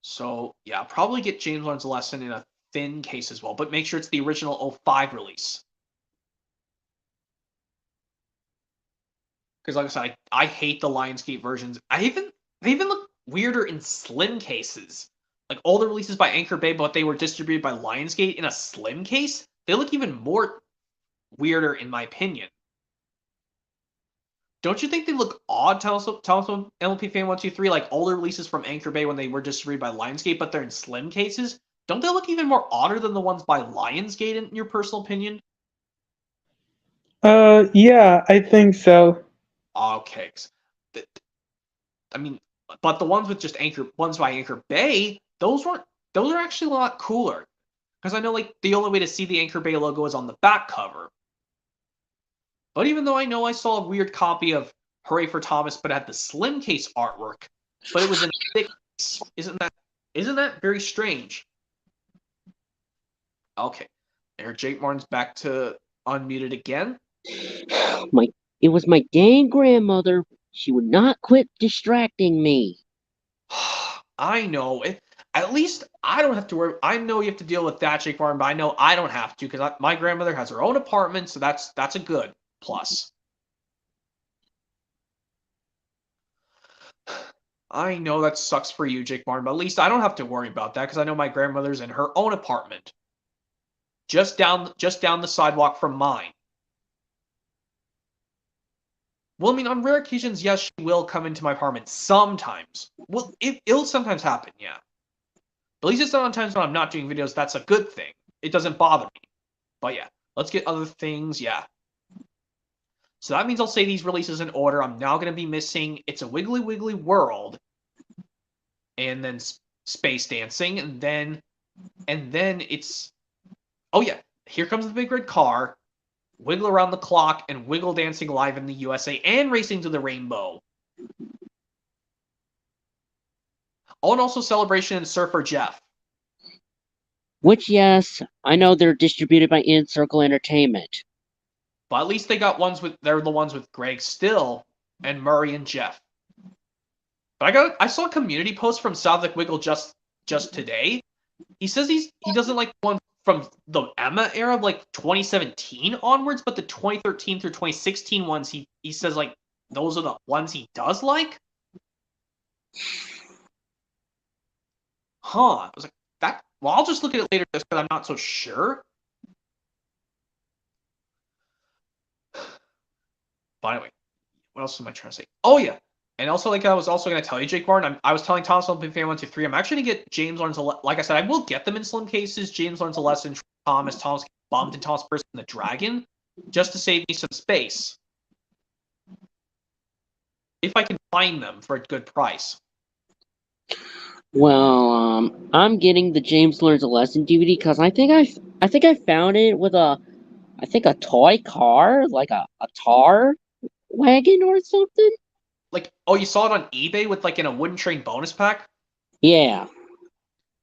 So yeah, I'll probably get James Learns a Lesson in a thin case as well, but make sure it's the original 05 release. Because like I said, I hate the Lionsgate versions. They even look weirder in slim cases. Like older releases by Anchor Bay, but they were distributed by Lionsgate in a slim case. They look even more weirder in my opinion. Don't you think they look odd, Thomas LP Fan 123, like older releases from Anchor Bay when they were distributed by Lionsgate, but they're in slim cases? Don't they look even more odder than the ones by Lionsgate in your personal opinion? Yeah, I think so. Okay. I mean, but the ones with just ones by Anchor Bay, those are actually a lot cooler. Because I know like the only way to see the Anchor Bay logo is on the back cover. But even though I know I saw a weird copy of Hooray for Thomas, but it had the slim case artwork, but it was in a thick case. Isn't that very strange? Okay. There, Jake Martin's back to unmuted again. It was my dang grandmother. She would not quit distracting me. I know. At least I don't have to worry. I know you have to deal with that, Jake Martin, but I know I don't have to because my grandmother has her own apartment, so that's a good plus. I know that sucks for you, Jake Martin, but at least I don't have to worry about that because I know my grandmother's in her own apartment, just down the sidewalk from mine. Well, I mean, on rare occasions, yes, she will come into my apartment sometimes. Well, it'll sometimes happen, yeah. But at least it's not on times when I'm not doing videos. That's a good thing. It doesn't bother me. But yeah, let's get other things, yeah. So that means I'll say these releases in order. I'm now going to be missing It's a Wiggly Wiggly World, and then Space Dancing, and then it's, oh yeah, Here Comes the Big Red Car, Wiggle Around the Clock, and Wiggle Dancing Live in the USA, and Racing to the Rainbow. Oh, and also Celebration and Surfer Jeff. Which, yes, I know they're distributed by In Circle Entertainment. But at least they're the ones with Greg Still and Murray and Jeff. But I saw a community post from Southwick Wiggle just today. He says he doesn't like the one from the Emma era, like 2017 onwards, but the 2013 through 2016 ones, he says like those are the ones he does like. I was like, that. Well, I'll just look at it later just because I'm not so sure. But anyway, what else am I trying to say? Oh yeah, and also like I was also going to tell you, Jake Martin. I was telling Thomas Olympic Fan 1, 2, 3. I'm actually going to get James learns a like I said, I will get them in slim cases. James learns a lesson. Thomas gets bumped, and Thomas Person the Dragon, just to save me some space. If I can find them for a good price. Well, I'm getting the James Learns a Lesson DVD because I think I found it with a toy car, like a tar wagon or something. Like, oh, you saw it on eBay with like in a wooden train bonus pack? Yeah.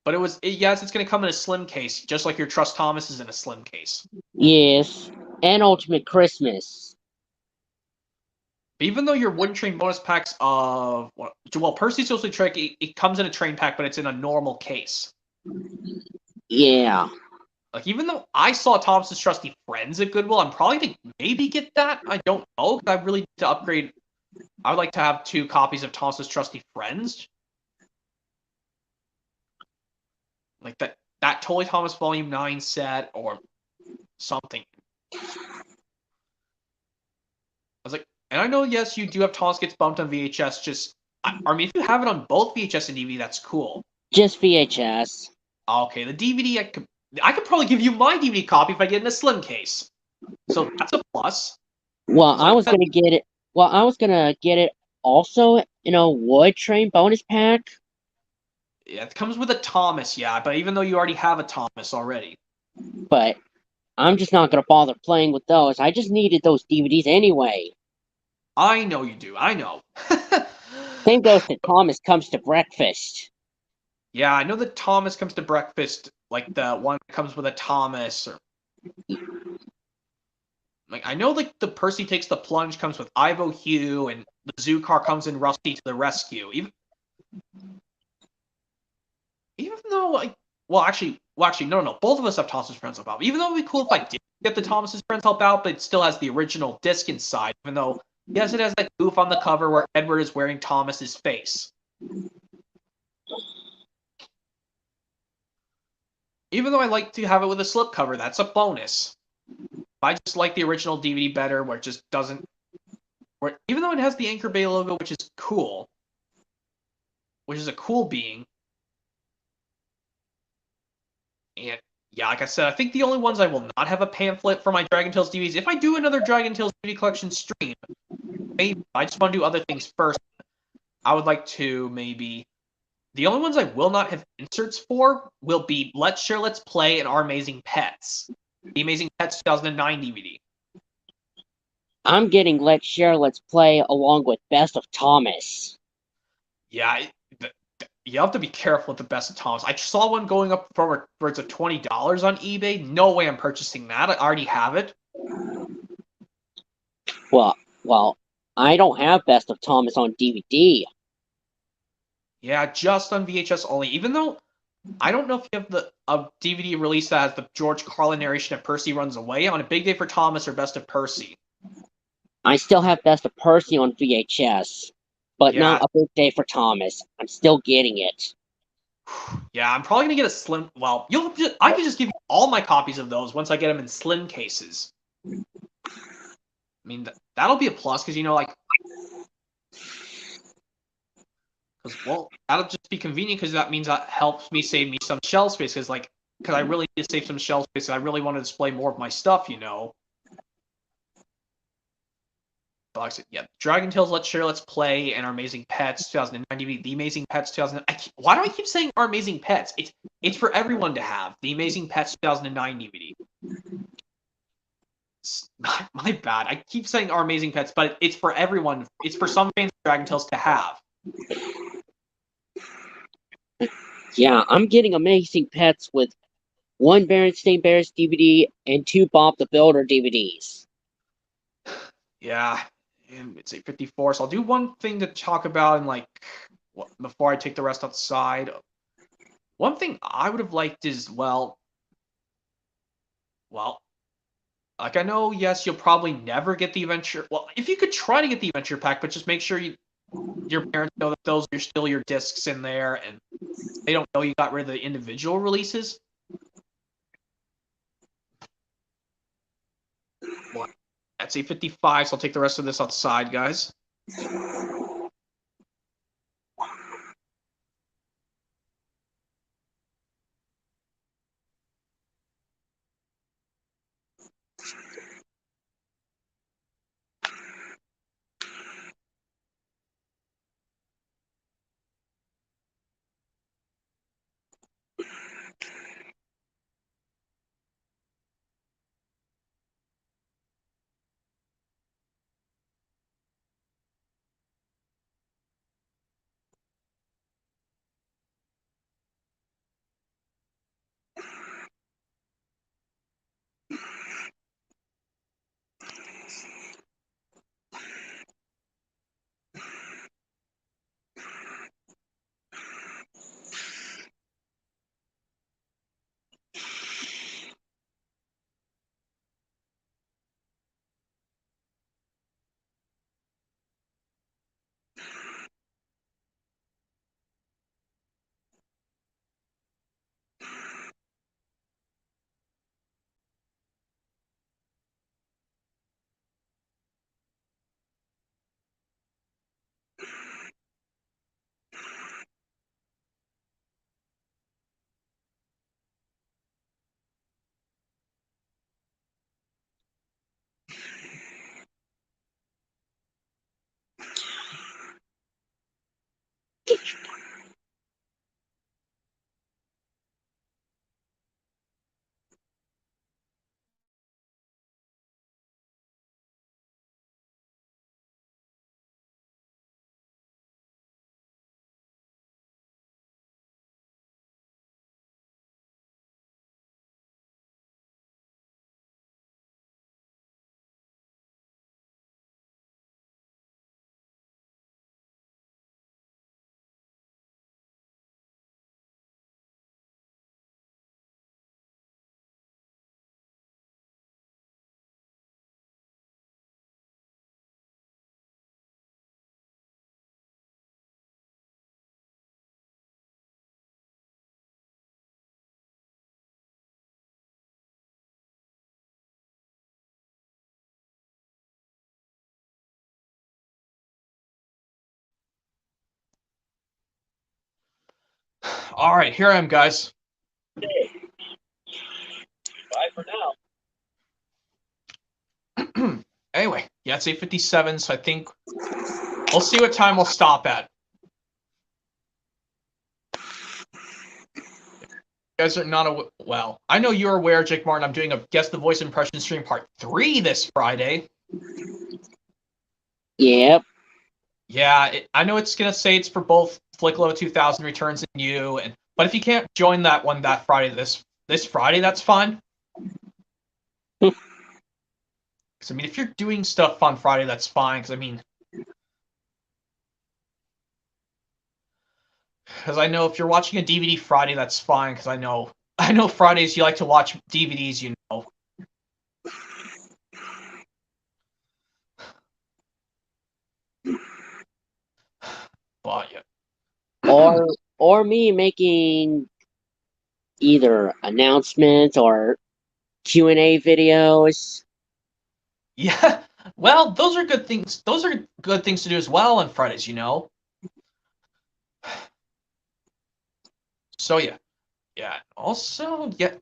But yes, it's going to come in a slim case, just like your Trust Thomas is in a slim case. Yes. And Ultimate Christmas. But even though your wooden train bonus packs of Percy's Social Trick, it comes in a train pack, but it's in a normal case. Yeah. Like, even though I saw Thomas's Trusty Friends at Goodwill, I'm probably going to maybe get that. I don't know, because I really need to upgrade. I would like to have 2 copies of Thomas's Trusty Friends. Like that Totally Thomas Volume 9 set or something. I was like, and I know, yes, you do have Thomas Gets Bumped on VHS. I mean, if you have it on both VHS and DVD, that's cool. Just VHS. Okay, the DVD, I could probably give you my DVD copy if I get it in a slim case. So that's a plus. Well, So I was gonna get it. Well, I was gonna get it also in a wood train bonus pack. Yeah, it comes with a Thomas, yeah, but even though you already have a Thomas already. But I'm just not gonna bother playing with those. I just needed those DVDs anyway. I know you do. I know. Same goes to Thomas Comes to Breakfast. Yeah, I know that Thomas Comes to Breakfast, like the one that comes with a Thomas, or like I know like the Percy Takes the Plunge comes with Ivo Hugh, and the Zoo Car comes in Rusty to the Rescue. Even though like actually no, both of us have Thomas's Friends Help Out. Even though it'd be cool if I did get the Thomas's Friends Help Out, but it still has the original disc inside. Even though yes, it has that goof on the cover where Edward is wearing Thomas's face. Even though I like to have it with a slipcover, that's a bonus. I just like the original DVD better, where it just doesn't. Even though it has the Anchor Bay logo, which is cool, which is a cool being. And yeah, like I said, I think the only ones I will not have a pamphlet for my Dragon Tales DVDs. If I do another Dragon Tales DVD collection stream, maybe I just want to do other things first. I would like to maybe. The only ones I will not have inserts for will be Let's Share, Let's Play, and Our Amazing Pets. The Amazing Pets 2009 DVD. I'm getting Let's Share, Let's Play along with Best of Thomas. Yeah, you have to be careful with the Best of Thomas. I saw one going up for it's $20 on eBay. No way I'm purchasing that. I already have it. Well, I don't have Best of Thomas on DVD. Yeah, just on VHS only. Even though I don't know if you have a DVD release that has the George Carlin narration of Percy Runs Away on A Big Day for Thomas or Best of Percy. I still have Best of Percy on VHS, but Yeah. not A Big Day for Thomas. I'm still getting it. Yeah, I'm probably gonna get a slim. Well, I can just give you all my copies of those once I get them in slim cases. I mean, that'll be a plus because like. Well, that'll just be convenient because that means that helps me save me some shelf space because I really need to save some shelf space. I really want to display more of my stuff, But like I said, yeah, Dragon Tales Let's Share, Let's Play, and Our Amazing Pets 2009 DVD. The Amazing Pets 2000. Why do I keep saying Our Amazing Pets? It's for everyone to have. The Amazing Pets 2009 DVD. It's not my bad. I keep saying Our Amazing Pets, but it's for everyone. It's for some fans of Dragon Tales to have. Yeah, I'm getting Amazing Pets with 1 Berenstain Bears DVD and 2 Bob the Builder DVDs. Yeah, and it's 8:54, so I'll do one thing to talk about before I take the rest outside. One thing I would have liked is, like I know, yes, you'll probably never get the Adventure. Well, if you could try to get the Adventure Pack, but just make sure your parents know that those are still your discs in there, and they don't know you got rid of the individual releases. What? That's 8:55, so I'll take the rest of this outside, guys. All right, here I am, guys. Bye for now. Anyway, yeah, it's 8:57, so I think we'll see what time we'll stop at. You guys are not well. I know you're aware, Jake Martin. I'm doing a Guess the Voice impression stream part 3 this Friday. Yep. Yeah, I know it's gonna say it's for both Flicklo 2000 Returns and you, but if you can't join that one that Friday, this Friday, that's fine. Because I mean, if you're doing stuff on Friday, that's fine. Because I mean, I know if you're watching a DVD Friday, that's fine. Because I know Fridays you like to watch DVDs, you know. But yeah. Or me making either announcements or Q&A videos. Yeah, well, those are good things. Those are good things to do as well on Fridays, you know. So yeah. Also, yeah.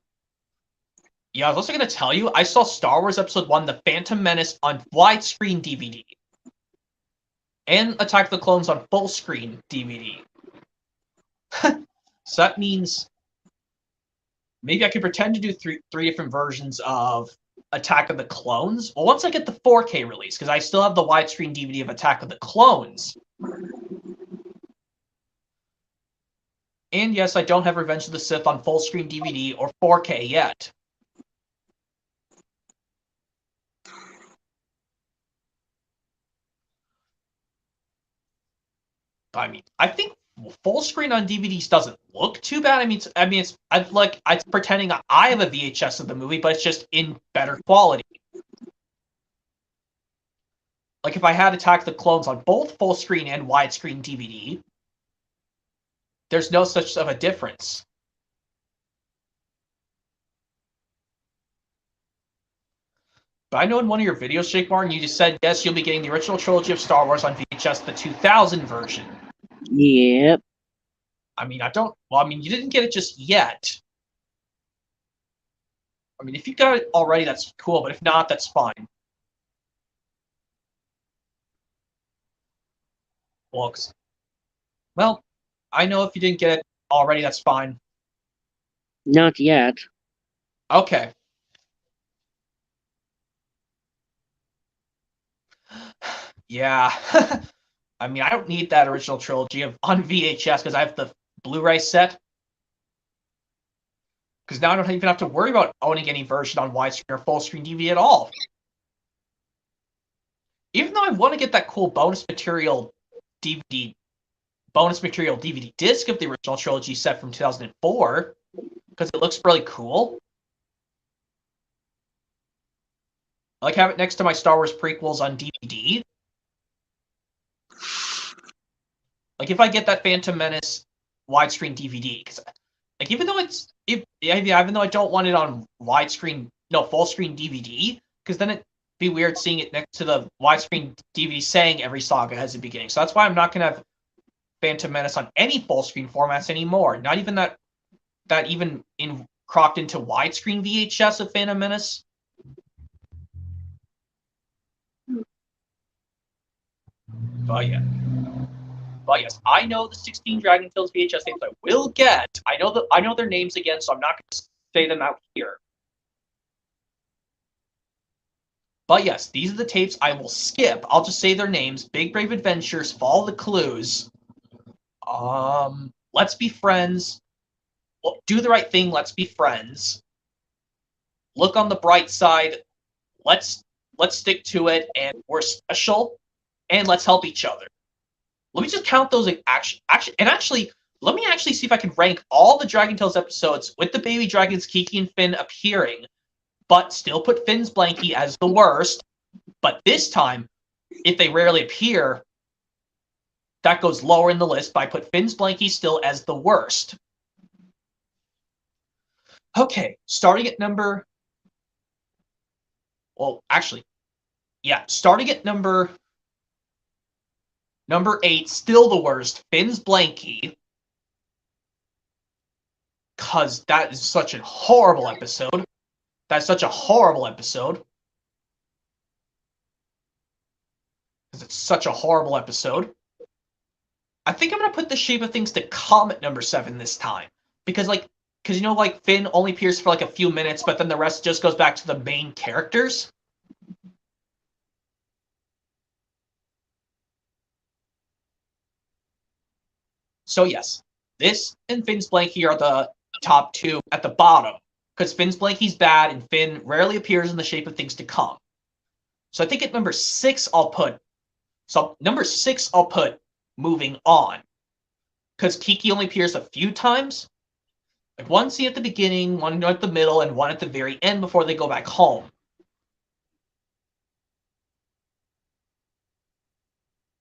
I was also gonna tell you, I saw Star Wars Episode 1, The Phantom Menace on widescreen DVD, and Attack of the Clones on full screen DVD. So that means maybe I could pretend to do three different versions of Attack of the Clones. Well, once I get the 4K release, because I still have the widescreen DVD of Attack of the Clones. And yes, I don't have Revenge of the Sith on full screen DVD or 4K yet. I mean, I think full screen on DVDs doesn't look too bad. It's pretending I have a VHS of the movie, but it's just in better quality. Like, if I had Attack of the Clones on both full screen and widescreen DVD, there's no such of a difference. But I know in one of your videos, Jake Martin, you just said, yes, you'll be getting the original trilogy of Star Wars on VHS, the 2000 version. Yep. I mean, you didn't get it just yet. I mean, if you got it already, that's cool, but if not, that's fine. Well, I know if you didn't get it already, that's fine. Not yet. Okay. Yeah. I mean, I don't need that original trilogy on VHS because I have the Blu-ray set. Because now I don't even have to worry about owning any version on widescreen or full-screen DVD at all. Even though I want to get that cool bonus material DVD disc of the original trilogy set from 2004, because it looks really cool. I like have it next to my Star Wars prequels on DVD. Like if I get that Phantom Menace widescreen DVD, because like even though I don't want it on full screen DVD, because then it'd be weird seeing it next to the widescreen DVD saying every saga has a beginning. So that's why I'm not gonna have Phantom Menace on any full screen formats anymore. Not even that even cropped into widescreen VHS of Phantom Menace. But yes, I know the 16 Dragon Tales VHS tapes I will get. I know their names again, so I'm not going to say them out here. But yes, these are the tapes I will skip. I'll just say their names: Big Brave Adventures, Follow the Clues, Let's Be Friends, Do the Right Thing, Let's Be Friends, Look on the Bright Side, Let's Stick to It, and We're Special, and Let's Help Each Other. Let me just count those actually, let me actually see if I can rank all the Dragon Tales episodes with the baby dragons Kiki and Finn appearing, but still put Finn's Blanky as the worst. But this time, if they rarely appear, that goes lower in the list, but I put Finn's Blanky still as the worst. Okay, starting at number 8, still the worst, Finn's Blanky. Because that is such a horrible episode. That's such a horrible episode. Because it's such a horrible episode. I think I'm going to put The Shape of Things to Come at number 7 this time. Because Finn only appears for like a few minutes, but then the rest just goes back to the main characters. So yes, this and Finn's Blanky are the top 2 at the bottom, because Finn's Blanky's bad and Finn rarely appears in The Shape of Things to Come. So I think at number 6 I'll put Moving On, because Kiki only appears a few times, like one scene at the beginning, one at the middle, and one at the very end before they go back home.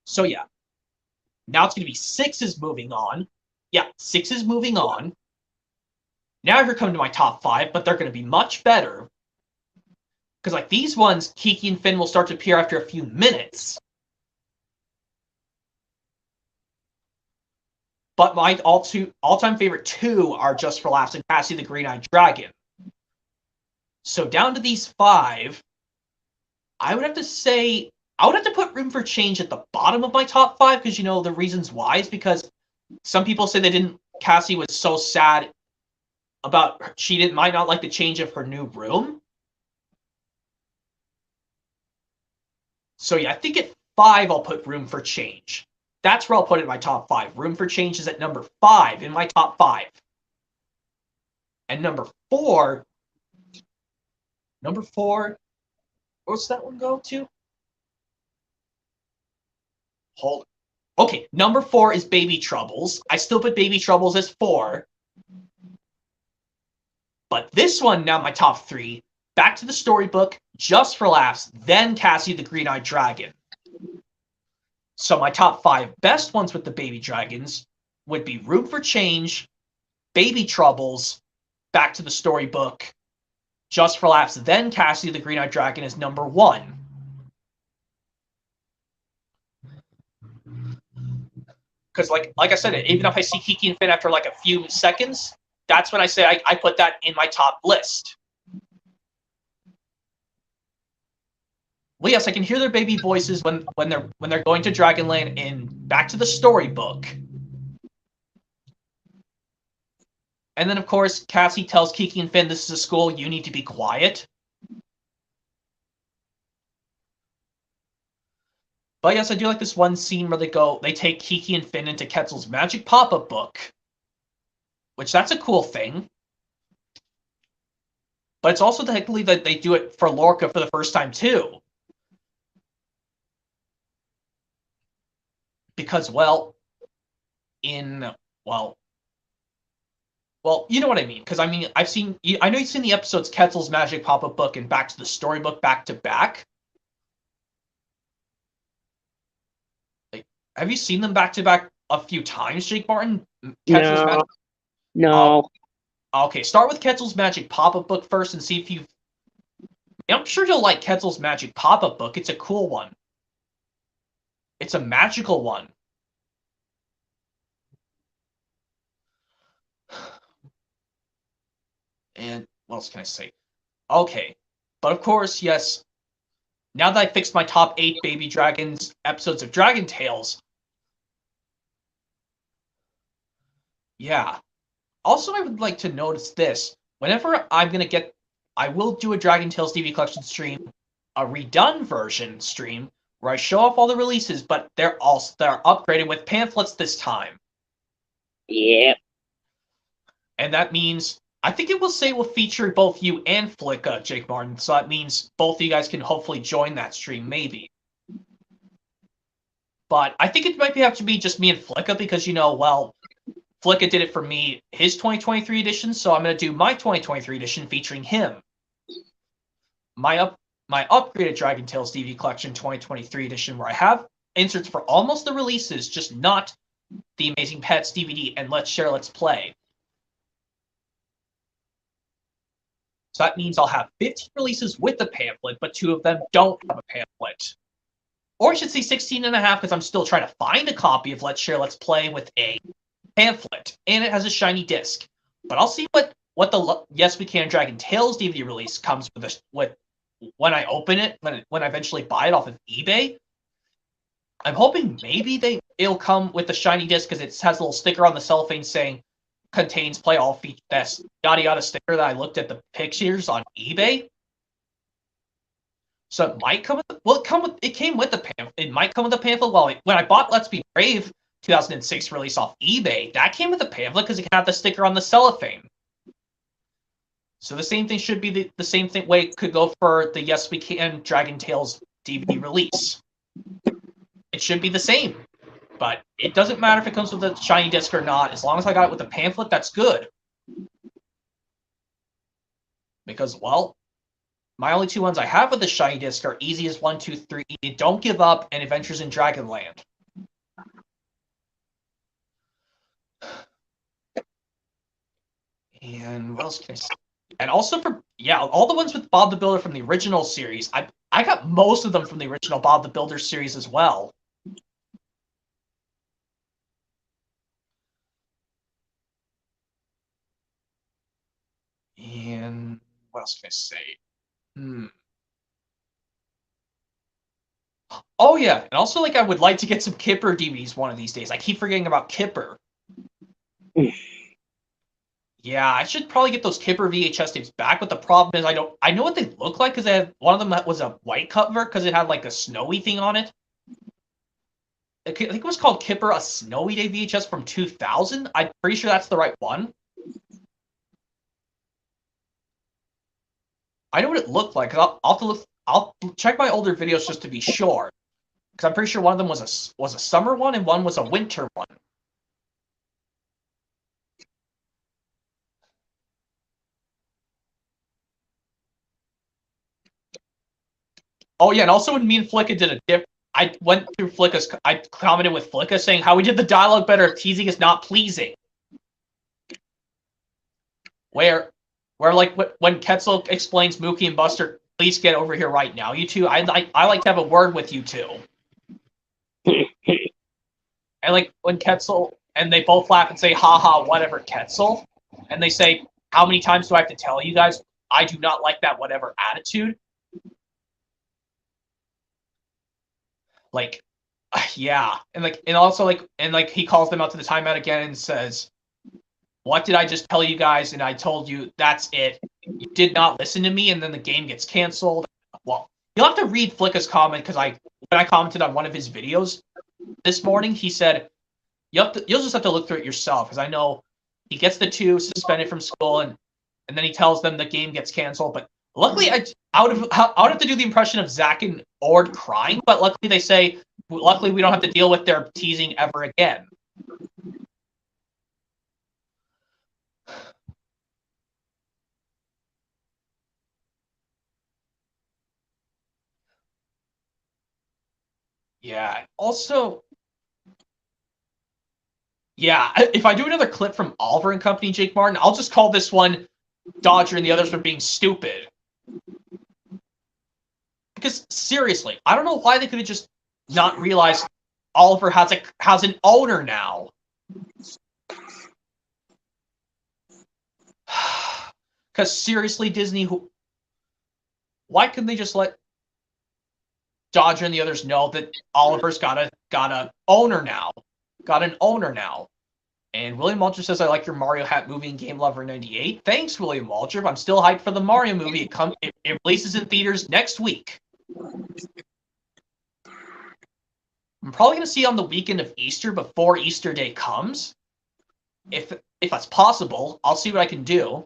So yeah. Now it's going to be 6 is Moving On. Yeah, 6 is Moving On. Now here come to my top 5, but they're going to be much better. Because like these ones, Kiki and Finn will start to appear after a few minutes. But my all-time favorite 2 are Just for Laughs and Cassie the Green-Eyed Dragon. So down to these 5, I would have to put Room for Change at the bottom of my top 5, because the reasons why is because some people say Cassie was so sad about she might not like the change of her new room. So yeah, I think at 5 I'll put Room for Change. That's where I'll put it in my top 5. Room for Change is at number 5 in my top 5. And number 4, where's that one go to? Hold. Okay, number 4 is Baby Troubles. I still put Baby Troubles as 4. But this one, now my top 3, Back to the Storybook, Just for Laughs, then Cassie the Green-Eyed Dragon. So my top 5 best ones with the baby dragons would be Room for Change, Baby Troubles, Back to the Storybook, Just for Laughs, then Cassie the Green-Eyed Dragon is number 1. Because like I said, even if I see Kiki and Finn after like a few seconds, that's when I say I put that in my top list. Well, yes, I can hear their baby voices when they're going to Dragonland in Back to the Storybook. And then, of course, Cassie tells Kiki and Finn, this is a school, you need to be quiet. But yes, I do like this one scene where they take Kiki and Finn into Quetzal's magic pop-up book. Which, that's a cool thing. But it's also technically that they do it for Lorca for the first time, too. Because, well, you know what I mean. Because, I mean, I know you've seen the episodes Quetzal's Magic Pop-Up Book and Back to the Storybook back-to-back. Like, have you seen them back-to-back a few times, Jake Martin? Quetzal's Magic... No. Okay, start with Quetzal's Magic Pop-Up Book first and see if you've... I'm sure you'll like Quetzal's Magic Pop-Up Book. It's a cool one. It's a magical one. And what else can I say? Okay. But of course, yes, now that I fixed my top 8 Baby Dragons episodes of Dragon Tales, yeah. Also, I would like to notice this. Whenever I will do a Dragon Tales DVD collection stream, a redone version stream, where I show off all the releases, but they're upgraded with pamphlets this time. Yeah. And that means, I think it will feature both you and Flicka, Jake Martin, so that means both of you guys can hopefully join that stream, maybe. But I think it might have to be just me and Flicka, because, Flicka did it for me, his 2023 edition, so I'm going to do my 2023 edition featuring him. My upgraded Dragon Tales DVD collection 2023 edition, where I have inserts for almost the releases, just not the Amazing Pets DVD and Let's Share, Let's Play. So that means I'll have 15 releases with the pamphlet, but 2 of them don't have a pamphlet. Or I should say 16 and a half, because I'm still trying to find a copy of Let's Share, Let's Play with a pamphlet, and it has a shiny disc. But I'll see what the Yes We Can Dragon Tales DVD release comes with when I open it, when I eventually buy it off of eBay. I'm hoping maybe it'll come with a shiny disc, because it has a little sticker on the cellophane saying contains play all feature best yada yada sticker that I looked at the pictures on eBay. So it might come with it came with the pamphlet. It might come with the pamphlet. Well, when I bought Let's Be Brave 2006 release off eBay, that came with a pamphlet because it had the sticker on the cellophane. So the same thing should be the same thing way it could go for the Yes We Can Dragon Tales DVD release. It should be the same. But it doesn't matter if it comes with a shiny disc or not. As long as I got it with a pamphlet, that's good. Because, well, my only 2 ones I have with the shiny disc are Easy as 1, 2, 3, Don't Give Up, and Adventures in Dragonland. And what else can I say? And also all the ones with Bob the Builder from the original series. I got most of them from the original Bob the Builder series as well. And what else can I say? Oh yeah, and also I would like to get some Kipper DVDs one of these days. I keep forgetting about Kipper. Yeah, I should probably get those Kipper VHS tapes back, but the problem is I know what they look like, because one of them that was a white cover because it had a snowy thing on it. I think it was called Kipper A Snowy Day VHS from 2000. I'm pretty sure that's the right one. I know what it looked like. I'll have to look. I'll check my older videos just to be sure, because I'm pretty sure one of them was a summer one and one was a winter one. Oh yeah, and also when me and Flicka did I went through Flicka's. I commented with Flicka saying how we did the dialogue better. Teasing is not pleasing. Where like when Quetzal explains Mookie and Buster, please get over here right now, you two. I like to have a word with you two. And like when Quetzal and they both laugh and say, "Ha ha, whatever, Quetzal," and they say, "How many times do I have to tell you guys? I do not like that whatever attitude." Like, yeah, and also he calls them out to the timeout again and says, "What did I just tell you guys? And I told you that's it. You did not listen to me, and then the game gets canceled." Well, you'll have to read Flicka's comment because when I commented on one of his videos this morning, he said, you'll just have to look through it yourself because I know he gets the 2 suspended from school and then he tells them the game gets canceled. But luckily, I would have to do the impression of Zach and Ord crying, but luckily they say, luckily we don't have to deal with their teasing ever again. Yeah, also, yeah, if I do another clip from Oliver and Company, Jake Martin, I'll just call this one Dodger and the others for being stupid. Because seriously, I don't know why they could have just not realized Oliver has an owner now. Because seriously, Disney, why couldn't they just let Dodger and the others know that Oliver's got an owner now? Got an owner now. And William Walter says, "I like your Mario Hat movie and Game Lover 98. Thanks, William Walter. I'm still hyped for the Mario movie. It releases in theaters next week. I'm probably going to see it on the weekend of Easter before Easter Day comes. If that's possible, I'll see what I can do."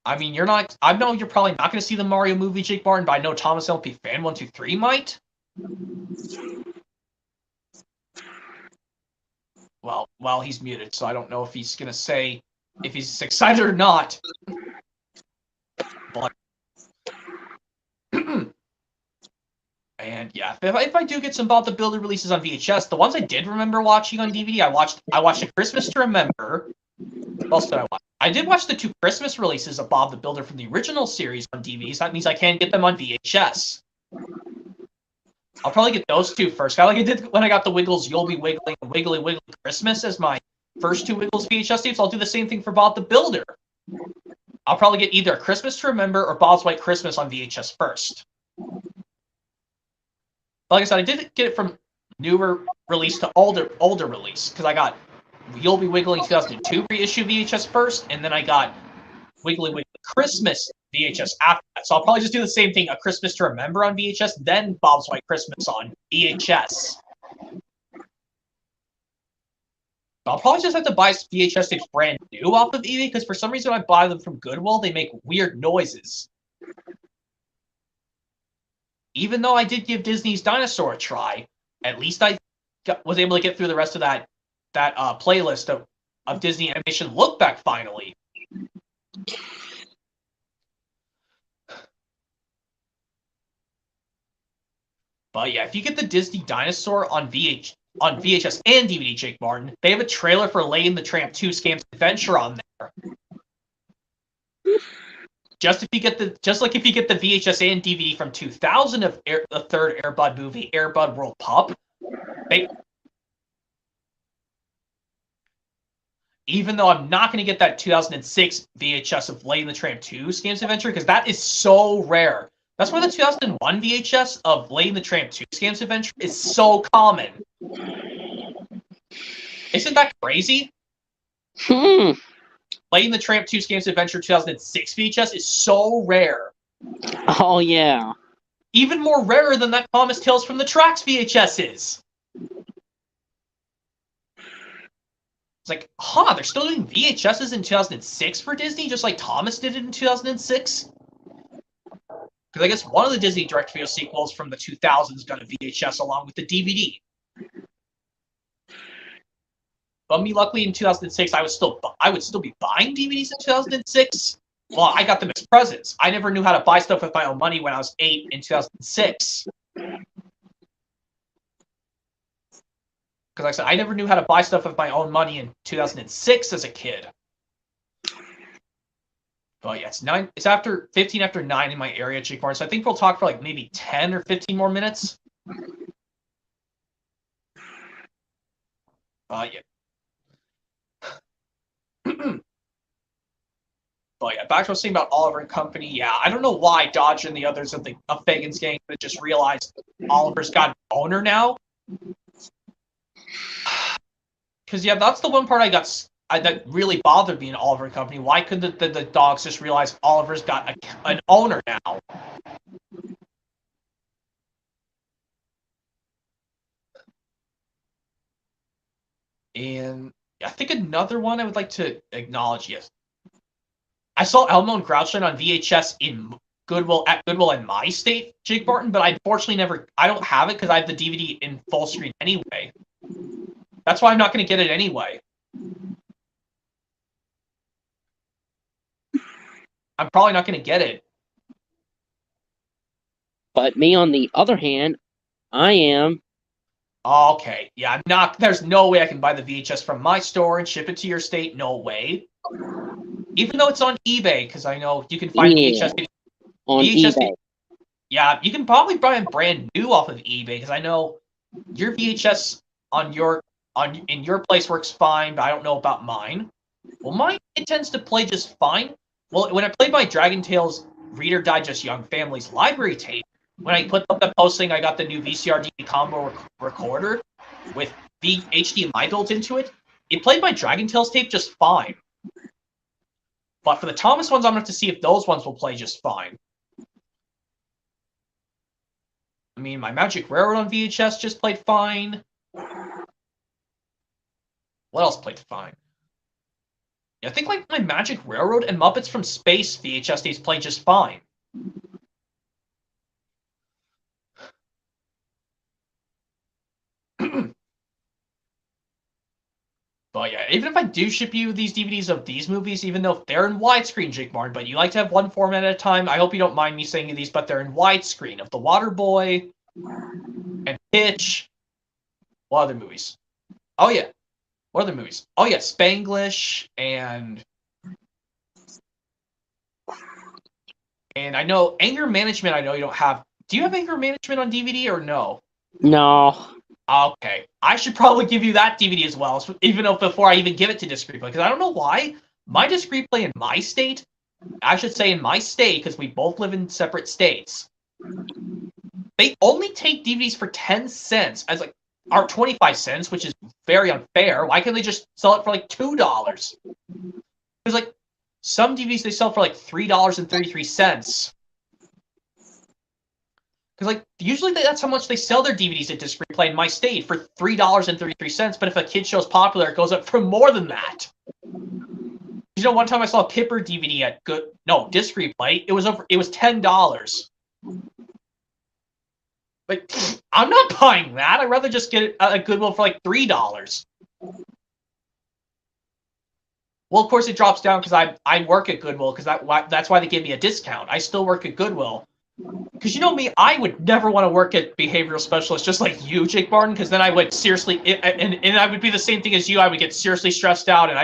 I mean, I know you're probably not going to see the Mario movie, Jake Martin, but I know Thomas LP Fan 123 might. Well, he's muted, so I don't know if he's going to say if he's excited or not. But and yeah, if I do get some Bob the Builder releases on VHS, the ones I did remember watching on DVD, I watched A Christmas to Remember. What else did I watch? I did watch the 2 Christmas releases of Bob the Builder from the original series on DVDs. That means I can get them on VHS. I'll probably get those 2 first. Kind of like I did when I got the Wiggles, You'll Be Wiggling, and Wiggly Wiggly Christmas as my first 2 Wiggles VHS tapes. I'll do the same thing for Bob the Builder. I'll probably get either A Christmas to Remember or Bob's White Christmas on VHS first. But like I said, I did get it from newer release to older release because I got You'll Be Wiggling 2002 reissue VHS first, and then I got Wiggly Wiggly Christmas VHS after that. So I'll probably just do the same thing, A Christmas to Remember on VHS, then Bob's White Christmas on VHS. I'll probably just have to buy VHS tapes brand new off of eBay, because for some reason when I buy them from Goodwill, they make weird noises. Even though I did give Disney's Dinosaur a try, at least I was able to get through the rest of that playlist of Disney Animation Look Back finally. But yeah, if you get the Disney Dinosaur on VHS and DVD, Jake Martin, they have a trailer for Lady and the Tramp 2 Scam's Adventure on there. Just like if you get the VHS and DVD from 2000 of the third Air Bud movie, Air Bud World Pup, even though I'm not going to get that 2006 VHS of Lady and the Tramp 2 Scam's Adventure, because that is so rare. That's why the 2001 VHS of Lady and the Tramp 2 Scam's Adventure is so common. Isn't that crazy? Lady and the Tramp 2 Scam's Adventure 2006 VHS is so rare. Oh, yeah. Even more rarer than that Thomas Tales from the Tracks VHS is. It's like, they're still doing VHSs in 2006 for Disney, just like Thomas did it in 2006? Because I guess one of the Disney direct-to-video sequels from the 2000s got a VHS along with the DVD. But me, luckily, in 2006, I would still be buying DVDs in 2006. Well, I got them as presents. I never knew how to buy stuff with my own money when I was 8 in 2006. Because like I said, I never knew how to buy stuff with my own money in 2006 as a kid. But yeah, it's after 15 after 9 in my area, Jake Martin. So I think we'll talk for like maybe 10 or 15 more minutes. Yeah. But yeah, back to what I was saying about Oliver and Company. Yeah, I don't know why Dodge and the others of Fagan's gang that just realized Oliver's got an owner now. Because yeah, that's the one part that really bothered me in Oliver and Company. Why couldn't the dogs just realize Oliver's got an owner now? And I think another one I would like to acknowledge, yes. I saw Elmo and Grouchland on VHS in Goodwill in my state, Jake Barton, but I unfortunately I don't have it because I have the DVD in full screen anyway. That's why I'm not going to get it anyway. I'm probably not going to get it. But me, on the other hand, I am. Okay, yeah, I'm not. There's no way I can buy the VHS from my store and ship it to your state. No way. Even though it's on eBay, because I know you can find VHS on eBay. Yeah, you can probably buy them brand new off of eBay, because I know your VHS in your place works fine, but I don't know about mine. Well, mine, it tends to play just fine. Well, when I played my Dragon Tales Reader Digest Young Families library tape, when I put up the posting, I got the new VCR DVD combo recorder with HDMI built into it. It played my Dragon Tales tape just fine. But for the Thomas ones, I'm going to have to see if those ones will play just fine. I mean, my Magic Railroad on VHS just played fine. What else played fine? Yeah, I think like my Magic Railroad and Muppets from Space VHS tapes play just fine. But yeah, even if I do ship you these DVDs of these movies, even though they're in widescreen, Jake Martin, but you like to have one format at a time, I hope you don't mind me saying these, but they're in widescreen of The Waterboy and Pitch. What other movies? Oh yeah. What other movies? Oh yeah, Spanglish and I know Anger Management. I know you don't have. Do you have Anger Management on DVD or no? No. Okay, I should probably give you that DVD as well, even though before I even give it to Disc Replay, because I don't know why my Disc Replay in my state, I should say in my state, because we both live in separate states, they only take DVDs for 10 cents as like, or 25 cents, which is very unfair. Why can't they just sell it for like $2? There's like some DVDs they sell for like $3.33. Because like usually that's how much they sell their DVDs at Disc Replay in my state, for $3.33. But if a kid show's popular, it goes up for more than that. You know, one time I saw a Kipper DVD at Disc Replay. It was $10. Like, I'm not buying that. I'd rather just get it at a Goodwill for like $3. Well, of course it drops down because I work at Goodwill, because that's why they gave me a discount. I still work at Goodwill. Because you know me, I would never want to work at behavioral specialist just like you, Jake Martin, because then I would seriously, and I would be the same thing as you. I would get seriously stressed out, and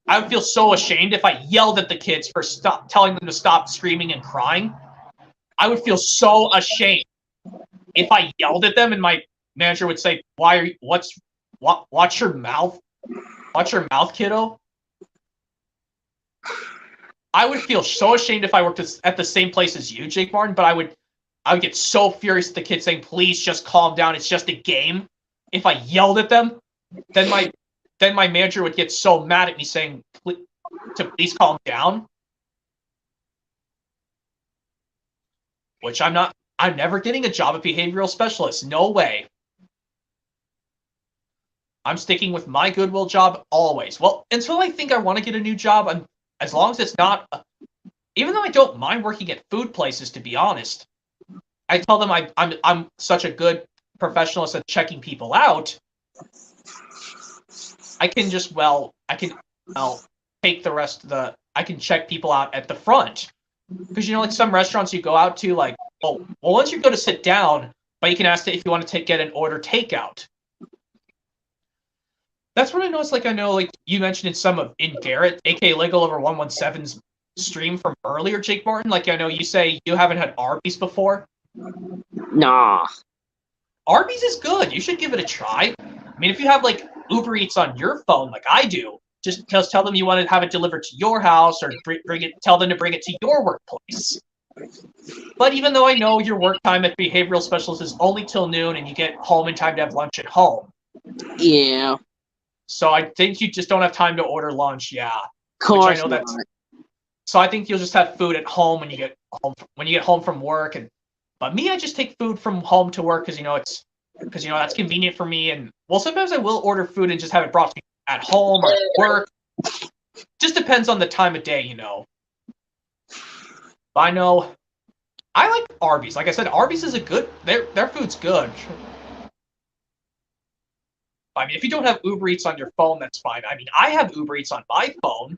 I would feel so ashamed if I yelled at the kids for telling them to stop screaming and crying. I would feel so ashamed if I yelled at them, and my manager would say, watch your mouth, kiddo. I would feel so ashamed if I worked at the same place as you, Jake Martin, but I would get so furious at the kids saying, please just calm down, it's just a game. If I yelled at them, then my manager would get so mad at me saying to please calm down. Which I'm never getting a job at behavioral specialist. No way. I'm sticking with my Goodwill job always. Well, until I think I want to get a new job, as long as it's not, even though I don't mind working at food places, to be honest, I tell them I'm such a good professional at checking people out. I can take the rest of I can check people out at the front. Because, like some restaurants you go out to, like, well, once you go to sit down, but you can ask if you want to get an order takeout. That's what I noticed. Like, I know, like, you mentioned in Garrett, aka Lego Lover 117's stream from earlier, Jake Martin. Like, I know you say you haven't had Arby's before. Nah. Arby's is good. You should give it a try. I mean, if you have, like, Uber Eats on your phone, like I do, just tell them you want to have it delivered to your house or tell them to bring it to your workplace. But even though I know your work time at behavioral specialist is only till noon and you get home in time to have lunch at home. Yeah. So I think you just don't have time to order lunch, yeah. Course Which I know that's. So I think you'll just have food at home when you get home from work. But me, I just take food from home to work because that's convenient for me. And well, sometimes I will order food and just have it brought to me at home or at work. Just depends on the time of day, But I know I like Arby's. Like I said, Arby's is their food's good. I mean, if you don't have Uber Eats on your phone, that's fine. I mean, I have Uber Eats on my phone.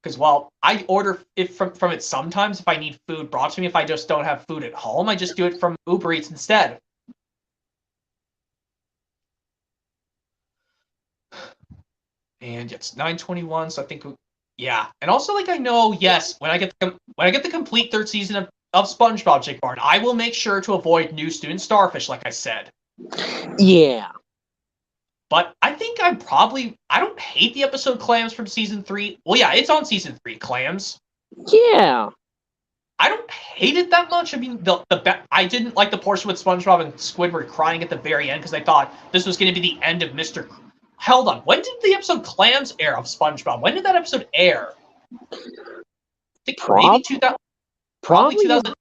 Because, well, I order it from it sometimes if I need food brought to me. If I just don't have food at home, I just do it from Uber Eats instead. And it's 9:21, so I think, yeah. And also, like, I know, yes, when I get the complete third season of SpongeBob, Jake Barn, I will make sure to avoid new student starfish, like I said. Yeah. But I think I don't hate the episode Clams from season 3. Well, yeah, it's on season 3, Clams. Yeah. I don't hate it that much. I mean, I didn't like the portion with SpongeBob and Squidward crying at the very end because I thought this was going to be the end of Mr. Hold on, when did the episode Clams air of SpongeBob? When did that episode air? I think maybe 2000. Probably 2000.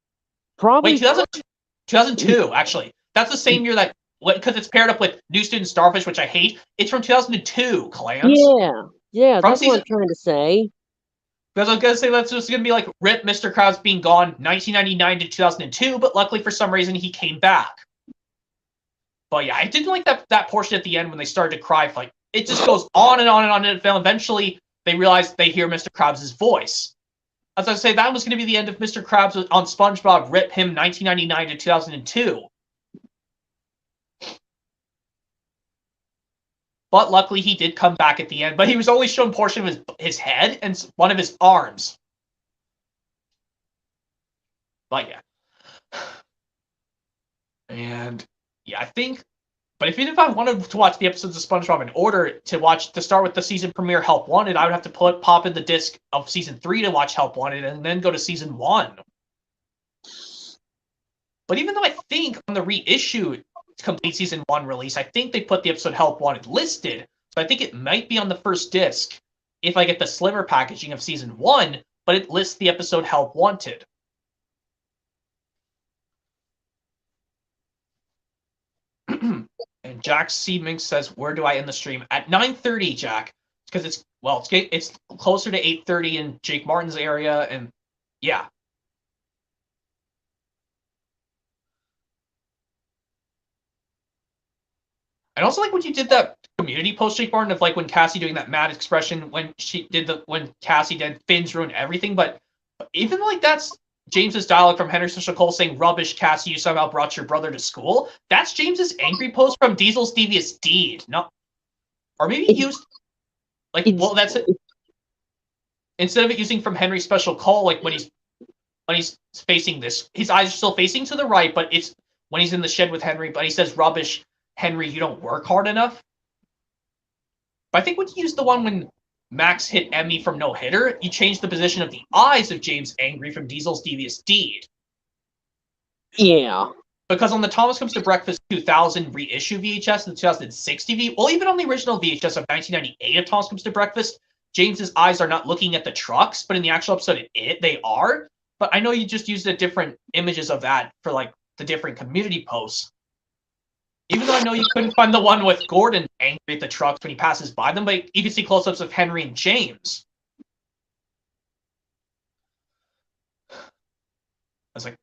Probably. Wait, 2002, actually. That's the same year that, because it's paired up with New Student Starfish, which I hate. It's from 2002, Clams. Yeah, that's what I'm trying to say. Because I was going to say that's just going to be like RIP Mr. Krabs being gone 1999 to 2002, but luckily for some reason he came back. But yeah, I didn't like that portion at the end when they started to cry. Like, it just goes on and on and on, and eventually they realize they hear Mr. Krabs' voice. As I say, that was going to be the end of Mr. Krabs on SpongeBob, RIP him 1999 to 2002. But luckily he did come back at the end, but he was only shown a portion of his head and one of his arms. But yeah. And yeah, I think, but even if I wanted to watch the episodes of SpongeBob in order to start with the season premiere Help Wanted, I would have to pop in the disc of season 3 to watch Help Wanted and then go to season 1. But even though I think on the reissue Complete Season 1 release, I think they put the episode Help Wanted listed, so I think it might be on the first disc if I get the slimmer packaging of Season 1, but it lists the episode Help Wanted. And Jack C. Mink says, where do I end the stream? At 9:30, Jack. Because it's closer to 8:30 in Jake Martin's area, and yeah. And also, like, when you did that community post, Jake Martin, of like when Cassie doing that mad expression when Cassie did Finn's ruin everything, but even like that's James's dialogue from Henry Social Cole saying, rubbish, Cassie, you somehow brought your brother to school. That's James's angry post from Diesel's Devious Deed. No, or maybe he used, like, well, that's it. Instead of it using from Henry Special Cole, like when he's facing this, his eyes are still facing to the right, but it's when he's in the shed with Henry, but he says, rubbish, Henry, you don't work hard enough. But I think when you use the one when Max hit Emmy from No Hitter, you change the position of the eyes of James Angry from Diesel's Devious Deed. Yeah. Because on the Thomas Comes to Breakfast 2000 reissue VHS and the 2006 DVD, well, even on the original VHS of 1998 of Thomas Comes to Breakfast, James's eyes are not looking at the trucks, but in the actual episode, they are. But I know you just used the different images of that for, like, the different community posts. Even though I know you couldn't find the one with Gordon angry at the trucks when he passes by them, but you can see close-ups of Henry and James. I was like,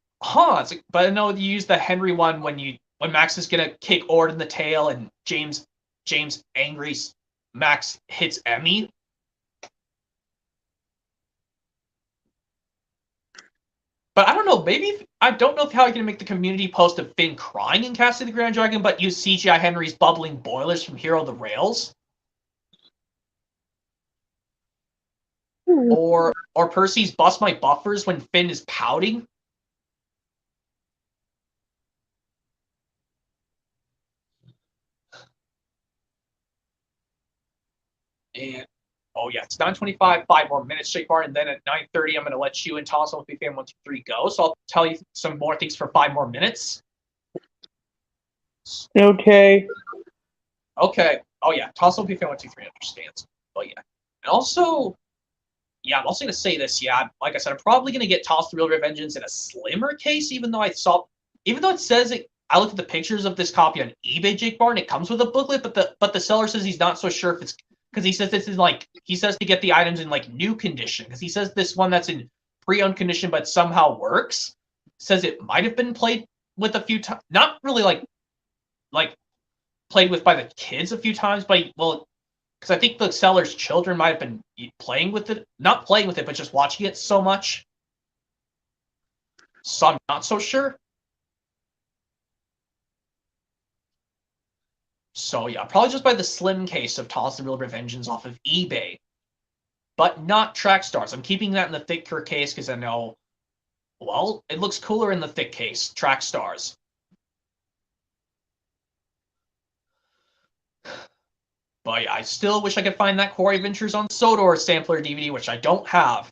but I know you use the Henry one when Max is gonna kick Ord in the tail and James angry Max hits Emmy. But I don't know, I don't know how I can make the community post of Finn crying in Casting the Grand Dragon, but use CGI Henry's bubbling boilers from Hero the Rails. Or Percy's bust my buffers when Finn is pouting. And oh yeah, it's 9:25, 5 more minutes, Jake Bar, and then at 9:30 I'm gonna let you and Thomas Multi Fan 123 go. So I'll tell you some more things for 5 more minutes. Okay. Okay. Oh yeah, Thomas Multi Fan 123 understands. Oh yeah. And also, yeah, I'm also gonna say this, yeah, like I said, I'm probably gonna get Toss the Real Revengeance in a slimmer case, even though it says it. I looked at the pictures of this copy on eBay, Jake Bar, and it comes with a booklet, but the seller says he's not so sure if it's because he says this is he says to get the items in new condition, because he says this one that's in pre-owned condition but somehow works, says it might have been played with a few times, not really like played with by the kids a few times, but because I think the seller's children might have been playing with it, not playing with it, but just watching it so much. So I'm not so sure. So yeah, probably just buy the slim case of Toss the Real Revengeance off of eBay. But not Track Stars. I'm keeping that in the thicker case because I know, well, it looks cooler in the thick case. Track Stars. But yeah, I still wish I could find that Quarry Adventures on Sodor sampler DVD, which I don't have.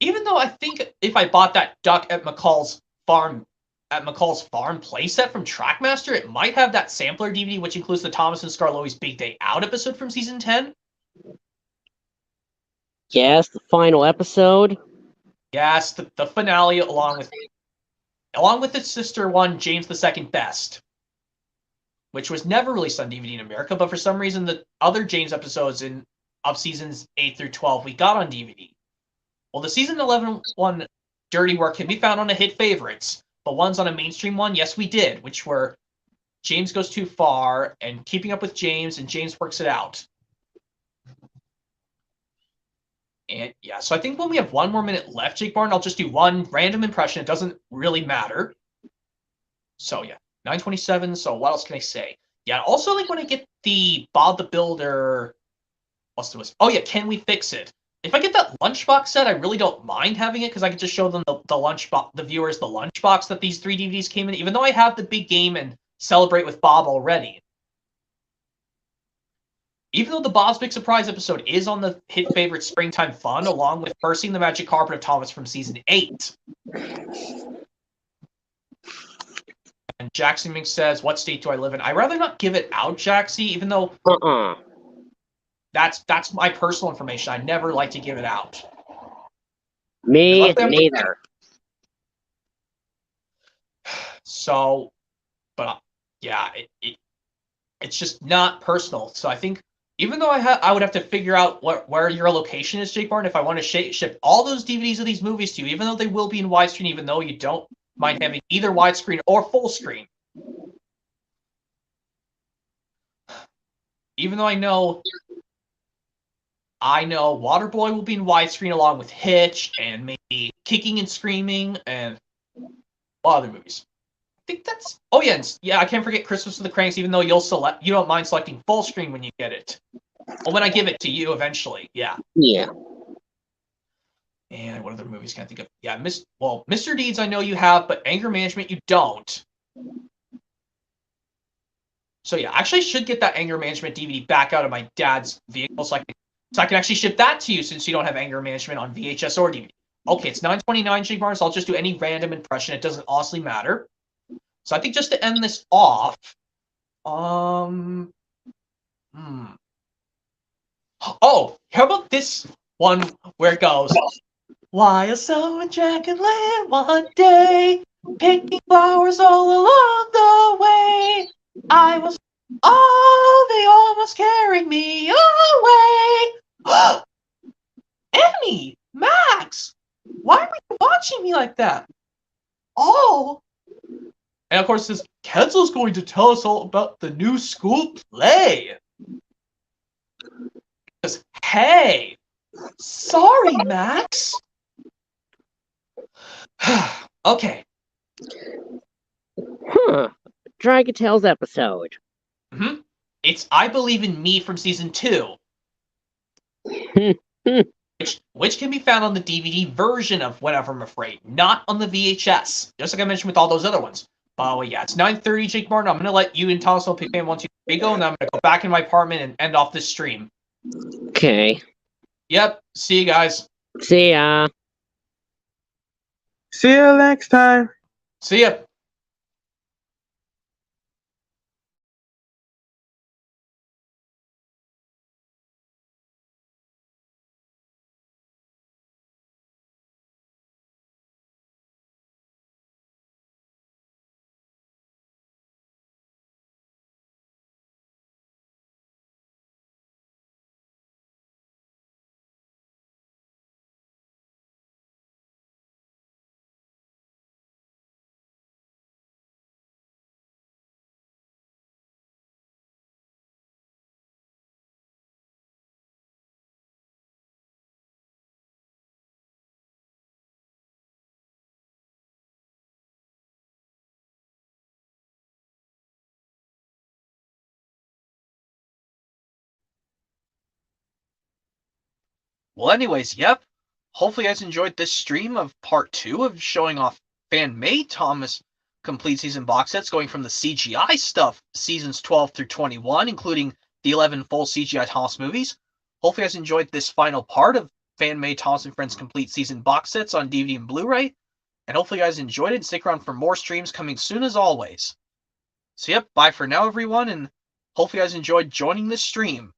Even though I think if I bought that duck at McCall's farm playset from Trackmaster, it might have that sampler DVD, which includes the Thomas and Scarloi's Big Day Out episode from season 10. Yes, the final episode. Yes, the finale, along with its sister one, James the Second Best, which was never released on DVD in America, but for some reason the other James episodes of seasons 8 through 12 we got on DVD. Well, the season 11 one, Dirty Work, can be found on a Hit Favorites, but ones on a mainstream one, yes, we did, which were James Goes Too Far and Keeping Up with James and James Works It Out. And yeah, so I think when we have 1 more minute left, Jake Barn, I'll just do one random impression. It doesn't really matter. So yeah, 9:27. So what else can I say? Yeah, also like when I get the Bob the Builder, what's the list? Oh yeah, Can We Fix It? If I get that lunchbox set, I really don't mind having it because I can just show them the viewers the lunchbox that these 3 DVDs came in, even though I have the big game and Celebrate with Bob already. Even though the Bob's Big Surprise episode is on the Hit Favorite Springtime Fun, along with Percy and the Magic Carpet of Thomas from season 8. And Jackson Mink says, "What state do I live in?" I'd rather not give it out, Jaxie, even though that's my personal information. I never like to give it out. Me neither. So, but yeah, it's just not personal. So I think even though I would have to figure out where your location is, Jake Barn, if I want to ship all those DVDs of these movies to you, even though they will be in widescreen, even though you don't mind having either widescreen or full screen. Even though I know Waterboy will be in widescreen along with Hitch and maybe Kicking and Screaming and other movies. I think that's. Oh yeah, I can't forget Christmas with the Cranks. Even though you don't mind selecting full screen when you get it, or when I give it to you eventually. Yeah. Yeah. And what other movies can I think of? Yeah, Mr. Deeds I know you have, but Anger Management you don't. So yeah, I actually should get that Anger Management DVD back out of my dad's vehicle so I can actually ship that to you since you don't have Anger Management on VHS or DVD. Okay, it's 9:29, Jake Barnes. So I'll just do any random impression. It doesn't honestly matter. So I think just to end this off, Oh, how about this one where it goes, "Why I saw a Jack and Lan one day, picking flowers all along the way. I was, they almost carried me away." Emmy, Max, why were you watching me like that? Oh, And of course, this Ketzel's going to tell us all about the new school play. Because, hey, sorry, Max. Okay. Huh. Dragon Tales episode. It's I Believe in Me from season 2. which can be found on the DVD version of Whenever I'm Afraid, not on the VHS. Just like I mentioned with all those other ones. Well, yeah, it's 9:30, Jake Martin. I'm going to let you and Thomas pick me 1, 2, 3 go, and then I'm going to go back in my apartment and end off this stream. Okay. Yep, see you guys. See ya. See you next time. See ya. Well, anyways, yep. Hopefully you guys enjoyed this stream of part 2 of showing off Fanmade Thomas Complete Season box sets, going from the CGI stuff, seasons 12 through 21, including the 11 full CGI Thomas movies. Hopefully you guys enjoyed this final part of Fanmade Thomas and Friends Complete Season box sets on DVD and Blu-ray. And hopefully you guys enjoyed it, and stick around for more streams coming soon as always. So yep, bye for now everyone, and hopefully you guys enjoyed joining this stream.